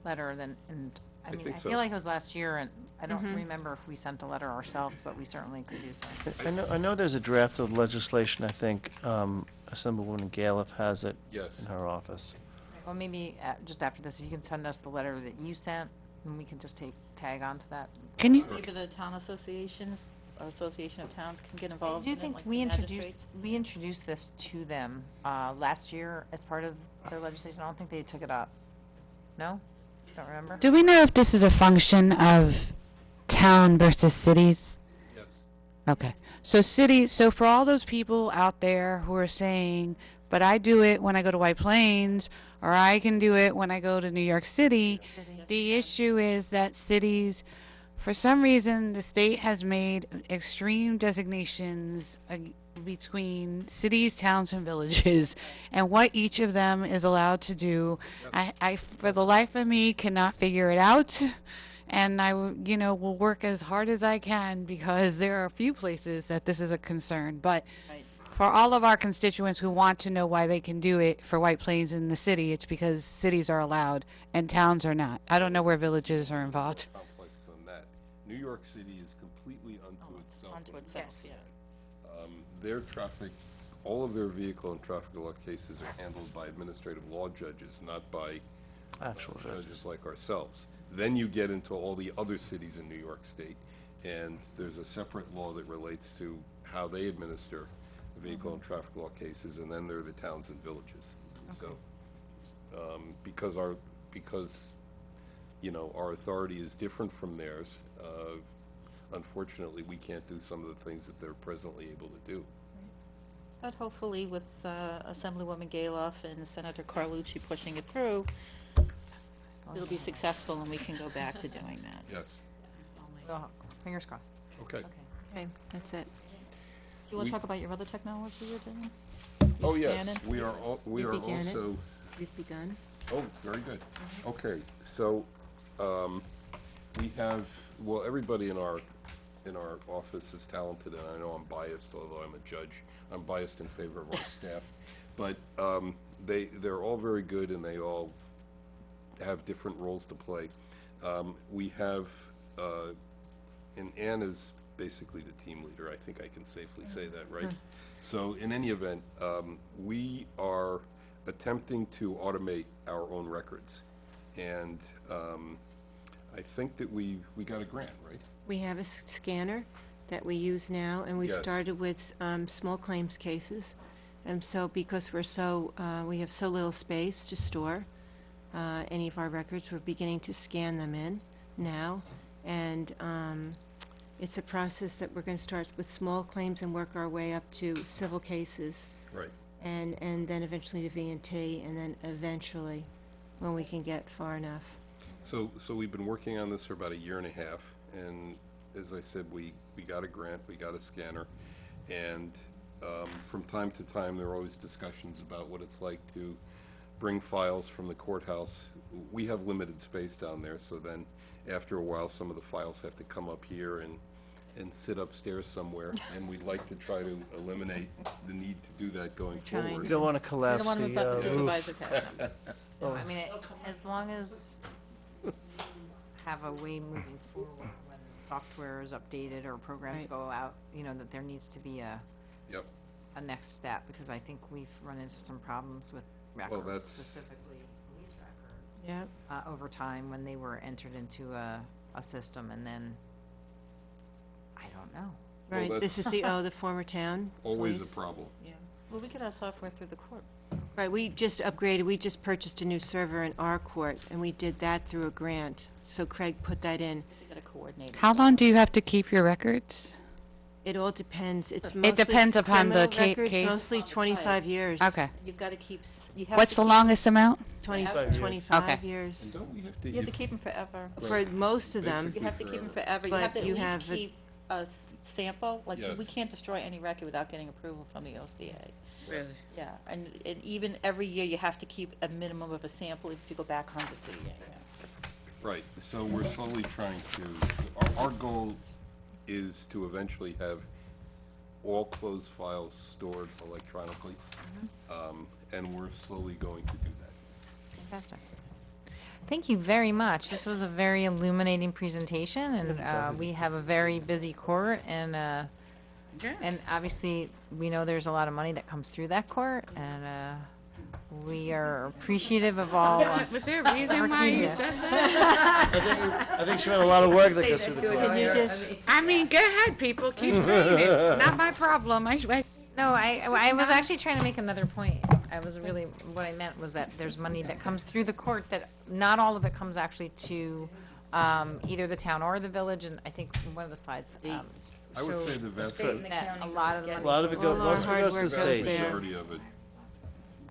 letter then, and, I mean, think I so. feel like it was last year, and I don't remember if we sent a letter ourselves, but we certainly could do so. I know there's a draft of legislation, I think, Assemblywoman Galiff has it Yes. in her office. Well, maybe just after this, if you can send us the letter that you sent, and we can just tag on to that. Can you? Maybe the town associations, or association of towns can get I involved do in it, think like we the introduced, magistrates? we introduced this to them last year as part of their legislation. I don't think they took it up. No? Don't remember? Do we know if this is a function of town versus cities? Yes. Okay. So cities, so for all those people out there who are saying, but I do it when I go to White Plains, or I can do it when I go to New York City, the issue is that cities, for some reason, the state has made extreme designations between cities, towns, and villages, and what each of them is allowed to do. I, for the life of me, cannot figure it out. And I, will work as hard as I can because there are a few places that this is a concern. But for all of our constituents who want to know why they can do it for White Plains in the city, it's because cities are allowed and towns are not. I don't know where villages are involved. More complex than that. New York City is completely unto itself. Onto itself, yeah. Their traffic, all of their vehicle and traffic law cases are handled by administrative law judges, not by Actual judges like ourselves. Then you get into all the other cities in New York State, and there's a separate law that relates to how they administer vehicle and traffic law cases, and then there are the towns and villages. So, because our authority is different from theirs, unfortunately, we can't do some of the things that they're presently able to do. But hopefully with Assemblywoman Galoff and Senator Carlucci pushing it through, it'll be successful and we can go back to doing that. Yes. Well, fingers crossed. Okay. Okay, that's it. Do you want We- to talk about your other technology you're doing? Oh, Use yes, Scannin? we are We've began it. also, We've begun. oh, very good. Okay, so, we have, well, everybody in our office is talented, and I know I'm biased, although I'm a judge. I'm biased in favor of our staff. But, they're all very good, and they all have different roles to play. We have, and Ann is basically the team leader, I think I can safely say that, right? So in any event, we are attempting to automate our own records. And I think that we got a grant, right? We have a scanner that we use now, and we've Yes. started with small claims cases. And so because we have so little space to store any of our records, we're beginning to scan them in now. And it's a process that we're going to start with small claims and work our way up to civil cases, Right. and then eventually to V&T, and then eventually, when we can get far enough. So we've been working on this for about a year and a half, and as I said, we got a grant, we got a scanner, and from time to time, there are always discussions about what it's like to bring files from the courthouse. We have limited space down there, so then after a while, some of the files have to come up here and sit upstairs somewhere, and we'd like to try to eliminate the need to do that going trying. We forward. don't want to We collapse don't want to let the the roof. supervisors have them. No, I mean, as long as you have a way moving forward when software is updated or programs Right. go out, you know, that there needs to be Yep. a next step, because I think we've run into some problems with records, that's- specifically police records, Yeah, over time when they were entered into a system, and then, I don't know. right, this is the former town. Always police. a problem. Yeah. Well, we could have software through the court. Right, we just upgraded, we just purchased a new server in our court, and we did that through a grant. So Craig put that in. We gotta coordinate it. How long do you have to keep your records? It all depends, it's mostly. It depends upon the criminal records, case. Mostly 25 years. Okay. You've gotta keep, you have What's to the keep- longest amount? 25 Okay. years, And don't we have to? You have to if- keep them forever. for most of them. You have to keep them forever. You But have to at you least have a- keep a sample, like, we Yes. can't destroy any record without getting approval from the OCA. Really? Yeah, and even every year, you have to keep a minimum of a sample if you go back hundreds of years. Right, so we're slowly trying to, our goal is to eventually have all closed files stored electronically. And we're slowly going to do that. Fantastic. Thank you very much. This was a very illuminating presentation, and we have a very busy court, and obviously, we know there's a lot of money that comes through that court, and we are appreciative of all. Was there a reason why you Yeah. said that? I think she had a lot of work that goes through the court. Can you just, I mean, go ahead, people, keep saying it. Not my problem. No, I was actually trying to make another point. What I meant was that there's money that comes through the court that not all of it comes actually to either the town or the village, and I think one of the slides I would showed say the vast that a lot of the A money. lot of it goes, All most of our it goes to hard the work goes state. there. majority of it,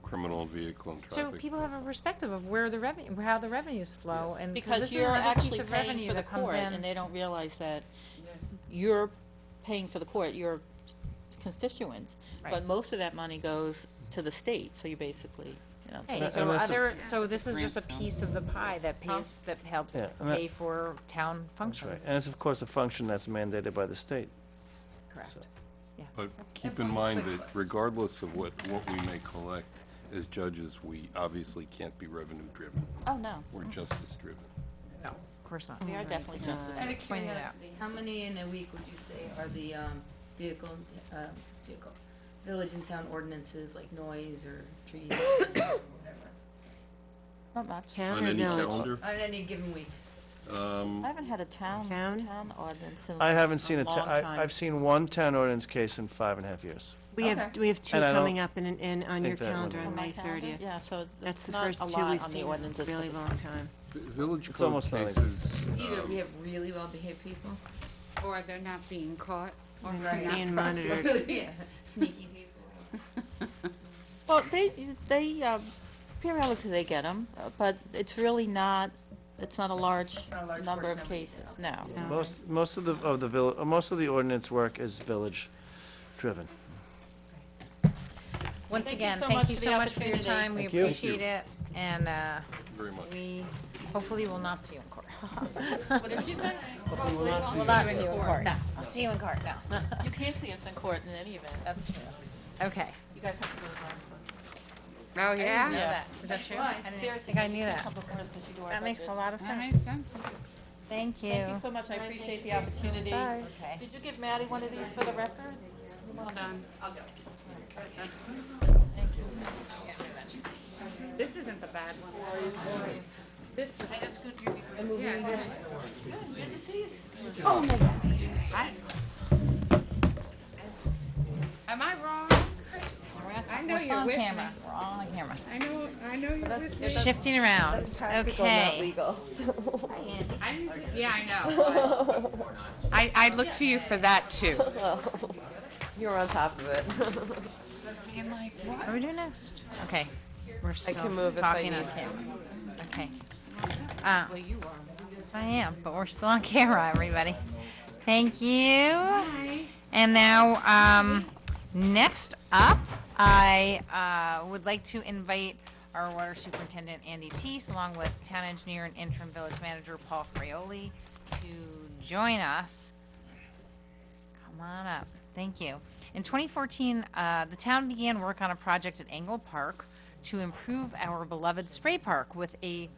criminal vehicle and So traffic. people have a perspective of where the revenue, how the revenues flow, and Because this is you're another piece actually of paying revenue for the that comes court, in. and they don't realize that you're paying for the court, your constituents. But Right. most of that money goes to the state, so you basically, you know. Hey, And so that's this is just a piece of the pie that that helps Yeah, and that- pay for town That's right. functions. And it's of course a function that's mandated by the state. Correct. But keep in mind that regardless of what we may collect, as judges, we obviously can't be revenue driven. Oh, no, We're justice driven. No, of course not. we are definitely just. Out of Pointing it out. curiosity, how many in a week would you say are the village and town ordinances, like noise or trees, or whatever, Not much. town On or any village? calendar, on any given week? I haven't had a town Town? ordinance in I haven't seen a long time. I've seen one town ordinance case in 5.5 years. We have Okay. 2 And I don't coming up on your think that calendar would- on On my May calendar? 30th. Yeah, so That's it's the not first a 2 lot we've on the seen in a ordinances. really long time. village It's code almost not cases, Either we have really well-behaved people, Or they're not being caught, or They're they're not not. being monitored. really, yeah, sneaky people. Well, they periodically they get them, but it's really not, it's not a large Not a large number of portion of it, cases, no. Most of the ordinance work is village driven. Once Thank you again, so thank much you for so the much for your opportunity. time. We Thank you. appreciate it, and very much. we hopefully will not see you in court. What did she say? We'll not see you in court. No, I'll see you in court, no. You can't see us in court in any event. That's true. Okay. You guys have to go to the Oh, I didn't know yeah? that. Is that true? I didn't Seriously, think I you knew can't that. come before us 'cause you do our That makes a budget. lot of That makes sense. sense. Thank you. Thank you so much, I appreciate the opportunity. Okay. Did you give Maddie one of these for the record? Well done. Thank you. This isn't the bad one. This is. I just scoot through before. Yeah, Good to see you. Am I wrong? I know We're you're on with camera. me. We're on camera. I know you're with me. Shifting around. Okay. Yeah, I know. I look to you for that, too. You're on top of it. What are we doing next? Okay. We're still can move if I talking on need to. camera. Okay. Well, you are. Yes, I am, but we're still on camera, everybody. Thank you. And now, next up, I would like to invite our water superintendent, Andy Teese, along with town engineer and interim village manager, Paul Fraioli, to join us. Come on up. Thank you. In 2014, the town began work on a project at Engle Park to improve our beloved spray park with a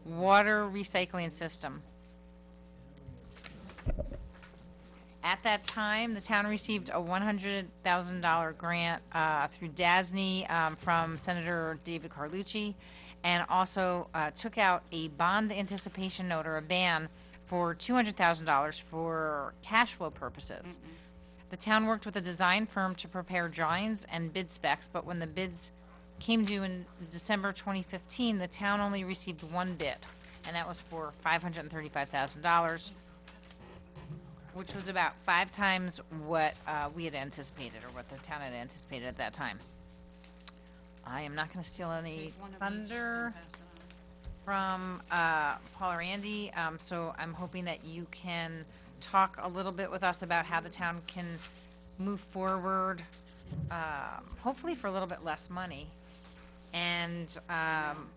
water recycling system. At that time, the town received a $100,000 grant through DASNY from Senator David Carlucci, and also took out a bond anticipation note, or a ban, for $200,000 for cash flow purposes. The town worked with a design firm to prepare drawings and bid specs, but when the bids came due in December 2015, the town only received one bid, and that was for $535,000, which was about 5 times what we had anticipated, or what the town had anticipated at that time. I am not gonna steal any thunder from Paul or Andy, so I'm hoping that you can talk a little bit with us about how the town can move forward, hopefully for a little bit less money, and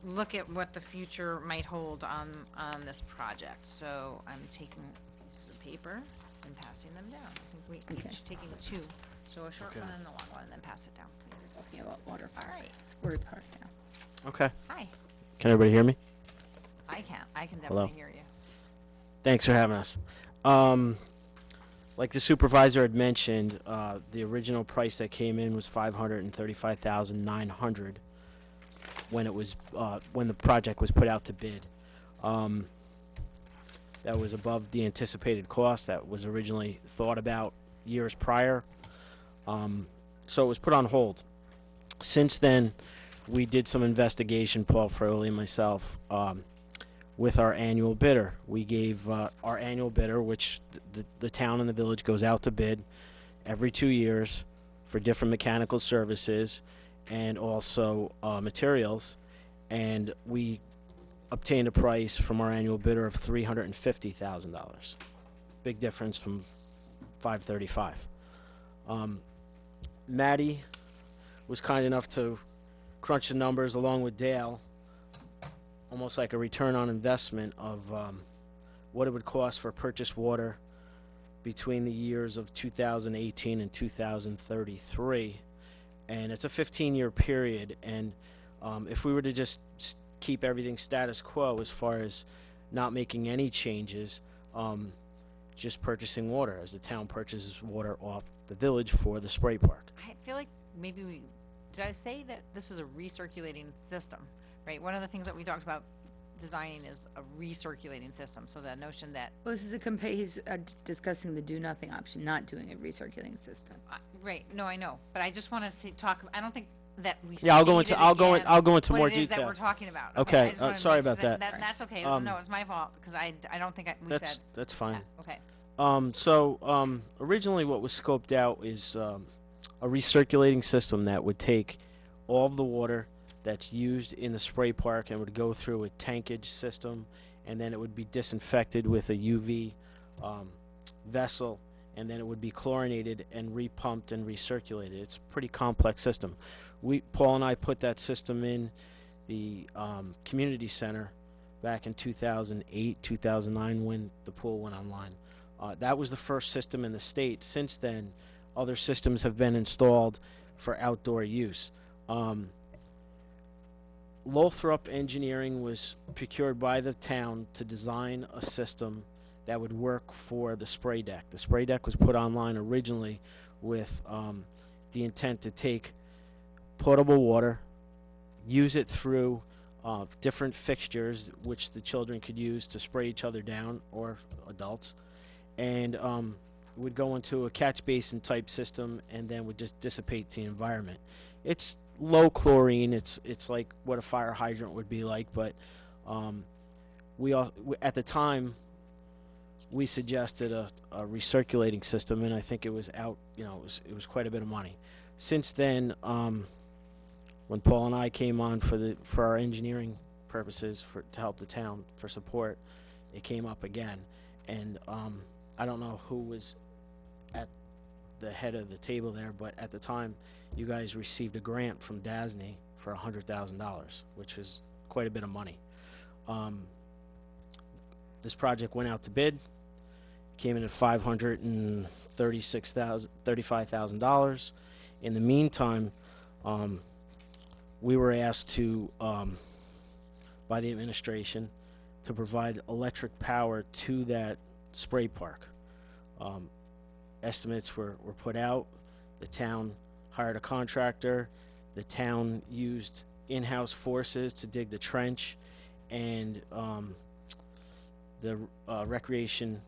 look at what the future might hold on this project. So I'm taking pieces of paper and passing them down. I think we each taking 2, so a short one and a long one, and then pass it down, please. Talking about water All park, right. Squirrel Park now. Okay. Hi, Can everybody hear me? I can Hello. definitely hear you. Thanks for having us. Like the supervisor had mentioned, the original price that came in was $535,900 when it was when the project was put out to bid. That was above the anticipated cost that was originally thought about years prior. So it was put on hold. Since then, we did some investigation, Paul Froley and myself, with our annual bidder. We gave our annual bidder, which the town and the village goes out to bid every 2 years for different mechanical services and also materials, and we obtained a price from our annual bidder of $350,000. Big difference from $535,000. Maddie was kind enough to crunch the numbers along with Dale, almost like a return on investment of what it would cost for purchased water between the years of 2018 and 2033. And it's a 15-year period, and if we were to just keep everything status quo as far as not making any changes, just purchasing water, as the town purchases water off the village for the spray park. I feel like maybe did I say that this is a recirculating system, right? One of the things that we talked about designing is a recirculating system, so the notion that, Well, this is he's discussing the do-nothing option, not doing a recirculating system. right, no, I know, but I just want to talk, I don't think that we Yeah, I'll go stated into- I'll go in- again I'll go into what more it is that detail. we're talking about. Okay, I just wanted to sorry make about sure that. That's okay, no, it's my fault, because I don't think we said. That's fine. Okay, Originally what was scoped out is a recirculating system that would take all of the water that's used in the spray park and would go through a tankage system, and then it would be disinfected with a UV vessel, and then it would be chlorinated and repumped and recirculated. It's a pretty complex system. Paul and I put that system in the community center back in 2008, 2009 when the pool went online. That was the first system in the state. Since then, other systems have been installed for outdoor use. Lothrop Engineering was procured by the town to design a system that would work for the spray deck. The spray deck was put online originally with the intent to take potable water, use it through different fixtures which the children could use to spray each other down, or adults, and would go into a catch basin type system and then would just dissipate the environment. It's low chlorine. It's like what a fire hydrant would be like, but at the time we suggested a recirculating system, and I think it was out. It was quite a bit of money. Since then, when Paul and I came on for our engineering purposes to help the town for support, it came up again, and I don't know who was at the head of the table there, but at the time, you guys received a grant from DASNY for $100,000, which is quite a bit of money. This project went out to bid, came in at $535,000. In the meantime, we were asked to, by the administration, to provide electric power to that spray park. estimates were put out. The town hired a contractor. The town used in-house forces to dig the trench, and the recreation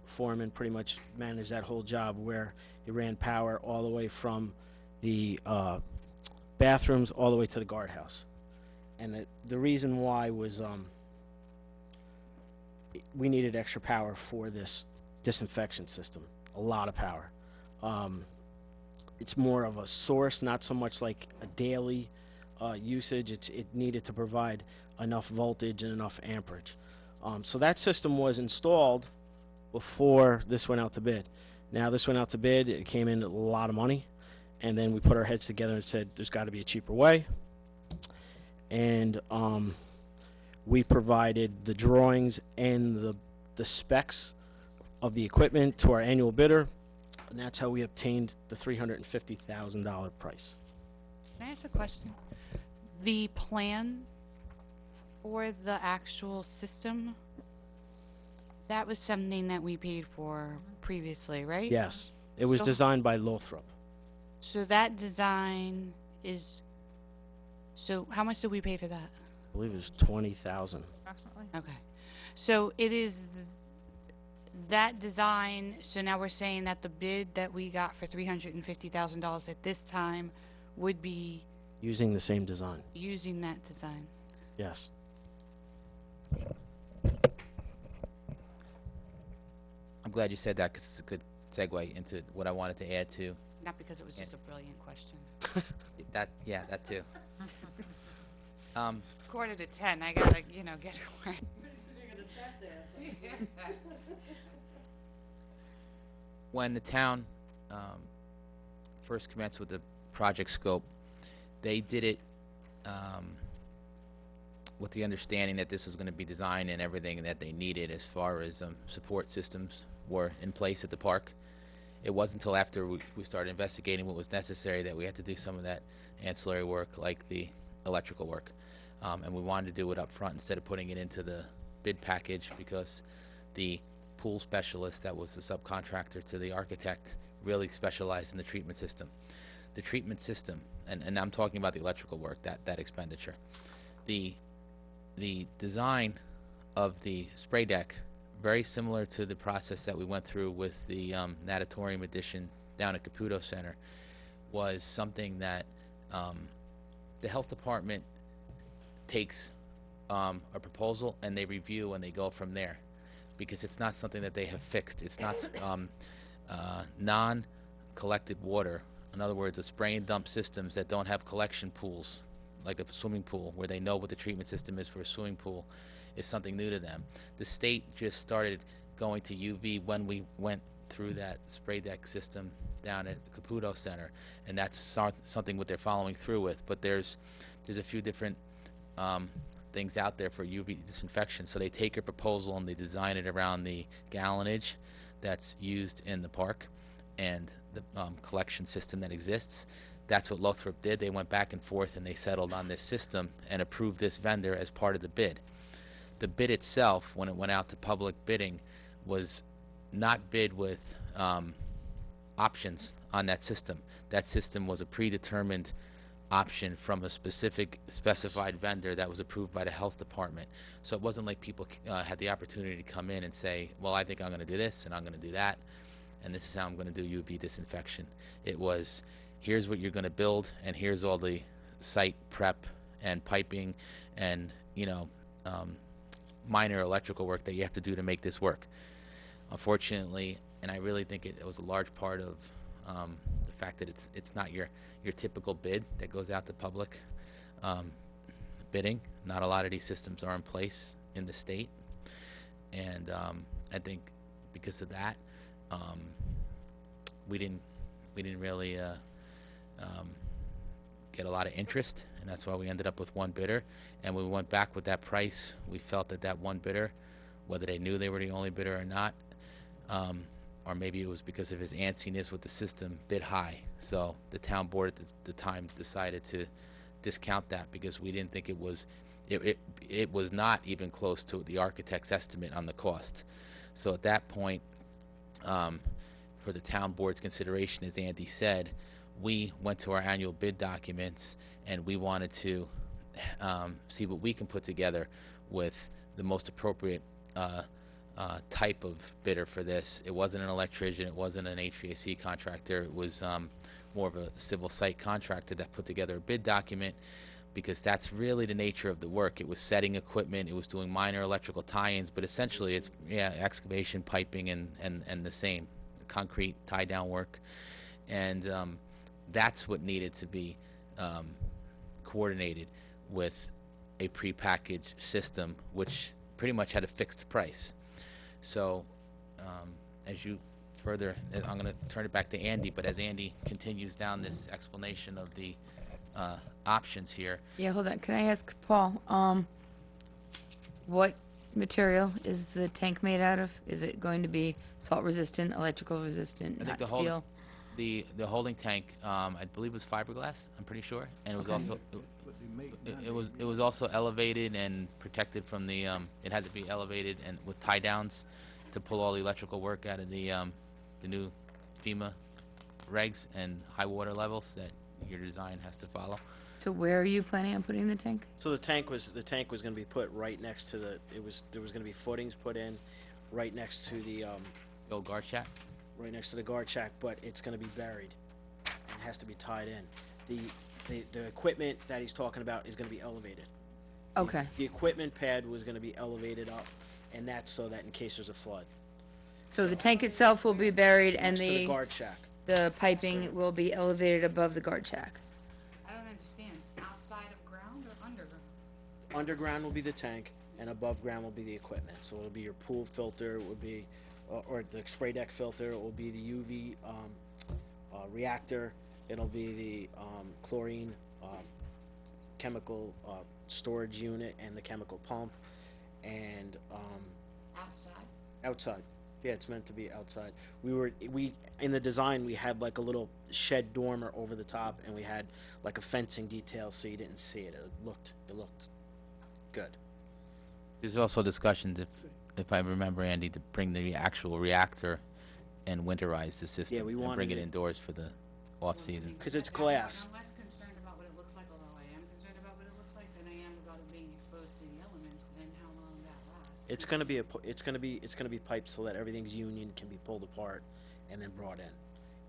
foreman pretty much managed that whole job, where he ran power all the way from the bathrooms all the way to the guardhouse. And the reason why was we needed extra power for this disinfection system, a lot of power. It's more of a source, not so much like a daily usage. It needed to provide enough voltage and enough amperage. So that system was installed before this went out to bid. Now this went out to bid, it came in a lot of money, and then we put our heads together and said there's got to be a cheaper way. And we provided the drawings and the specs of the equipment to our annual bidder, and that's how we obtained the $350,000 price. Can I ask a question? The plan for the actual system, that was something that we paid for previously, right? Yes, it was So- designed by Lothrop. So that design is, so how much did we pay for that? I believe it was 20,000. Approximately. Okay. So it is that design, so now we're saying that the bid that we got for $350,000 at this time would be Using the same design, using that design. yes. I'm glad you said that because it's a good segue into what I wanted to add to Not because it was just a brilliant question. that. Yeah, that too. It's 9:45. I gotta, get away. When the town first commenced with the project scope, they did it with the understanding that this was going to be designed and everything that they needed as far as support systems were in place at the park. It wasn't until after we started investigating what was necessary that we had to do some of that ancillary work, like the electrical work. And we wanted to do it up front instead of putting it into the bid package, because the pool specialist that was the subcontractor to the architect really specialized in the treatment system. The treatment system, and I'm talking about the electrical work, that expenditure. The design of the spray deck, very similar to the process that we went through with the natatorium addition down at Caputo Center, was something that the health department takes a proposal and they review and they go from there, because it's not something that they have fixed. It's not non-collected water. In other words, the spray and dump systems that don't have collection pools, like a swimming pool, where they know what the treatment system is for a swimming pool, is something new to them. The state just started going to UV when we went through that spray deck system down at the Caputo Center, and that's something what they're following through with. But there's a few different things out there for UV disinfection. So they take a proposal and they design it around the gallonage that's used in the park and the collection system that exists. That's what Lothrop did. They went back and forth and they settled on this system and approved this vendor as part of the bid. The bid itself, when it went out to public bidding, was not bid with options on that system. That system was a predetermined option from a specified vendor that was approved by the health department. So it wasn't like people had the opportunity to come in and say, well, I think I'm going to do this and I'm going to do that, and this is how I'm going to do UV disinfection. It was, here's what you're going to build, and here's all the site prep and piping and minor electrical work that you have to do to make this work. Unfortunately, and I really think it was a large part of the fact that it's not your typical bid that goes out to public bidding. Not a lot of these systems are in place in the state, and I think because of that, we didn't really get a lot of interest, and that's why we ended up with one bidder. And we went back with that price. We felt that one bidder, whether they knew they were the only bidder or not, or maybe it was because of his antsiness with the system, bid high. So the town board at the time decided to discount that, because we didn't think it was not even close to the architect's estimate on the cost. So at that point, for for the town board's consideration, as Andy said, we went to our annual bid documents and we wanted to see what we can put together with the most appropriate type of bidder for this. It wasn't an electrician, it wasn't an HVAC contractor, it was more of a civil site contractor that put together a bid document, because that's really the nature of the work. It was setting equipment, it was doing minor electrical tie-ins, but essentially it's, yeah, excavation, piping, and the same, concrete tie-down work. And that's what needed to be coordinated with a prepackaged system, which pretty much had a fixed price. So as you further, I'm going to turn it back to Andy, but as Andy continues down this explanation of the options here. Yeah, hold on. Can I ask Paul, what material is the tank made out of? Is it going to be salt resistant, electrical resistant, I think not steel? the holding tank, I believe was fiberglass, I'm pretty sure, and it was also, it was also elevated and protected from the, it had to be elevated and with tie downs to pull all the electrical work out of the new FEMA regs and high water levels that your design has to follow. So where are you planning on putting the tank? So the tank was gonna be put right next to there was gonna be footings put in right next to the, The old guard shack? right next to the guard shack, but it's gonna be buried. It has to be tied in. The equipment that he's talking about is gonna be elevated. Okay, The equipment pad was gonna be elevated up, and that's so that in case there's a flood. so the tank itself will be buried and Next to the the guard shack. piping will be elevated above the guard shack? I don't understand, outside of ground or underground? Underground will be the tank, and above ground will be the equipment. So it'll be your pool filter, it would be, or the spray deck filter, it will be the UV reactor, it'll be the chlorine chemical storage unit and the chemical pump, and Outside? outside. Yeah, it's meant to be outside. We in the design, we had like a little shed dormer over the top, and we had like a fencing detail so you didn't see it. It looked good. There's also discussions, if I remember, Andy, to bring the actual reactor and winterize the system. Yeah, we and bring wanted it it- indoors for the off-season. Because it's glass. I'm less concerned about what it looks like, although I am concerned about what it looks like, than I am about it being exposed to the elements and how long that lasts. It's gonna be piped so that everything's union, can be pulled apart and then brought in.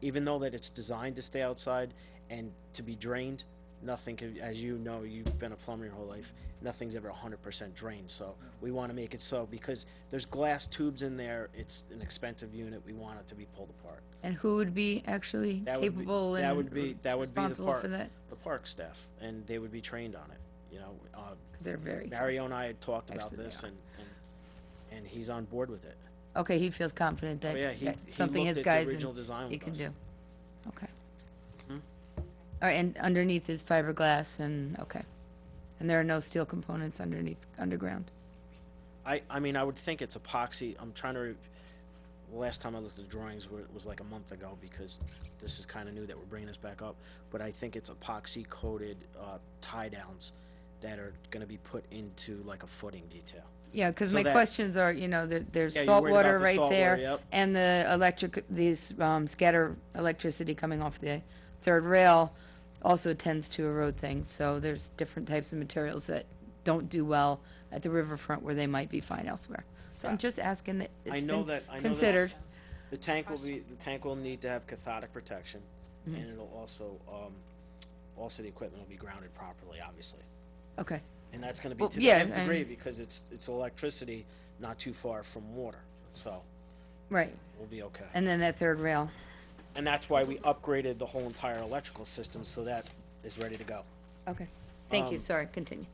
Even though that it's designed to stay outside and to be drained, nothing can, as you know, you've been a plumber your whole life, nothing's ever 100% drained. So we wanna make it so, because there's glass tubes in there, it's an expensive unit, we want it to be pulled apart. And who would be actually That would be- capable that and would be the responsible park, for that? the park staff, and they would be trained on it, you know. Because they're very. Mario and I had talked about Actually, they this, are. and he's on board with it. Okay, he feels confident that Oh, yeah, he that something looked his at the guys original and design he with can us. do. Okay. Hmm? All right, and underneath is fiberglass and, okay. And there are no steel components underground? I mean, I would think it's epoxy. I'm trying to, last time I looked at the drawings was like a month ago, because this is kinda new that we're bringing this back up. But I think it's epoxy coated, tie downs that are gonna be put into like a footing detail. Yeah, because So my that- questions are, there's Yeah, you're salt worried water about the right salt there. water, yep. And these scatter electricity coming off the third rail also tends to erode things. So there's different types of materials that don't do well at the riverfront where they might be fine elsewhere. So I'm just asking that I it's know been that, considered. the tank will need to have cathodic protection, and it'll also, the equipment will be grounded properly, obviously. Okay, And that's gonna be Well, to the yeah, nth degree, and- because it's electricity not too far from water, so right. we'll be okay. And then that third rail. And that's why we upgraded the whole entire electrical system, so that is ready to go. Okay. Thank you. Um, Sorry, continue.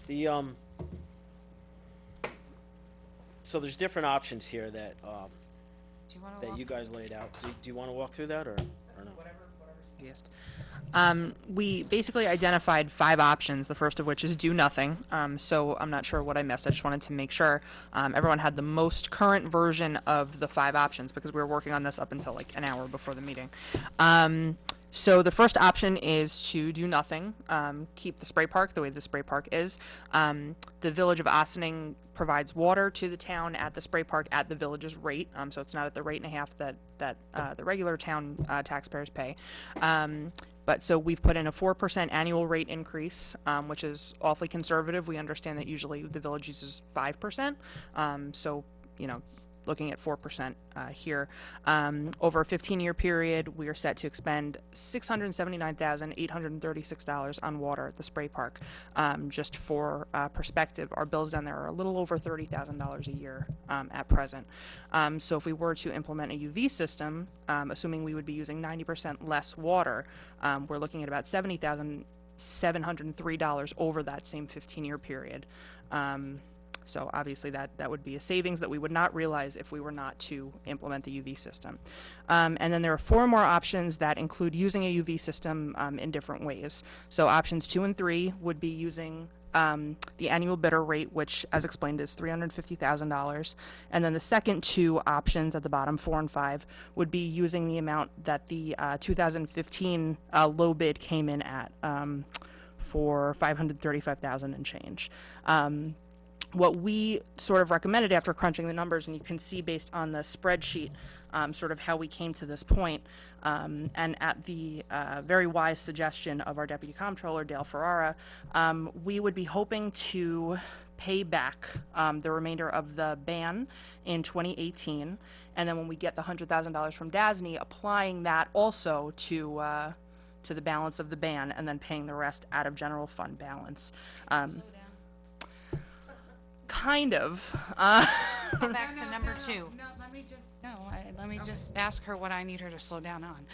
The, so there's different options here that, Do you wanna that walk you guys laid out. Do you wanna walk through that, or no? Easiest. We basically identified 5 options, the first of which is do nothing. So I'm not sure what I missed. I just wanted to make sure everyone had the most current version of the 5 options, because we were working on this up until like an hour before the meeting. So the first option is to do nothing, keep the spray park the way the spray park is. The Village of Ossining provides water to the town at the spray park at the village's rate, so it's not at the rate and a half that the regular town taxpayers pay. But so we've put in a 4% annual rate increase, which is awfully conservative. We understand that usually the village uses 5%. So, you know, looking at 4% here. Over a 15-year period, we are set to expend $679,836 on water at the spray park. Just for perspective, our bills down there are a little over $30,000 a year at present. So if we were to implement a UV system, assuming we would be using 90% less water, we're looking at about $70,703 over that same 15-year period. So obviously that would be a savings that we would not realize if we were not to implement the UV system. And then there are 4 more options that include using a UV system in different ways. So options 2 and 3 would be using the annual bidder rate, which, as explained, is $350,000. And then the second 2 options at the bottom, 4 and 5, would be using the amount that the 2015 low bid came in at for $535,000 and change. What we sort of recommended after crunching the numbers, and you can see based on the spreadsheet sort of how we came to this point, and at the very wise suggestion of our Deputy Comptroller, Dale Ferrara, we would be hoping to pay back the remainder of the ban in 2018, and then when we get the $100,000 from DASNY, applying that also to the balance of the ban, and then paying the rest out of general fund balance. Kind of. Go back to number 2. No, let me just ask her what I need her to slow down on.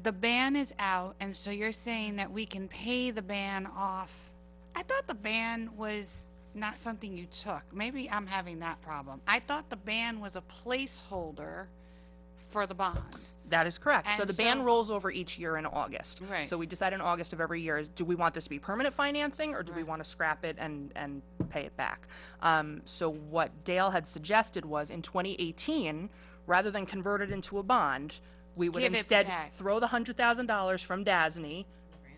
The ban is out, and so you're saying that we can pay the ban off. I thought the ban was not something you took. Maybe I'm having that problem. I thought the ban was a placeholder for the bond. That is correct. So And the ban so- rolls over each year in August. Right. So we decide in August of every year, do we want this to be permanent financing, or do we want to scrap it and pay it back? So what Dale had suggested was in 2018, rather than convert it into a bond, we would Give it instead back. throw the $100,000 from DASNY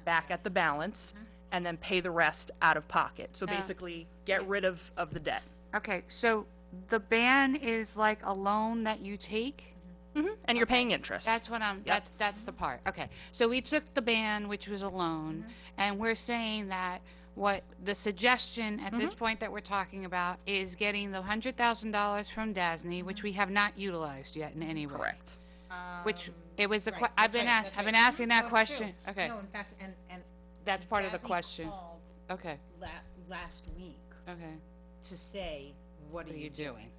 back at the balance, and then pay the rest out of pocket. So basically, get rid of the debt. Okay, so the ban is like a loan that you take? And you're paying interest. That's what that's the part. Okay. So we took the ban, which was a loan, and we're saying that what the suggestion at this point that we're talking about is getting the $100,000 from DASNY, which we have not utilized yet in any way. Correct. Which it was the Right, I've that's been right, asked. that's I've right. been asking that No, it's question. true. Okay. No, in fact, and That's part of the DASNY question. called Okay. last week Okay. to say, what are you doing?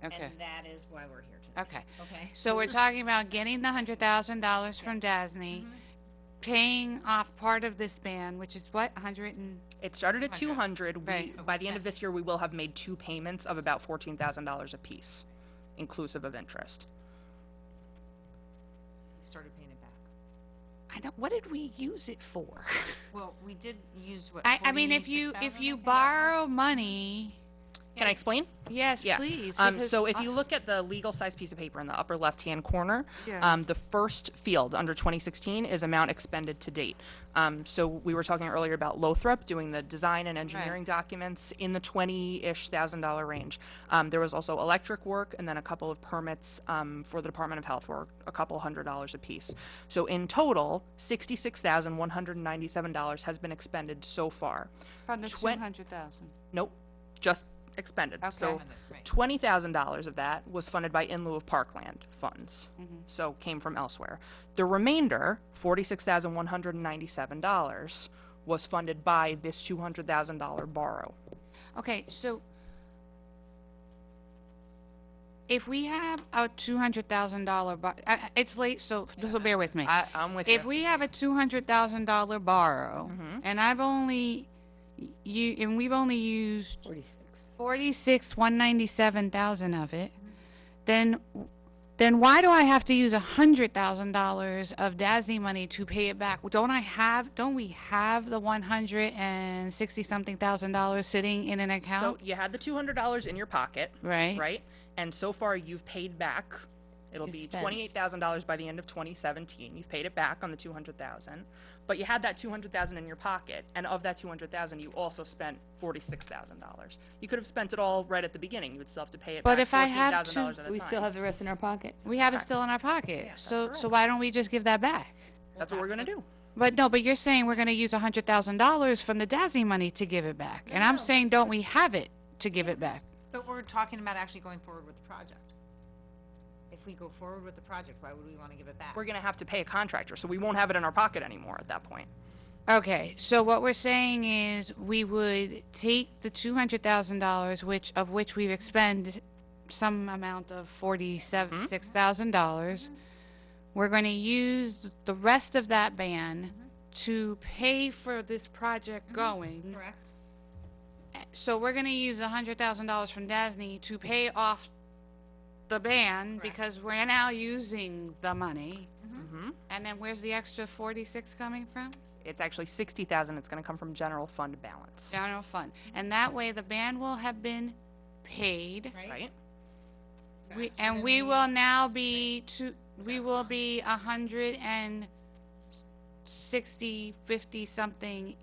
Okay. And that is why we're here today. Okay. Okay. So we're talking about getting the $100,000 from DASNY, paying off part of this ban, which is what, 100 and, It started at 200. Right. By the end of this year, we will have made 2 payments of about $14,000 apiece, inclusive of interest. Started paying it back. I don't, what did we use it for? Well, we did use what, I mean, if 46,000, you I think that borrow money, Can I explain? yes, Yeah. please. So if you look at the legal size piece of paper in the upper left-hand corner, Yeah. the first field under 2016 is amount expended to date. So we were talking earlier about Lothrop doing the design and engineering documents in the $20-ish thousand range. There was also electric work and then a couple of permits for the Department of Health were a couple $100 a piece. So in total, $66,197 has been expended so far. from the twen- 200,000. Nope, just expended. So Okay. Right. $20,000 of that was funded by in lieu of parkland funds, so came from elsewhere. The remainder, $46,197, was funded by this $200,000 borrow. Okay, so if we have a $200,000, it's late, so bear with me. I'm with If you. we have a $200,000 borrow, and we've only used 197,000 of it, then why do I have to use $100,000 of DASNY money to pay it back? Don't we have the $160-something thousand sitting in an So account? you had the $200 in your pocket, Right. right? And so far you've paid back It'll You be spent. $28,000 by the end of 2017. You've paid it back on the 200,000, but you had that 200,000 in your pocket, and of that 200,000, you also spent $46,000. You could have spent it all right at the beginning. You would still have to pay it But back if I have $14,000 to- at a We time. still have the rest in our pocket. We have it still in our pocket. So why don't we just give that back? That's what we're gonna do. But no, but you're saying we're gonna use $100,000 from the DASI money to give it back. And I'm saying, don't we have it to give it back? But we're talking about actually going forward with the project. If we go forward with the project, why would we want to give it back? We're gonna have to pay a contractor, so we won't have it in our pocket anymore at that point. Okay, so what we're saying is we would take the $200,000, of which we've expended some amount of $46,000. We're going to use the rest of that ban to pay for this project going. Correct. So we're going to use $100,000 from DASNY to pay off the ban because we're now using the money. And then where's the extra 46 coming from? It's actually 60,000. It's gonna come from general fund balance, General fund. And that way the ban will have been paid. right? We will now be we will be 160, 50 something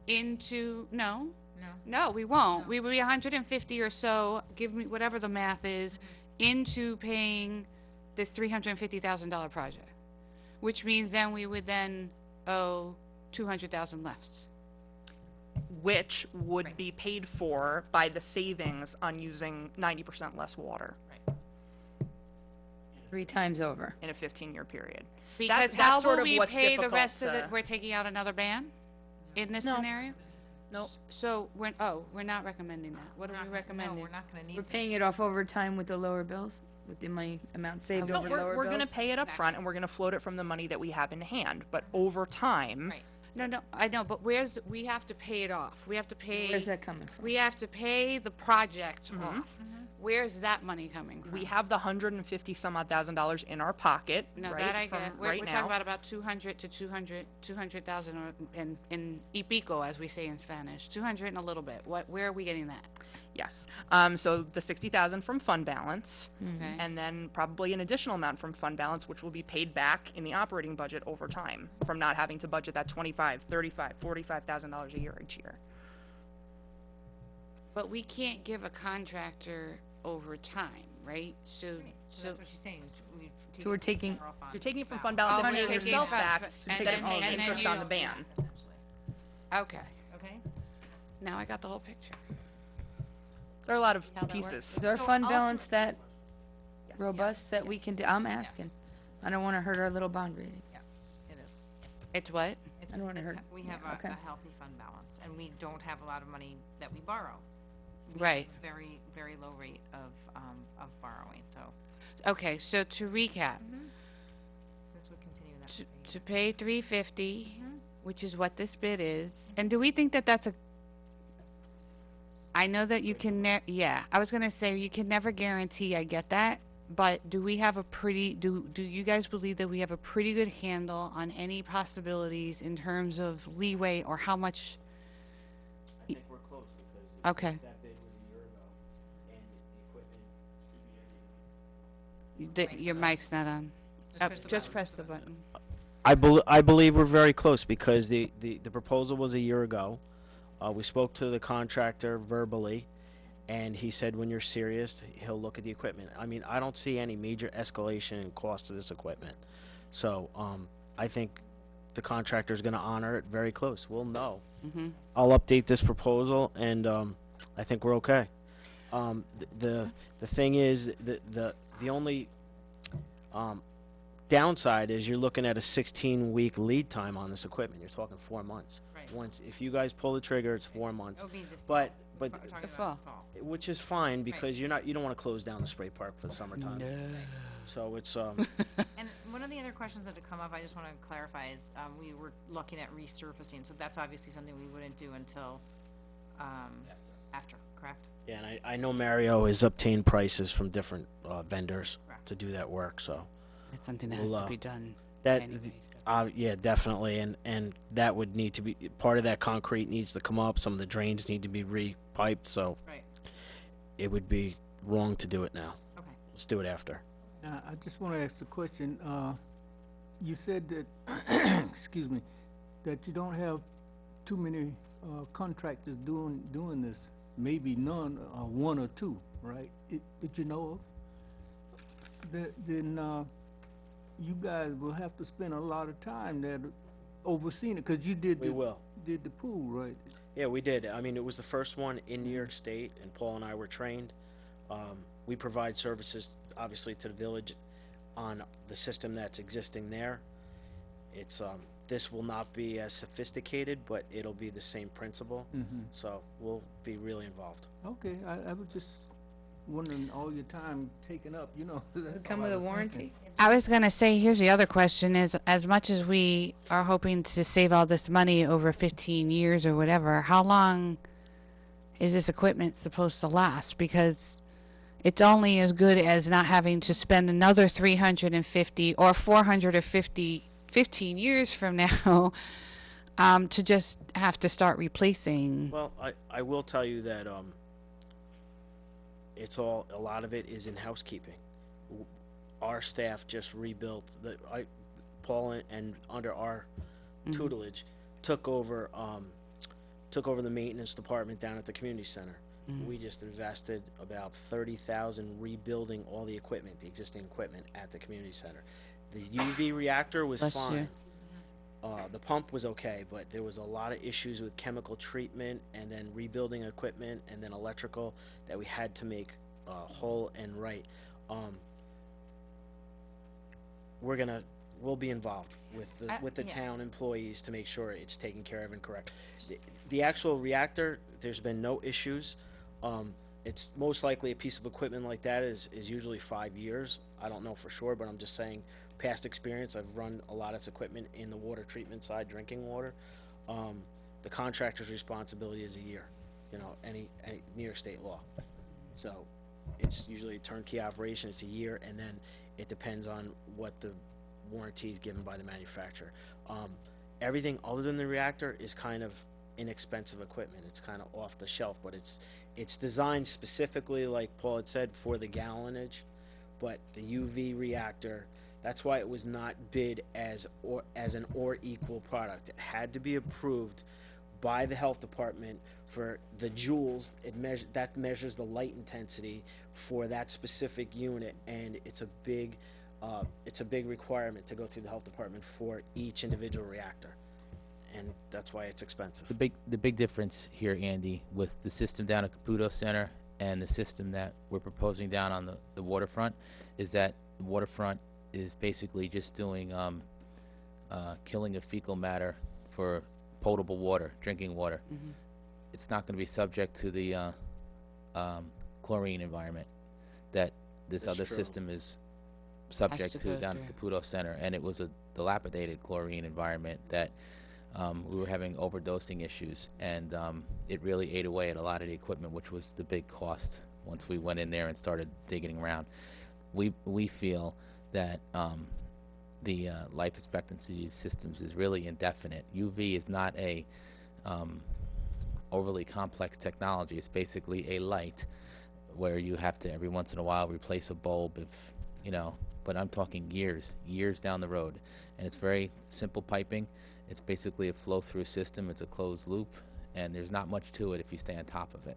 into, no, we won't. We will be 150 or so, give me whatever the math is, into paying this $350,000 project, which means then we would then owe 200,000 left. Which would be paid for by the savings on using 90% less water 3 times over. in a 15-year period. Because That's how sort will of we what's pay the difficult rest of to- it? We're taking out another ban in this No. scenario? Nope. So we're not recommending that. What are we recommending? No, we're not going to We're need to. paying it off over time with the lower bills, with the money amount saved No, over lower bills. we're gonna pay it up front, and we're gonna float it from the money that we have in hand, but over time, Right. No, I know, but we have to pay it off. We have to pay. Where's that coming from? We have to pay the project off. Where's that money coming from? we have the $150-some-odd-thousand in our pocket, No, right, that I from get. We're right talking now. about 200,000 or in y pico, as we say in Spanish. 200 and a little bit. Where are we getting that? Yes, so the 60,000 from fund balance, Okay. and then probably an additional amount from fund balance, which will be paid back in the operating budget over time, from not having to budget that $25,000, $35,000, $45,000 a year each year. But we can't give a contractor over time, right? So That's what she's saying. So we're taking- You're taking it from fund balance Oh, and we're paying taking yourself from- back and instead of then- paying and then interest you- on the ban. Okay. Okay? Now I got the whole picture. There are a lot of How that works. pieces. Is our So fund also- balance that Yes. robust that we can do? I'm asking. I don't want to hurt our little bond rating. It is. It's what? It's, I don't wanna it's- hurt- we have yeah, okay. a healthy fund balance, and we don't have a lot of money that we borrow. We have Right. a very, very low rate of borrowing, so Okay, so to recap, this would continue that. to pay 350, which is what this bid is. And do we think that that's a? I know that you can. Yeah, I was gonna say you can never guarantee. I get that, but do we have a pretty? Do you guys believe that we have a pretty good handle on any possibilities in terms of leeway or how much? I think we're close because Okay. that bid was a year ago, and the equipment should be Your mic's not on. press the Just button. press the button. I believe we're very close because the proposal was a year ago. We spoke to the contractor verbally, and he said when you're serious, he'll look at the equipment. I mean, I don't see any major escalation in cost of this equipment. So I think the contractor's going to honor it very close. We'll know. I'll update this proposal, and I think we're okay. The thing is, the only downside is you're looking at a 16-week lead time on this equipment. You're talking 4 months. Right. Once, if you guys pull the trigger, it's 4 months. It'll be the But we're talking about fall. the fall. which is fine because you don't want to close down the spray park for the summertime. So it's And one of the other questions that had come up, I just want to clarify, is we were looking at resurfacing, so that's obviously something we wouldn't do until after, correct? yeah. And I know Mario has obtained prices from different vendors Correct. to do that work. So It's something that has We'll, to be done. that anyways. yeah, definitely, and that would need to be part of that. Concrete needs to come up. Some of the drains need to be re-piped. So Right. it would be wrong to do it now. Okay. Let's do it after. I just want to ask a question. You said that, excuse me, that you don't have too many contractors doing this. Maybe none, one or two, right? Did you know of? Then you guys will have to spend a lot of time there overseeing it, because you did We will. did the pool, right? Yeah, we did. I mean, it was the first one in New York State, and Paul and I were trained. We provide services, obviously, to the village on the system that's existing there. It's, this will not be as sophisticated, but it'll be the same principle. So we'll be really involved. Okay, I was just wondering, all your time taken up, you know. Does it come with a warranty? I was gonna say, here's the other question is, as much as we are hoping to save all this money over 15 years or whatever, how long is this equipment supposed to last? Because it's only as good as not having to spend another 350 or 450, 15 years from now, to just have to start replacing. Well, I will tell you that, it's all, a lot of it is in housekeeping. Our staff just rebuilt Paul and under our tutelage took over the maintenance department down at the community center. We just invested about $30,000 rebuilding all the equipment, the existing equipment at the community center. The UV reactor was Bless you. fine. The pump was okay, but there was a lot of issues with chemical treatment and then rebuilding equipment and then electrical that we had to make whole and right. We'll be involved with the yeah. town employees to make sure it's taken care of and correct. The actual reactor, there's been no issues. It's most likely a piece of equipment like that is usually 5 years. I don't know for sure, but I'm just saying past experience. I've run a lot of this equipment in the water treatment side, drinking water. The contractor's responsibility is a year, you know, any New York State law. So it's usually a turnkey operation, it's a year, and then it depends on what the warranty is given by the manufacturer. Everything other than the reactor is kind of inexpensive equipment. It's kind of off the shelf, but it's designed specifically, like Paul had said, for the gallonage. But the UV reactor, that's why it was not bid as an or equal product. It had to be approved by the health department for the joules. That measures the light intensity for that specific unit, and it's a big requirement to go through the health department for each individual reactor, and that's why it's expensive. The big difference here, Andy, with the system down at Caputo Center and the system that we're proposing down on the waterfront, is that the waterfront is basically just doing killing of fecal matter for potable water, drinking water. It's not going to be subject to the chlorine environment that this That's other true. system is subject to to go down through. at Caputo Center, and it was a dilapidated chlorine environment that we were having overdosing issues, and it really ate away at a lot of the equipment, which was the big cost once we went in there and started digging around. We feel that the life expectancy of these systems is really indefinite. UV is not a overly complex technology. It's basically a light where you have to every once in a while replace a bulb, if you know. But I'm talking years down the road, and it's very simple piping. It's basically a flow-through system. It's a closed loop, and there's not much to it if you stay on top of it.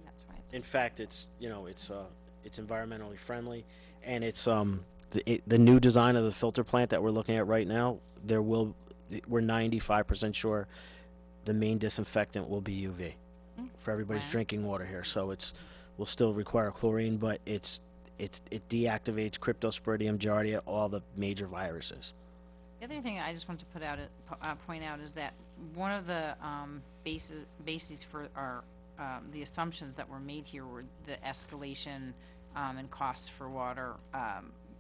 That's why it's. In fact, it's environmentally friendly, and it's the new design of the filter plant that we're looking at right now. We're 95% sure the main disinfectant will be UV for everybody's Wow. drinking water here. So will still require chlorine, but it deactivates Cryptosporidium, Giardia, all the major viruses. The other thing I just want to point out is that one of the bases for our the assumptions that were made here were the escalation in costs for water,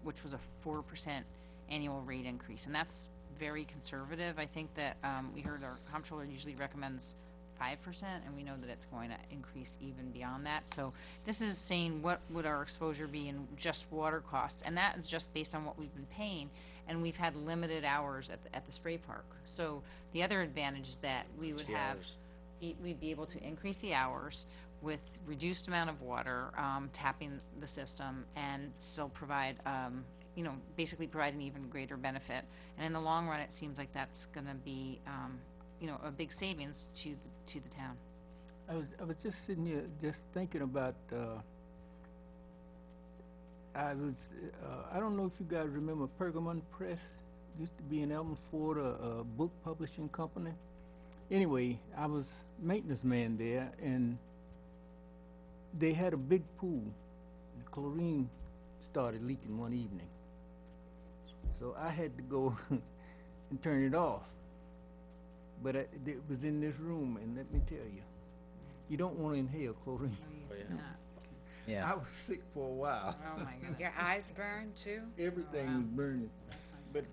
which was a 4% annual rate increase, and that's very conservative. I think that we heard our comptroller usually recommends 5%, and we know that it's going to increase even beyond that. So this is saying what would our exposure be in just water costs, and that is just based on what we've been paying, and we've had limited hours at the spray park. So the other advantage is that we would 60 have, hours. we'd be able to increase the hours. with reduced amount of water, tapping the system and still provide, basically provide an even greater benefit. And in the long run, it seems like that's gonna be, a big savings to the town. I was just sitting here, just thinking about, I don't know if you guys remember Pergamon Press, used to be in Elmwood, Florida, a book publishing company. Anyway, I was maintenance man there, and they had a big pool. The chlorine started leaking one evening. So I had to go and turn it off. But it was in this room, and let me tell you, you don't want to inhale chlorine. Yeah. I was sick for a while. Oh, my goodness. Your eyes burn too? Everything was burning. But,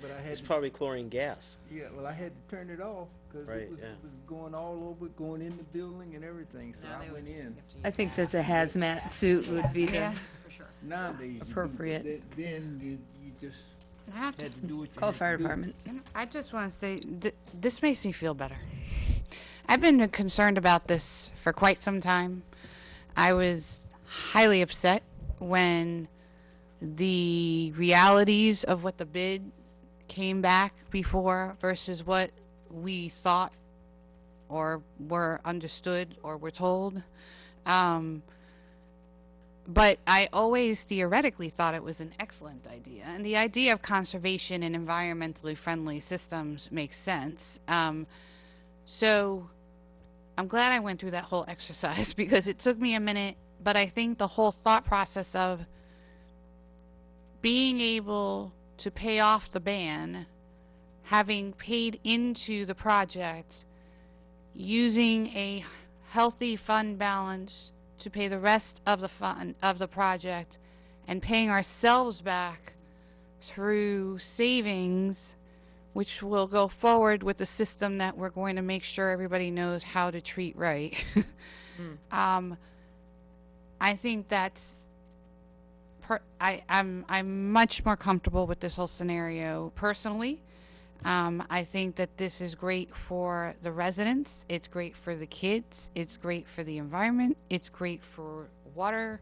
but I had It's to, probably chlorine gas. yeah, well, I had to turn it off because Right, it was yeah. going all over, going in the building and everything, so Now they I would- went in. I think that's a hazmat suit would be the, Yeah. For sure. Nowadays, you do, Appropriate. but then you just I have to had to do what you call had to fire do. department. I just want to say, this makes me feel better. I've been concerned about this for quite some time. I was highly upset when the realities of what the bid came back before versus what we thought or were understood or were told. But I always theoretically thought it was an excellent idea. And the idea of conservation and environmentally friendly systems makes sense. So I'm glad I went through that whole exercise because it took me a minute, but I think the whole thought process of being able to pay off the ban, having paid into the project, using a healthy fund balance to pay the rest of the fund of the project, and paying ourselves back through savings, which will go forward with the system that we're going to make sure everybody knows how to treat right. I think that's I'm much more comfortable with this whole scenario personally. I think that this is great for the residents. It's great for the kids. It's great for the environment. It's great for water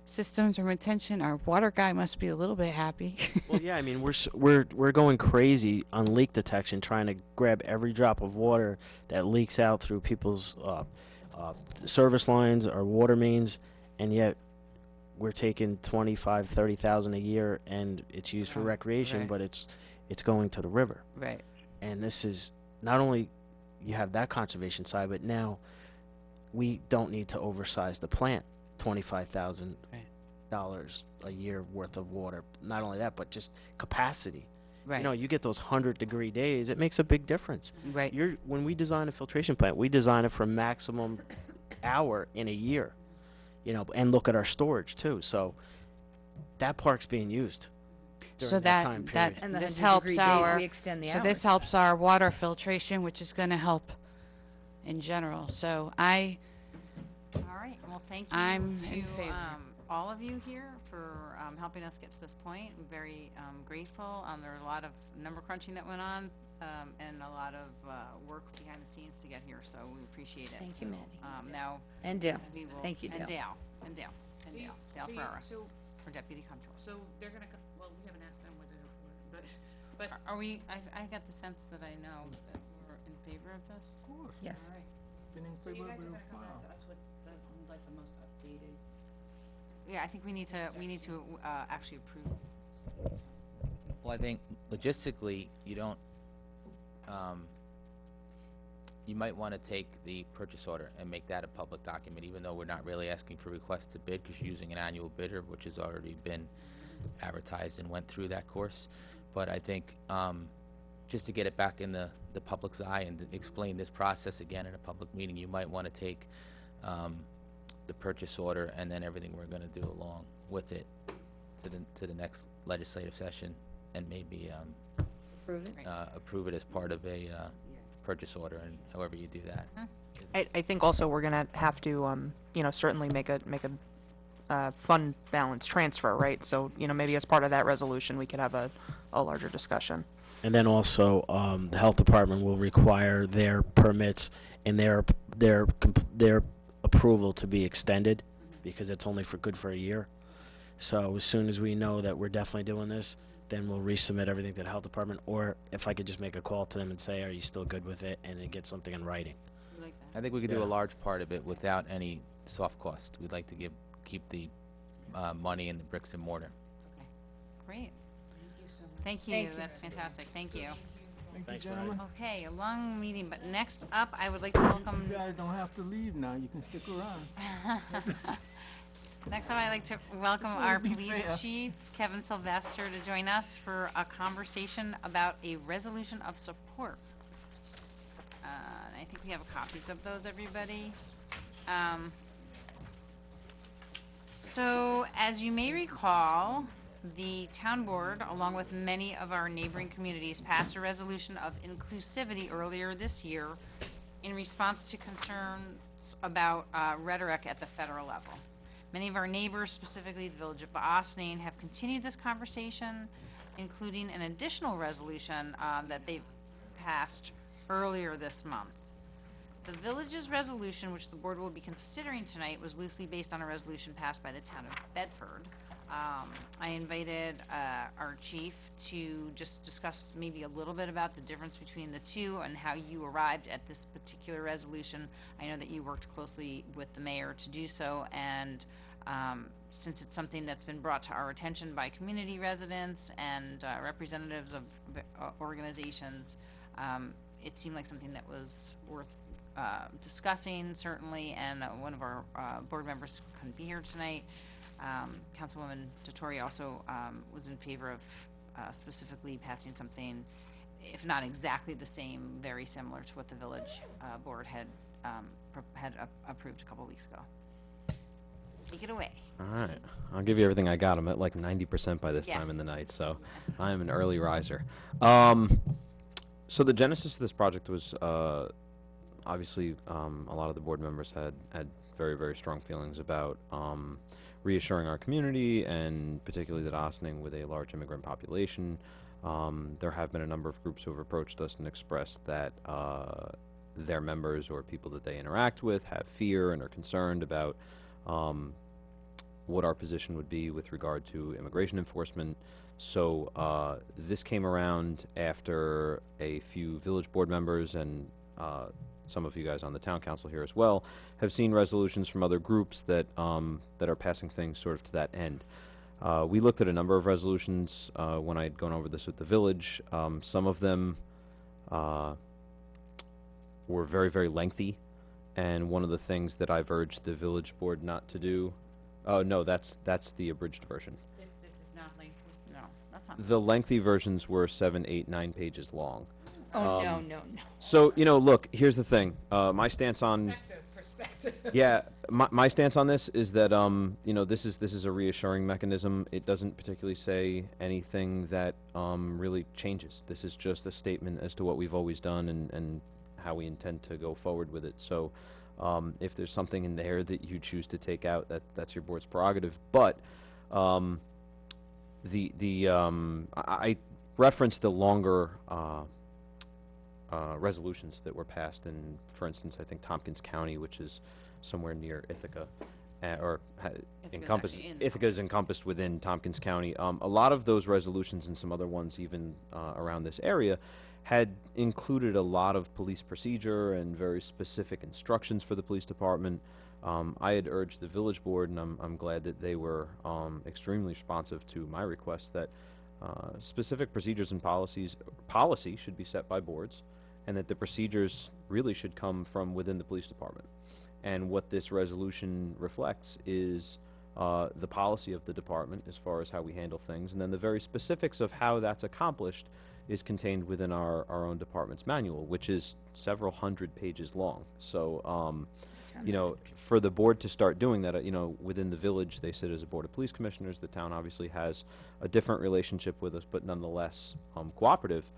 systems and retention. Our water guy must be a little bit happy. Well, yeah, I mean, we're going crazy on leak detection, trying to grab every drop of water that leaks out through people's service lines or water mains, and yet we're taking 25, 30,000 a year, and it's used for recreation, right. but it's going to the river. Right. And this is not only you have that conservation side, but now we don't need to oversize the plant. $25,000 a year worth of water. Not only that, but just capacity. Right. You know, you get those 100-degree days. It makes a big difference. Right. When we design a filtration plant, we design it for maximum hour in a year. You know, and look at our storage too. So that park's being used. So during that time period. And the this 100-degree helps days, our we extend the so this hours. helps our water filtration, which is going to help in general. So All right, well, thank you I'm to in favor. all of you here for helping us get to this point. I'm very grateful. There were a lot of number crunching that went on and a lot of work behind the scenes to get here, so we appreciate it. Thank you, So, Maddie. Now And Dale. we will. Thank you, And Dale. Dale Ferrara, for Deputy Comptroller. So they're going to, well, we haven't asked them whether but Are we, I got the sense that I know that we're in favor of this. Of course. Yes. All right. Been in favor of it a while. us with the most updated. Yeah, I think we need to actually approve. Well, I think logistically, you don't, you might want to take the purchase order and make that a public document, even though we're not really asking for requests to bid, because you're using an annual bidder, which has already been advertised and went through that course. But I think, just to get it back in the public's eye and to explain this process again in a public meeting, you might want to take, the purchase order and then everything we're going to do along with it to the next legislative session, and maybe, Approve it. approve it as part of a, purchase order, and however you do that. I think also we're gonna have to, certainly make a fund balance transfer, right? So, maybe as part of that resolution, we could have a larger discussion. And then also, the health department will require their permits and their approval to be extended because it's only for good for a year. So as soon as we know that we're definitely doing this, then we'll resubmit everything to the health department, or if I could just make a call to them and say, are you still good with it, and then get something in writing. I think we could do Yeah. a large part of it without any soft cost. We'd like to keep the money in the bricks and mortar. Great. Thank you, that's fantastic, thank you. Thanks, gentlemen. Okay, a long meeting, but next up, I would like to welcome, You guys don't have to leave now, you can stick around. next up, I'd like to welcome our be police fair. chief, Kevin Sylvester, to join us for a conversation about a resolution of support. And I think we have copies of those, everybody. So, as you may recall, the town board, along with many of our neighboring communities, passed a resolution of inclusivity earlier this year in response to concerns about rhetoric at the federal level. Many of our neighbors, specifically the village of Ossining, have continued this conversation, including an additional resolution that they passed earlier this month. The village's resolution, which the board will be considering tonight, was loosely based on a resolution passed by the town of Bedford. I invited our chief to just discuss maybe a little bit about the difference between the two and how you arrived at this particular resolution. I know that you worked closely with the mayor to do so, and since it's something that's been brought to our attention by community residents and representatives of organizations, it seemed like something that was worth discussing, certainly, and one of our board members couldn't be here tonight. Councilwoman Dottori also was in favor of specifically passing something, if not exactly the same, very similar to what the village board had approved a couple weeks ago. Take it away. All right, I'll give you everything I got. I'm at like 90% by this Yeah. time in the night, so I'm an early riser. So the genesis of this project was obviously a lot of the board members had very, very strong feelings about reassuring our community, and particularly that Ossining, with a large immigrant population, there have been a number of groups who have approached us and expressed that their members or people that they interact with have fear and are concerned about what our position would be with regard to immigration enforcement. So this came around after a few village board members and some of you guys on the town council here as well have seen resolutions from other groups that that are passing things sort of to that end. We looked at a number of resolutions when I had gone over this with the village. Some of them were very, very lengthy, and one of the things that I've urged the village board not to do. Oh no, that's the abridged version. This is not lengthy. No, that's not. The lengthy versions were 7, 8, 9 pages long. Oh, no. So, look, here's the thing. My stance on yeah, my stance on this is that this is a reassuring mechanism. It doesn't particularly say anything that really changes. This is just a statement as to what we've always done and how we intend to go forward with it. So, if there's something in there that you choose to take out, that's your board's prerogative. But I referenced the longer resolutions that were passed in, for instance, I think Tompkins County, which is somewhere near Ithaca, Ithaca is encompassed within Tompkins County. A lot of those resolutions and some other ones even around this area had included a lot of police procedure and very specific instructions for the police department. I had urged the village board, and I'm glad that they were extremely responsive to my request, that specific procedures and policy should be set by boards, and that the procedures really should come from within the police department. And what this resolution reflects is the policy of the department as far as how we handle things, and then the very specifics of how that's accomplished is contained within our own department's manual, which is several hundred pages long. So, for the board to start doing that, within the village, they sit as a board of police commissioners. The town obviously has a different relationship with us, but nonetheless cooperative.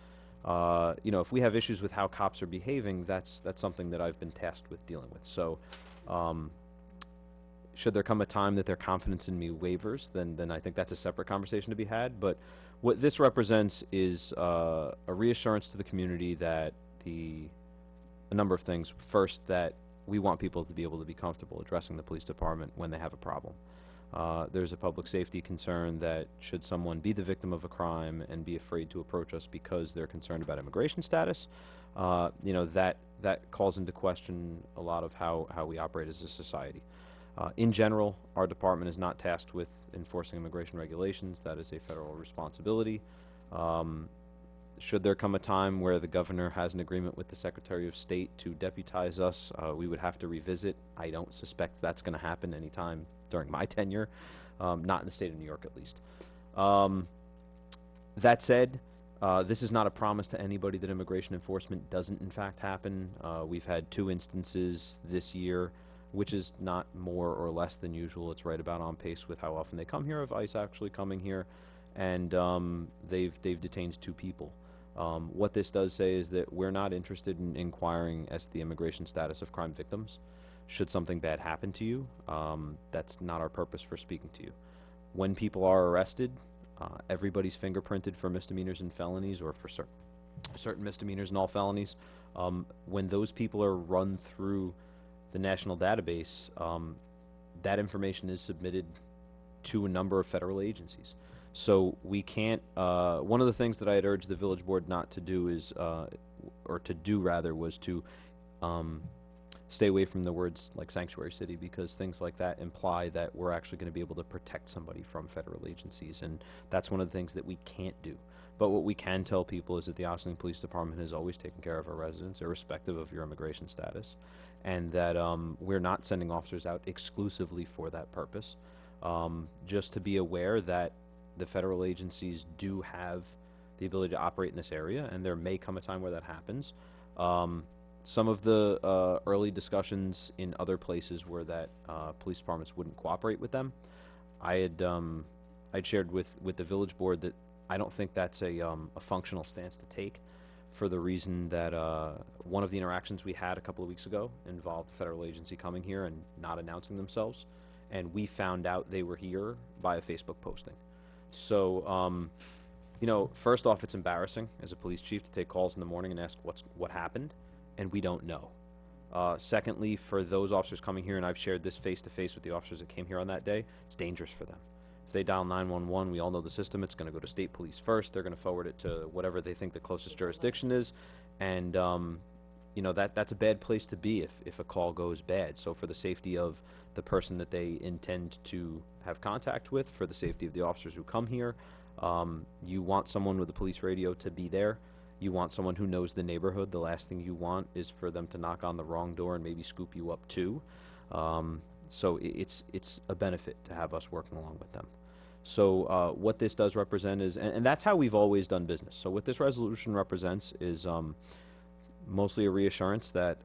If we have issues with how cops are behaving, that's something that I've been tasked with dealing with. So, should there come a time that their confidence in me wavers, then I think that's a separate conversation to be had. But what this represents is a reassurance to the community that a number of things. First, that we want people to be able to be comfortable addressing the police department when they have a problem. There's a public safety concern that should someone be the victim of a crime and be afraid to approach us because they're concerned about immigration status, that calls into question a lot of how we operate as a society. In general, our department is not tasked with enforcing immigration regulations. That is a federal responsibility. Should there come a time where the governor has an agreement with the Secretary of State to deputize us, we would have to revisit. I don't suspect that's going to happen anytime during my tenure, not in the state of New York at least. That said, this is not a promise to anybody that immigration enforcement doesn't in fact happen. We've had 2 instances this year, which is not more or less than usual. It's right about on pace with how often they come here, of ICE actually coming here, and they've detained 2 people. What this does say is that we're not interested in inquiring as to the immigration status of crime victims. Should something bad happen to you, that's not our purpose for speaking to you. When people are arrested, everybody's fingerprinted for misdemeanors and felonies, or for certain misdemeanors and all felonies. When those people are run through the national database, that information is submitted to a number of federal agencies. So we can't, one of the things that I had urged the village board not to do is, or to do rather, was to stay away from the words like sanctuary city, because things like that imply that we're actually going to be able to protect somebody from federal agencies, and that's one of the things that we can't do. But what we can tell people is that the Ossining Police Department has always taken care of our residents, irrespective of your immigration status, and that we're not sending officers out exclusively for that purpose. Just to be aware that the federal agencies do have the ability to operate in this area, and there may come a time where that happens. Some of the early discussions in other places were that police departments wouldn't cooperate with them. I'd shared with the village board that I don't think that's a functional stance to take, for the reason that one of the interactions we had a couple of weeks ago involved a federal agency coming here and not announcing themselves, and we found out they were here by a Facebook posting. So, first off, it's embarrassing as a police chief to take calls in the morning and ask what happened, and we don't know. Secondly, for those officers coming here, and I've shared this face-to-face with the officers that came here on that day, it's dangerous for them. If they dial 911, we all know the system, it's going to go to state police first, they're going to forward it to whatever they think the closest jurisdiction is, and that's a bad place to be if a call goes bad. So for the safety of the person that they intend to have contact with, for the safety of the officers who come here, you want someone with a police radio to be there. You want someone who knows the neighborhood. The last thing you want is for them to knock on the wrong door and maybe scoop you up too. So it's a benefit to have us working along with them. So what this does represent is, and that's how we've always done business. So what this resolution represents is mostly a reassurance that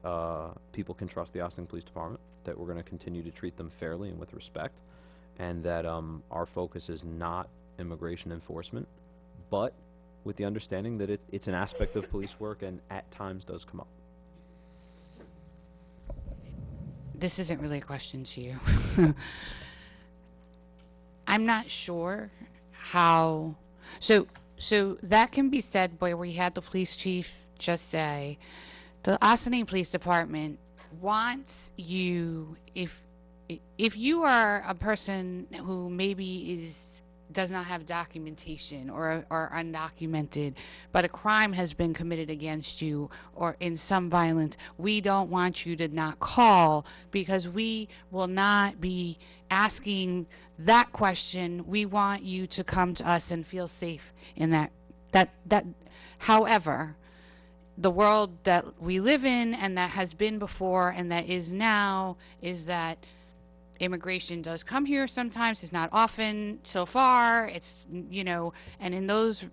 people can trust the Ossining Police Department, that we're going to continue to treat them fairly and with respect, and that our focus is not immigration enforcement, but with the understanding that it's an aspect of police work and at times does come up. This isn't really a question to you. I'm not sure how, so that can be said by where we had the police chief just say, the Ossining Police Department wants you, if you are a person who maybe does not have documentation or undocumented, but a crime has been committed against you or in some violence, we don't want you to not call, because we will not be asking that question. We want you to come to us and feel safe in that. However, the world that we live in and that has been before and that is now is that immigration does come here sometimes. It's not often so far. It's, and in those,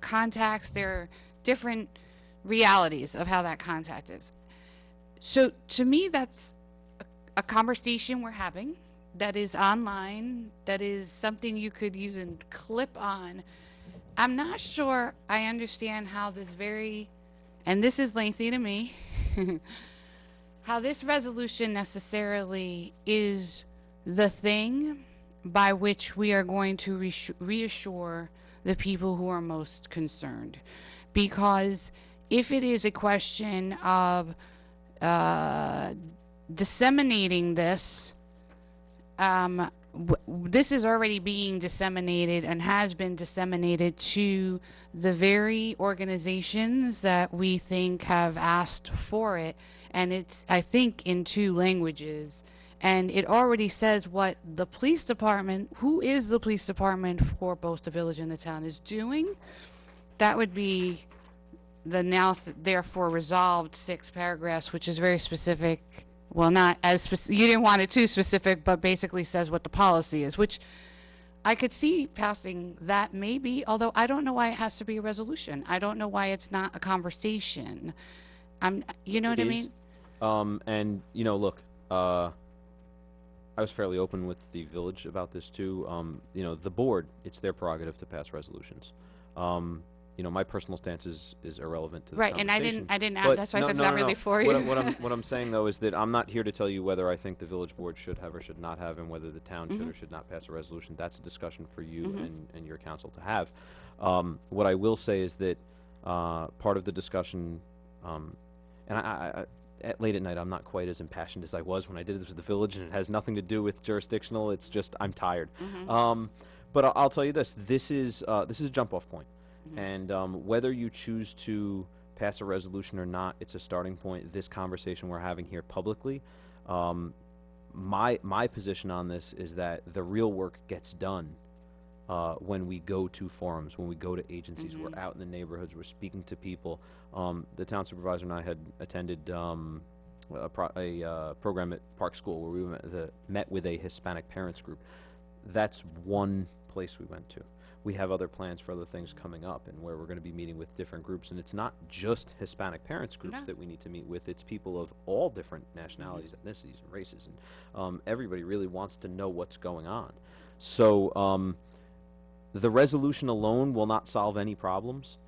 contacts, there are different realities of how that contact is. So to me, that's a conversation we're having that is online, that is something you could use and clip on. I'm not sure I understand how this and this is lengthy to me, how this resolution necessarily is the thing by which we are going to reassure the people who are most concerned. Because if it is a question of disseminating this, this is already being disseminated and has been disseminated to the very organizations that we think have asked for it. And it's, I think, in 2 languages. And it already says what the police department, who is the police department for both the village and the town, is doing. That would be the therefore resolved 6 paragraphs, which is very specific. Well, not as you didn't want it too specific, but basically says what the policy is, which I could see passing that maybe, although I don't know why it has to be a resolution. I don't know why it's not a conversation. You know what I mean? And, you know, look, I was fairly open with the village about this too. You know, the board, it's their prerogative to pass resolutions. You know, my personal stance is irrelevant to this Right, and conversation. I didn't, But that's why I no, said it's no, not no, really no. for you. What I'm saying though is that I'm not here to tell you whether I think the village board should have or should not have, and whether the town should or should not pass a resolution. That's a discussion for you and your council to have. What I will say is that part of the discussion, and late at night, I'm not quite as impassioned as I was when I did this with the village, and it has nothing to do with jurisdictional. It's just I'm tired. But I'll tell you this: this is a jump-off point. And whether you choose to pass a resolution or not, it's a starting point. This conversation we're having here publicly, my position on this is that the real work gets done when we go to forums, when we go to agencies. We're out in the neighborhoods, we're speaking to people. The town supervisor and I had attended a program at Park School where we met with a Hispanic parents group. That's one place we went to. We have other plans for other things coming up, and where we're going to be meeting with different groups. And it's not just Hispanic parents groups that we need to meet with. It's people of all different nationalities, ethnicities, and races. And everybody really wants to know what's going on. So the resolution alone will not solve any problems.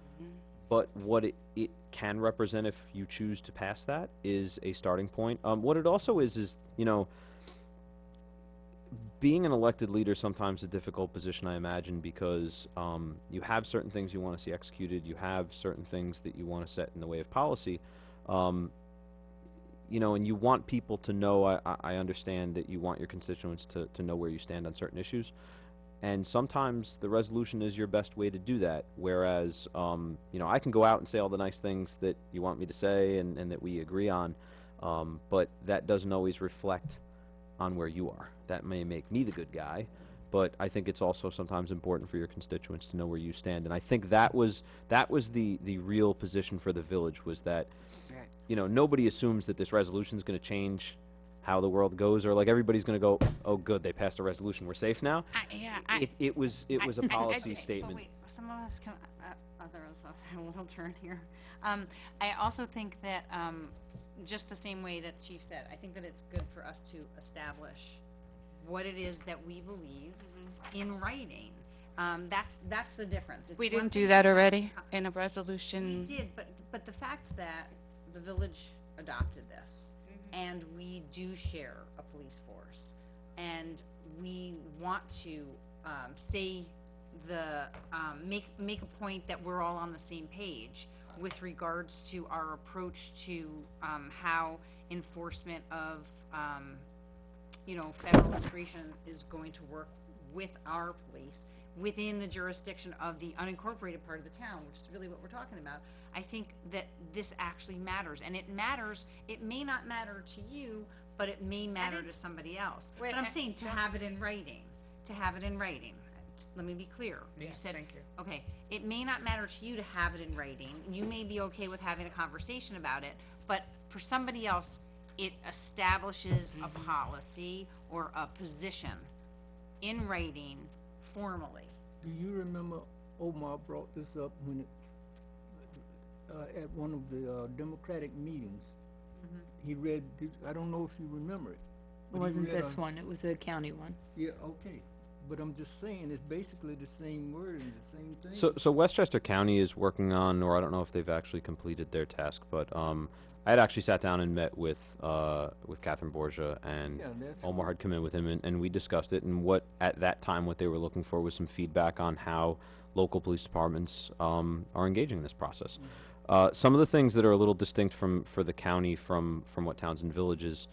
But what it can represent, if you choose to pass that, is a starting point. What it also is, you know, being an elected leader is sometimes a difficult position, I imagine, because you have certain things you want to see executed, you have certain things that you want to set in the way of policy, you know, and you want people to know. I understand that you want your constituents to know where you stand on certain issues, and sometimes the resolution is your best way to do that, whereas, you know, I can go out and say all the nice things that you want me to say and that we agree on, but that doesn't always reflect on where you are. That may make me the good guy, but I think it's also sometimes important for your constituents to know where you stand. And I think that was the real position for the village, was that, you know, nobody assumes that this resolution is going to change how the world goes, or like everybody's going to go, oh good, they passed a resolution, we're safe now. It was a policy statement. But wait, some of us can, others have a little turn here. I also think that, just the same way that Chief said, I think that it's good for us to establish what it is that we believe in writing. That's the difference. It's We one didn't thing do that to- already in a resolution? We did, but the fact that the village adopted this, and we do share a police force, and we want to say make a point that we're all on the same page with regards to our approach to how enforcement of you know, federal immigration is going to work with our police within the jurisdiction of the unincorporated part of the town, which is really what we're talking about. I think that this actually matters, and it matters. It may not matter to you, but it may matter to somebody else. But I'm saying to have it in writing, Let me be clear. You said, thank you. Okay, it may not matter to you to have it in writing. You may be okay with having a conversation about it, but for somebody else, it establishes a policy or a position in writing formally. Do you remember Omar brought this up when at one of the Democratic meetings? He read, I don't know if you remember it. It but he wasn't read this one, it was a county one. Yeah, okay. But I'm just saying, it's basically the same word and the same thing. So Westchester County is working on, or I don't know if they've actually completed their task, but I had actually sat down and met with Catherine Borgia, and Yeah, that's Omar had come in with him, and we discussed it, and what, at that time, what they were looking for was some feedback on how local police departments are engaging in this process. Some of the things that are a little distinct for the county from what towns and villages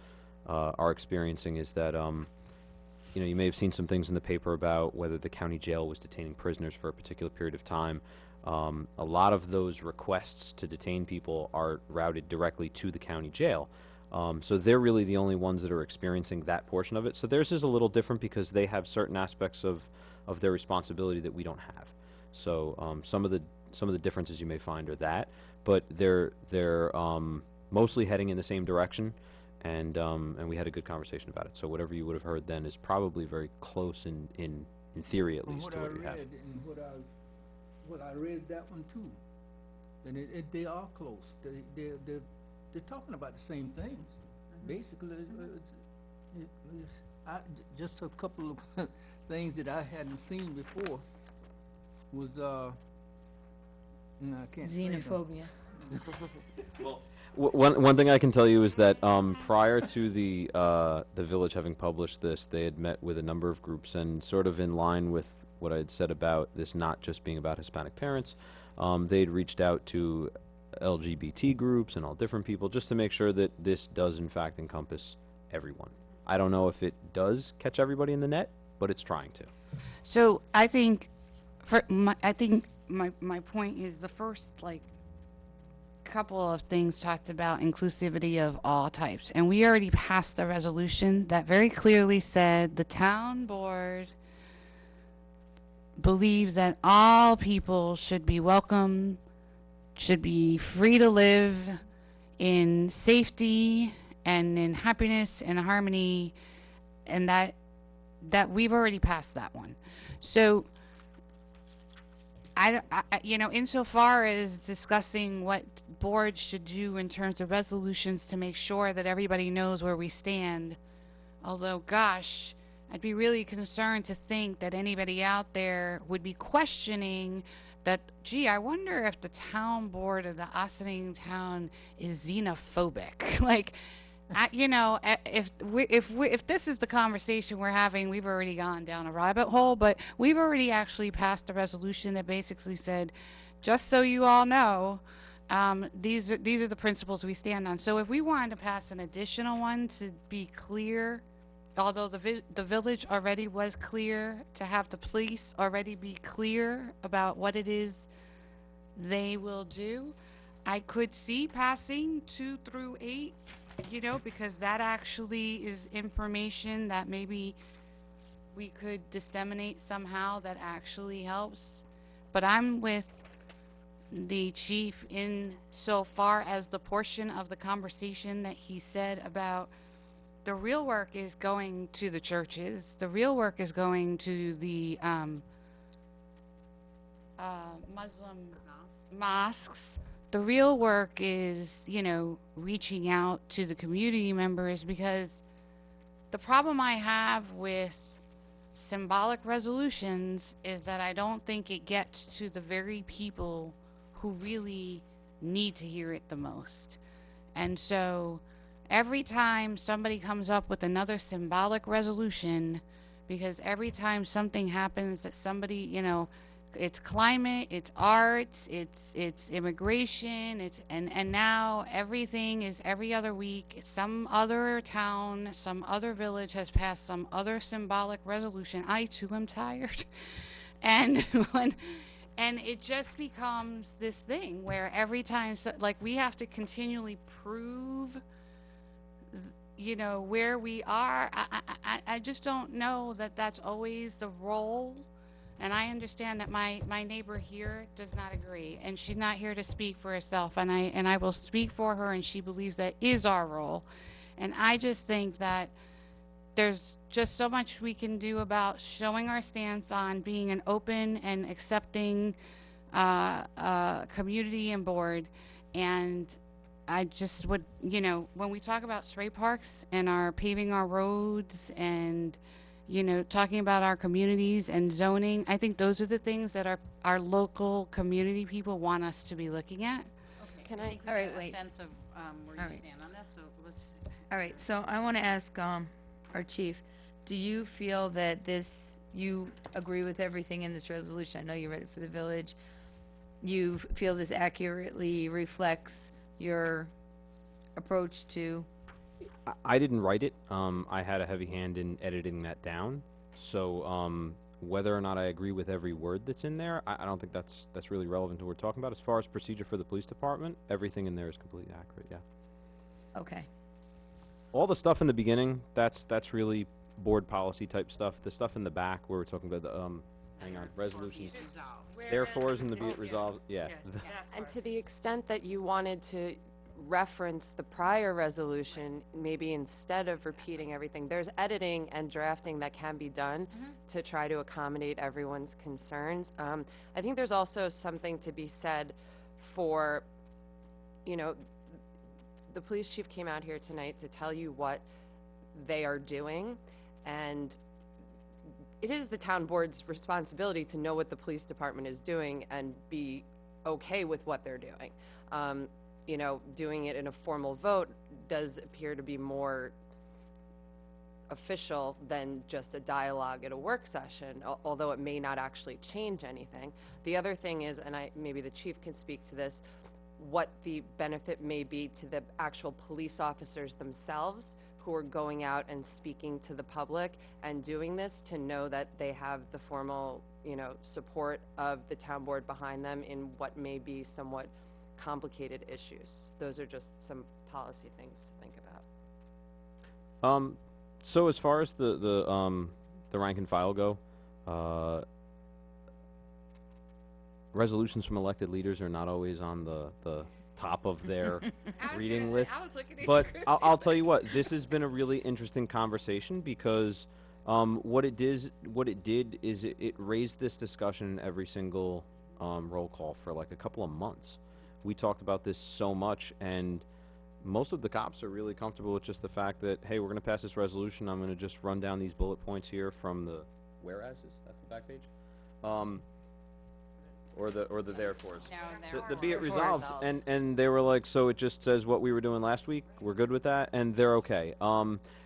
are experiencing is that you know, you may have seen some things in the paper about whether the county jail was detaining prisoners for a particular period of time. A lot of those requests to detain people are routed directly to the county jail. So they're really the only ones that are experiencing that portion of it. So theirs is a little different because they have certain aspects of their responsibility that we don't have. So some of the differences you may find are that, but they're mostly heading in the same direction, and we had a good conversation about it. So whatever you would have heard then is probably very close in theory at From least what to I what you have. read and what I read that one too, and they are close. They're talking about the same things. Basically, just a couple of things that I hadn't seen before was no, I can't say them. Xenophobia. One thing I can tell you is that prior to the village having published this, they had met with a number of groups, and sort of in line with what I had said about this not just being about Hispanic parents, they'd reached out to LGBT groups and all different people just to make sure that this does in fact encompass everyone. I don't know if it does catch everybody in the net, but it's trying to. So I think, my point is the first, like, couple of things talked about inclusivity of all types. And we already passed a resolution that very clearly said the town board believes that all people should be welcome, should be free to live in safety and in happiness and harmony, and that we've already passed that one. So I you know, insofar as discussing what boards should do in terms of resolutions to make sure that everybody knows where we stand, although gosh, I'd be really concerned to think that anybody out there would be questioning that, gee, I wonder if the town board of the Ossining town is xenophobic. Like, you know, if this is the conversation we're having, we've already gone down a rabbit hole, but we've already actually passed a resolution that basically said, just so you all know, these are the principles we stand on. So if we wanted to pass an additional one to be clear, although the village already was clear, to have the police already be clear about what it is they will do, I could see passing 2 through 8, you know, because that actually is information that maybe we could disseminate somehow that actually helps. But I'm with the chief in so far as the portion of the conversation that he said about the real work is going to the churches. The real work is going to the Muslim mosques. The real work is, you know, reaching out to the community members, because the problem I have with symbolic resolutions is that I don't think it gets to the very people who really need to hear it the most. And so every time somebody comes up with another symbolic resolution, because every time something happens that somebody, you know, it's climate, it's arts, it's immigration, and now everything is every other week. Some other town, some other village has passed some other symbolic resolution. I too am tired. And and it just becomes this thing where every time, like, we have to continually prove, you know, where we are. I just don't know that that's always the role. And I understand that my neighbor here does not agree, and she's not here to speak for herself, and I will speak for her, and she believes that is our role. And I just think that there's just so much we can do about showing our stance on being an open and accepting community and board. And I just would, you know, when we talk about spray parks and our paving our roads and, you know, talking about our communities and zoning, I think those are the things that our local community people want us to be looking at. Okay. Can I I- think we all right, got a wait. sense of where All you right. stand on this, so let's. All right, so I want to ask our chief, do you feel that you agree with everything in this resolution? I know you read it for the village. you feel this accurately reflects your approach to, I didn't write it. I had a heavy hand in editing that down. So whether or not I agree with every word that's in there, I don't think that's really relevant to what we're talking about. As far as procedure for the police department, everything in there is completely accurate. Yeah. okay. All the stuff in the beginning, that's really board policy type stuff. The stuff in the back where we're talking about the hang on, resolutions. Therefore is in the be it resolved. Yeah. And to the extent that you wanted to reference the prior resolution, maybe instead of repeating everything, there's editing and drafting that can be done to try to accommodate everyone's concerns. I think there's also something to be said for, you know, the police chief came out here tonight to tell you what they are doing, and it is the town board's responsibility to know what the police department is doing and be okay with what they're doing. You know, doing it in a formal vote does appear to be more official than just a dialogue at a work session, although it may not actually change anything. The other thing is, and maybe the chief can speak to this, what the benefit may be to the actual police officers themselves who are going out and speaking to the public and doing this, to know that they have the formal, you know, support of the town board behind them in what may be somewhat complicated issues. Those are just some policy things to think about. So as far as the rank and file go, resolutions from elected leaders are not always on the top of their reading list. But I'll tell you what, this has been a really interesting conversation because what it did is it raised this discussion in every single roll call for like a couple of months. We talked about this so much, and most of the cops are really comfortable with just the fact that, hey, we're going to pass this resolution. I'm going to just run down these bullet points here from the whereases. That's the back page, or the therefores. The be it resolved, and they were like, so it just says what we were doing last week. We're good with that, and they're okay.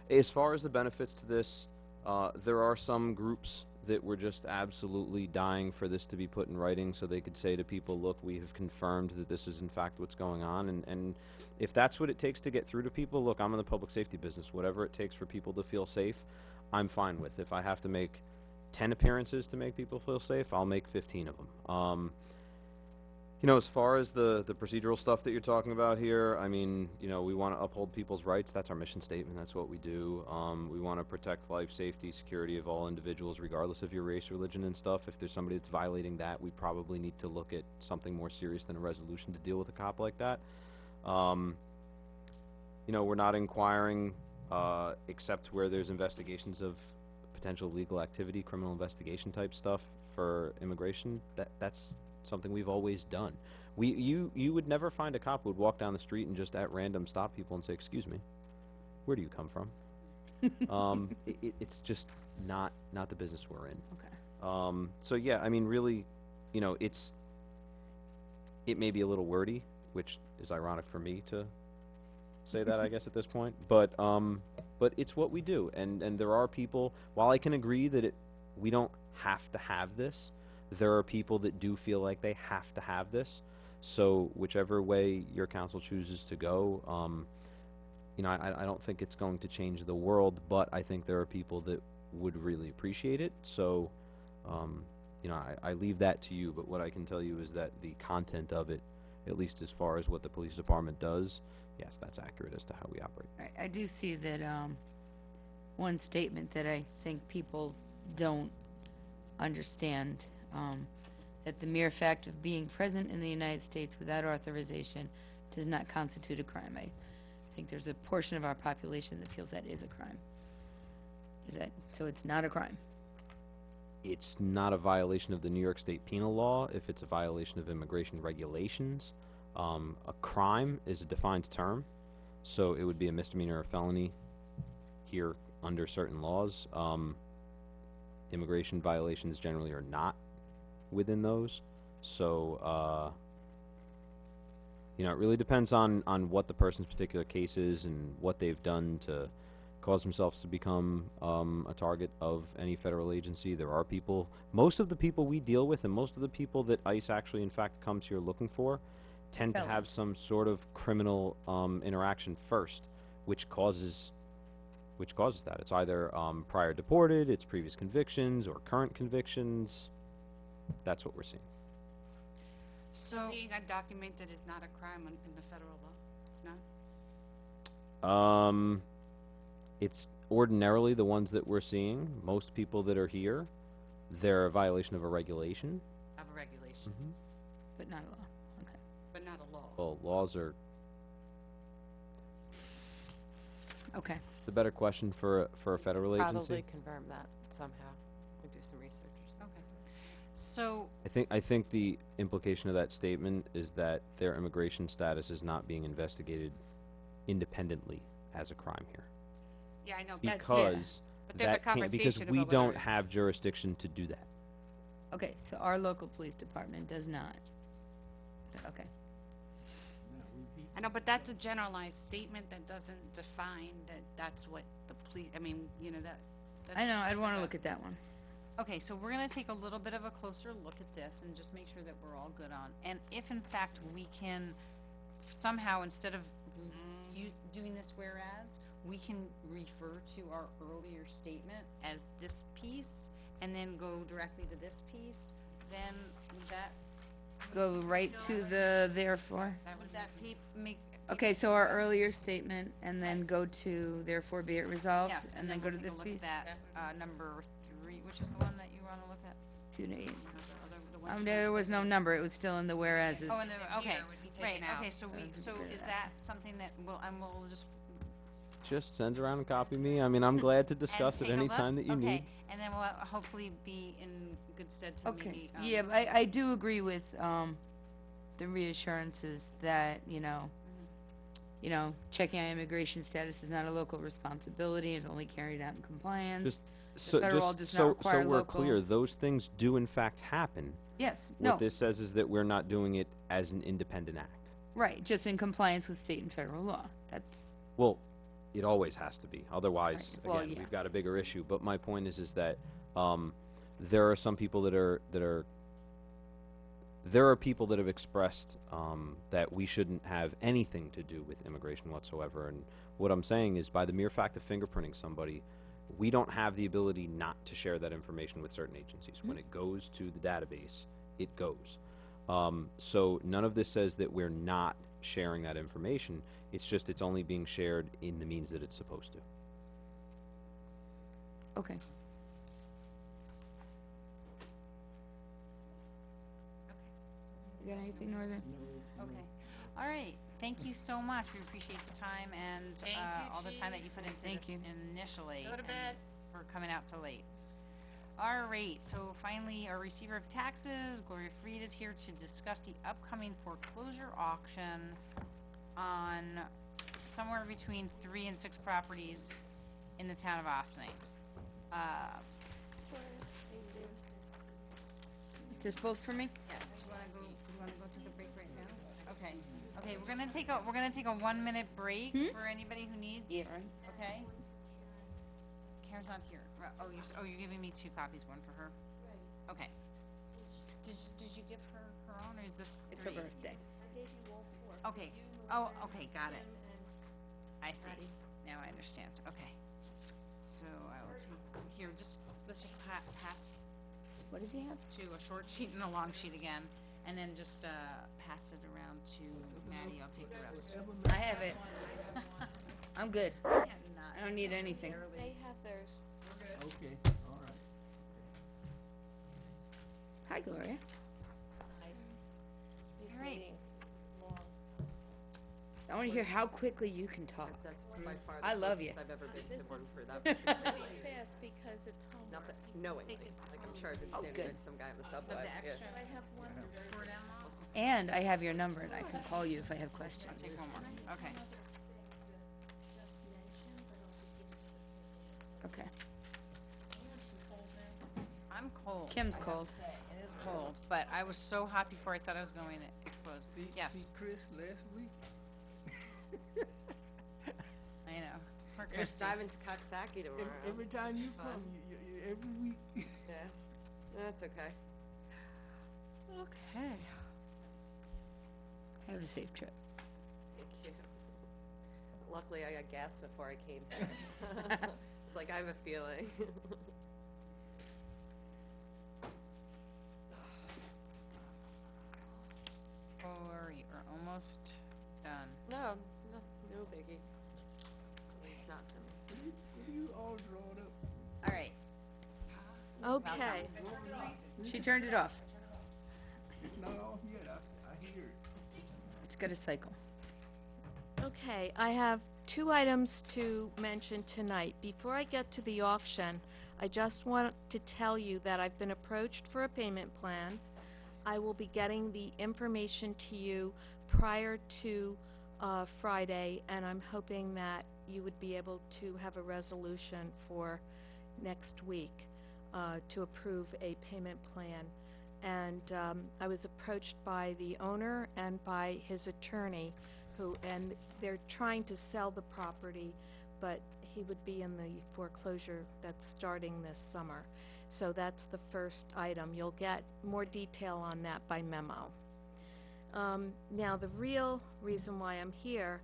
As far as the benefits to this, there are some groups that were just absolutely dying for this to be put in writing so they could say to people, look, we have confirmed that this is in fact what's going on. And if that's what it takes to get through to people, look, I'm in the public safety business. Whatever it takes for people to feel safe, I'm fine with. If I have to make 10 appearances to make people feel safe, I'll make 15 of them. You know, as far as the procedural stuff that you're talking about here, I mean, you know, we want to uphold people's rights. That's our mission statement. That's what we do. We want to protect life, safety, security of all individuals, regardless of your race, religion, and stuff. If there's somebody that's violating that, we probably need to look at something more serious than a resolution to deal with a cop like that. You know, we're not inquiring except where there's investigations of potential legal activity, criminal investigation type stuff for immigration. That's something we've always done. You would never find a cop who would walk down the street and just at random stop people and say, excuse me, where do you come from? It's just not the business we're in. Okay. So yeah, I mean, really, you know, it may be a little wordy, which is ironic for me to say that, I guess, at this point, but it's what we do. And there are people, while I can agree that we don't have to have this, there are people that do feel like they have to have this. So whichever way your council chooses to go, you know, I don't think it's going to change the world, but I think there are people that would really appreciate it. So, you know, I leave that to you, but what I can tell you is that the content of it, at least as far as what the police department does, yes, that's accurate as to how we operate. I do see that one statement that I think people don't understand, that the mere fact of being present in the United States without authorization does not constitute a crime. I think there's a portion of our population that feels that is a crime. So it's not a crime? It's not a violation of the New York State penal law if it's a violation of immigration regulations. A crime is a defined term, so it would be a misdemeanor or felony here under certain laws. Immigration violations generally are not within those. So, you know, it really depends on what the person's particular case is and what they've done to cause themselves to become a target of any federal agency. There are people, most of the people we deal with and most of the people that ICE actually in fact comes here looking for tend to have Felons. some sort of criminal interaction first, which causes that. It's either prior deported, it's previous convictions, or current convictions. That's what we're seeing. So, Being undocumented is not a crime in the federal law. It's not? It's ordinarily the ones that we're seeing. Most people that are here, they're a violation of a regulation. Of a regulation, But not a law. Okay. but not a law. Well, laws are Okay. the better question for a federal agency. Probably confirm that somehow. We do some research or something. okay. So, I think the implication of that statement is that their immigration status is not being investigated independently as a crime here. Yeah, I know, but Because But there's a that can't, because conversation we about don't whether- have jurisdiction to do that. Okay, so our local police department does not. Okay. I know, but that's a generalized statement that doesn't define that that's what the police, I mean, you know, that. I know, I'd that's wanna a- look at that one. okay, so we're gonna take a little bit of a closer look at this and just make sure that we're all good on. And if in fact we can somehow, instead of you doing this whereas, we can refer to our earlier statement as this piece and then go directly to this piece, then would that, Go right to the therefore. would that make? Okay, so our earlier statement, and then go to therefore be it resolved, Yes, and then go we'll to take a this look at piece. that, number 3, which is the one that you wanna look at? 2 to 8. The one There was no number, it was still in the whereases. Oh, and the, okay, would be right, taken out. okay, so is that something that we'll just Just send around and copy me. I mean, I'm glad to discuss and it take a any look? time that you Okay, need. and then we'll hopefully be in good stead to Okay, maybe, yeah, but I do agree with, the reassurances that, checking our immigration status is not a local responsibility, it's only carried out in compliance. Just The federal just does not so require we're local. clear, those things do in fact happen. Yes, What no, this says is that we're not doing it as an independent act. right, just in compliance with state and federal law, that's, Well, it always has to be. Otherwise, Right. Well, again, yeah. we've got a bigger issue. But my point is that there are some people there are people that have expressed that we shouldn't have anything to do with immigration whatsoever. And what I'm saying is, by the mere fact of fingerprinting somebody, we don't have the ability not to share that information with certain agencies. When it goes to the database, it goes. So none of this says that we're not sharing that information. It's just it's only being shared in the means that it's supposed to. okay. You got anything, Northern? okay. All right, thank you so much, we appreciate the time and, Thank you, all the time that you put into Thank this you. initially. Go to and bed. For coming out so late. All right, so finally, our receiver of taxes, Gloria Freed, is here to discuss the upcoming foreclosure auction on somewhere between 3 and 6 properties in the town of Ossining. Is this both for me? Yes, you wanna go take a break right now? Okay, we're gonna take a 1-minute break for anybody who needs. Yeah, right. Okay? Karen's not here. You're giving me 2 copies, one for her? Okay. Did you give her her own, or is this It's her 3? birthday. Okay, oh, okay, got it. I see, now I understand, okay. So I will take, here, let's just pass What does he have? to a short sheet and a long sheet again, and then just, pass it around to Maddie, I'll take the rest. I have it. I'm good. Yeah, I don't need anything. They have theirs. Okay, all right. Hi, Gloria. These All right. meetings, this is long. I want to hear how quickly you can talk. That's by far I love you. I've ever been This to one is for that. pretty fast because it's homework. Not that, knowingly, like I'm sure I've been standing good. next to some guy on the So subway. the extra I have one. short envelope, And I have your number, and I can call you if I have questions. I'll take one more, okay. Okay. I'm cold. Kim's I have cold. to say. It is cold, but I was so hot before I thought I was going to explode. See, Yes, Chris, last week? I know. for We're Christie. driving to Coxsackie tomorrow. Every time you Fun. come, every week. Yeah, that's okay. Okay. Have a safe trip. Thank you. Luckily, I got gas before I came here. It's like I have a feeling. Or you're almost done. No, no biggie. At least not for me. What are you all drawn up? All right. Okay. She turned it off. It's not off yet, I hear it. It's got a cycle. Okay, I have two items to mention tonight. Before I get to the auction, I just want to tell you that I've been approached for a payment plan. I will be getting the information to you prior to Friday, and I'm hoping that you would be able to have a resolution for next week to approve a payment plan. And I was approached by the owner and by his attorney, and they're trying to sell the property, but he would be in the foreclosure that's starting this summer. So that's the first item. You'll get more detail on that by memo. Now, the real reason why I'm here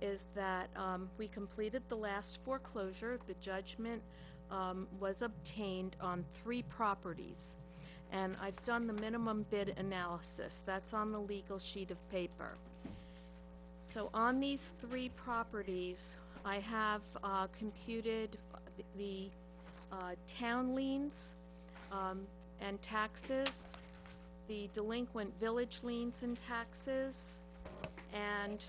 is that we completed the last foreclosure. The judgment was obtained on 3 properties, and I've done the minimum bid analysis. That's on the legal sheet of paper. So on these 3 properties, I have computed the town liens and taxes, the delinquent village liens and taxes, and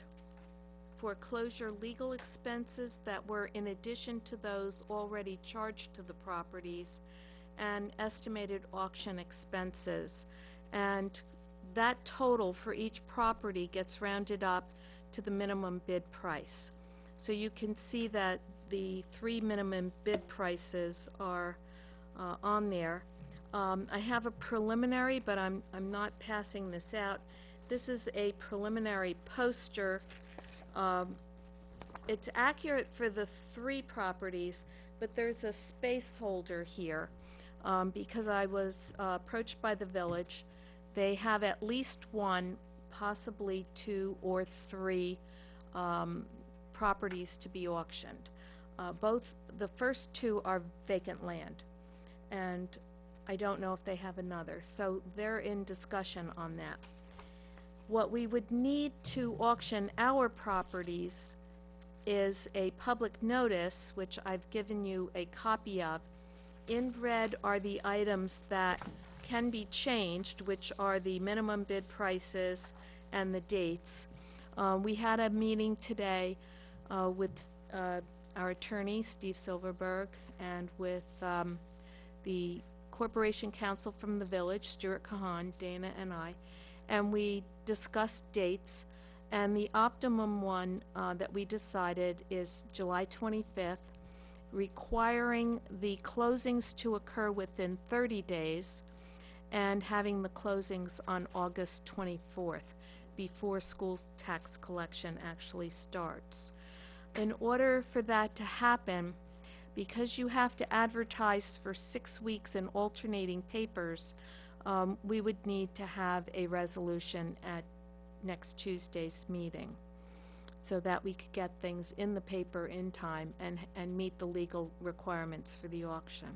foreclosure legal expenses that were in addition to those already charged to the properties, and estimated auction expenses. And that total for each property gets rounded up to the minimum bid price. So you can see that the 3 minimum bid prices are on there. I have a preliminary, but I'm not passing this out. This is a preliminary poster. It's accurate for the 3 properties, but there's a space holder here because I was approached by the village. They have at least 1, possibly 2 or 3 properties to be auctioned. Both the first 2 are vacant land, and I don't know if they have another, so they're in discussion on that. What we would need to auction our properties is a public notice, which I've given you a copy of. In red are the items that can be changed, which are the minimum bid prices and the dates. We had a meeting today with our attorney, Steve Silverberg, and with the Corporation Counsel from the village, Stuart Kahan, Dana, and I, and we discussed dates, and the optimum one that we decided is July 25th, requiring the closings to occur within 30 days, and having the closings on August 24th, before school tax collection actually starts. In order for that to happen, because you have to advertise for 6 weeks in alternating papers, we would need to have a resolution at next Tuesday's meeting so that we could get things in the paper in time and meet the legal requirements for the auction.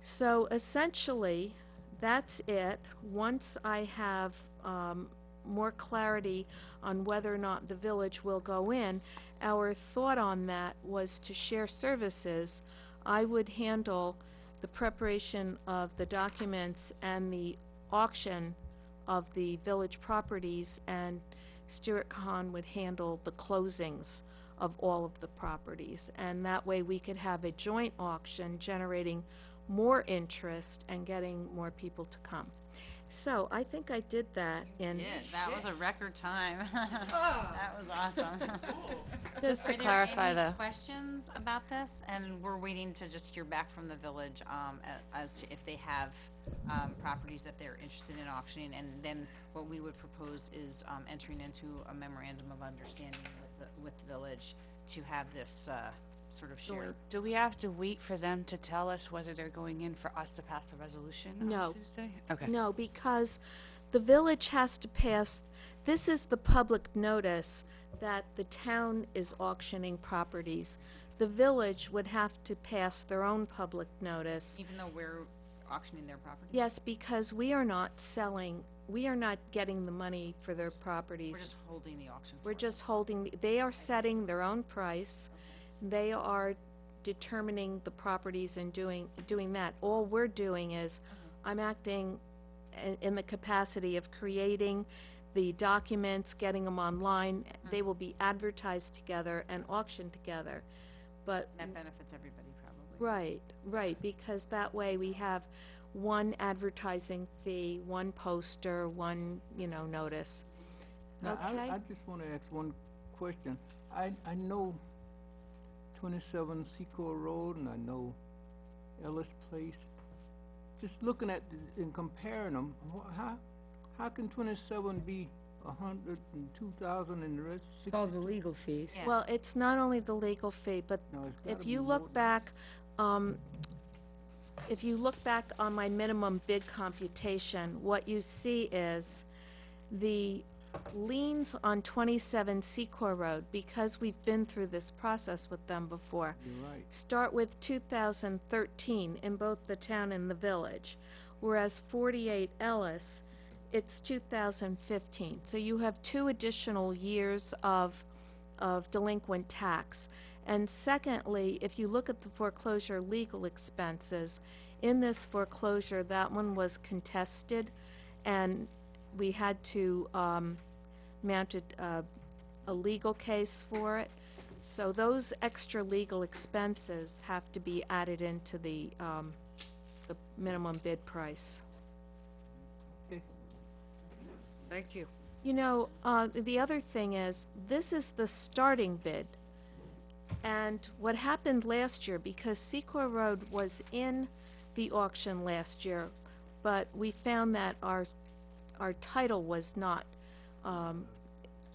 So essentially, that's it. Once I have more clarity on whether or not the village will go in, our thought on that was to share services. I would handle the preparation of the documents and the auction of the village properties, and Stuart Kahan would handle the closings of all of the properties. And that way we could have a joint auction generating more interest and getting more people to come. So I think I did that in. That was a record time. That was awesome. Just to Are there clarify any the. questions about this? And we're waiting to just hear back from the village as to if they have properties that they're interested in auctioning. And then what we would propose is entering into a memorandum of understanding with the village to have this, sort of shared. Do we have to wait for them to tell us whether they're going in for us to pass a resolution No. on Tuesday? Okay. No, because the village has to pass, this is the public notice that the town is auctioning properties. The village would have to pass their own public notice. Even though we're auctioning their property? Yes, because we are not selling, we are not getting the money for their properties. We're just holding the auction for We're it. just holding, they are setting their own price. They are determining the properties and doing that. All we're doing is, I'm acting in the capacity of creating the documents, getting them online. They will be advertised together and auctioned together. But, That benefits everybody, probably. right, because that way we have one advertising fee, one poster, one, notice. Now, Okay. I just wanna ask one question. I know 27 Secor Road, and I know Ellis Place. Just looking at and comparing them, how can 27 be 102,000 and the rest It's all 60? the legal fees. Yeah. Well, it's not only the legal fee, but No, it's gotta if be you more look than- back, if you look back on my minimum bid computation, what you see is the liens on 27 Secor Road, because we've been through this process with them before, You're right. start with 2013 in both the town and the village, whereas 48 Ellis, it's 2015. So you have 2 additional years of delinquent tax. And secondly, if you look at the foreclosure legal expenses, in this foreclosure, that one was contested, and we had to mount a legal case for it. So those extra legal expenses have to be added into the minimum bid price. Thank you. The other thing is, this is the starting bid. And what happened last year, because Secor Road was in the auction last year, but we found that our title was not,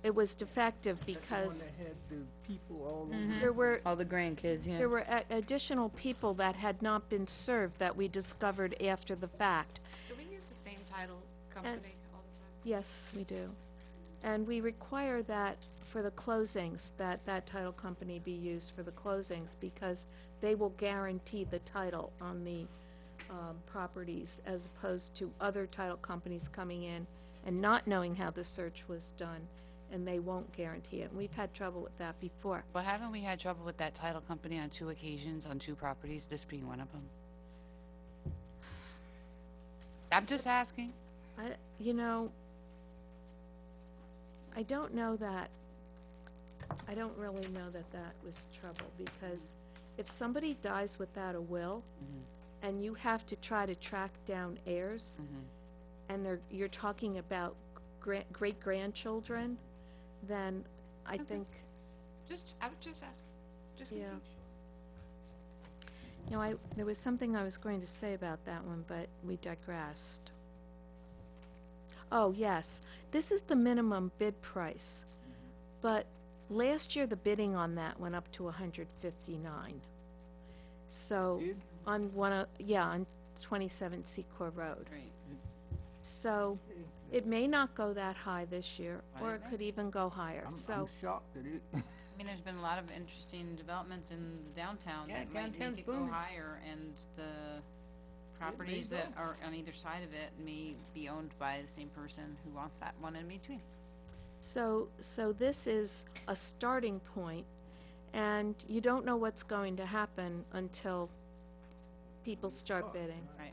it was defective because That's the one that had the people all over. there were, All the grandkids, yeah. there were additional people that had not been served that we discovered after the fact. Do we use the same title company all the time? Yes, we do. And we require that for the closings, that title company be used for the closings, because they will guarantee the title on the properties, as opposed to other title companies coming in and not knowing how the search was done, and they won't guarantee it. And we've had trouble with that before. But haven't we had trouble with that title company on 2 occasions, on 2 properties, this being one of them? I'm just asking. I don't know that, I don't really know that was trouble, because if somebody dies without a will, and you have to try to track down heirs, and you're talking about great-grandchildren, then I think, I was just asking. Just Yeah. making sure. there was something I was going to say about that one, but we digressed. Oh, yes, this is the minimum bid price, but last year the bidding on that went up to 159. So, Did? on on 27 Secor Road. Right. So, it may not go that high this year, or it Right. could even go higher, I'm so. shocked that it, I mean, there's been a lot of interesting developments in downtown Yeah, that might downtown's make it go booming. higher, and the properties that are on either side of it may be owned by the same person who wants that one in between. So this is a starting point, and you don't know what's going to happen until people start bidding. Right.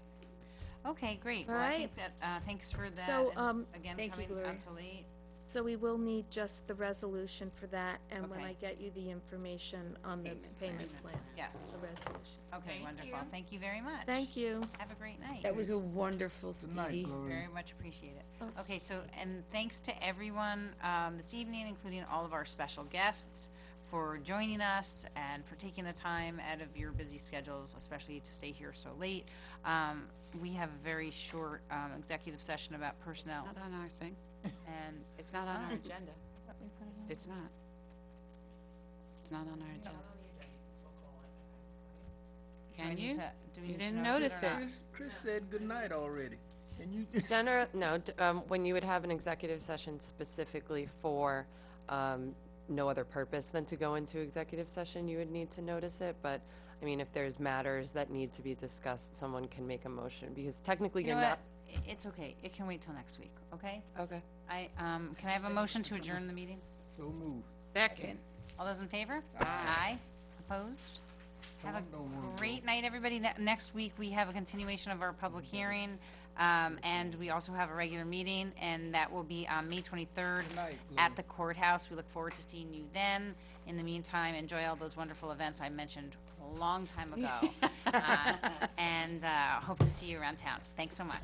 Okay, great. All Well, I right. think that, thanks for that. So, and again, thank you, coming Gloria. out so late. So we will need just the resolution for that, and when Okay. I get you the information on the payment plan, Yes. the resolution. Okay, Thank wonderful. you. Thank you very much. Thank you. Have a great night. That was a wonderful Good night, speedy. Gloria. Very much appreciate it. Okay. Okay, so, and thanks to everyone this evening, including all of our special guests, for joining us and for taking the time out of your busy schedules, especially to stay here so late. We have a very short executive session about personnel, Not on our thing. and It's not on our agenda. It's not. It's not on our agenda. Do I Can need you? to- do we You need to didn't notice notice it or not? it. Chris said good night already, and you. When you would have an executive session specifically for no other purpose than to go into executive session, you would need to notice it. But, I mean, if there's matters that need to be discussed, someone can make a motion, because technically You you're know not. what? It's okay. It can wait till next week, okay? Okay. Can I have a motion to adjourn the meeting? So move. Second. All those in favor? Aye. Opposed? Have Tom don't wanna a great night, everybody. Next week, we have a continuation of our public hearing, and we also have a regular meeting, and that will be on May 23rd night, at the courthouse. We look forward to seeing you then. In the meantime, enjoy all those wonderful events I mentioned a long time ago, and hope to see you around town. Thanks so much.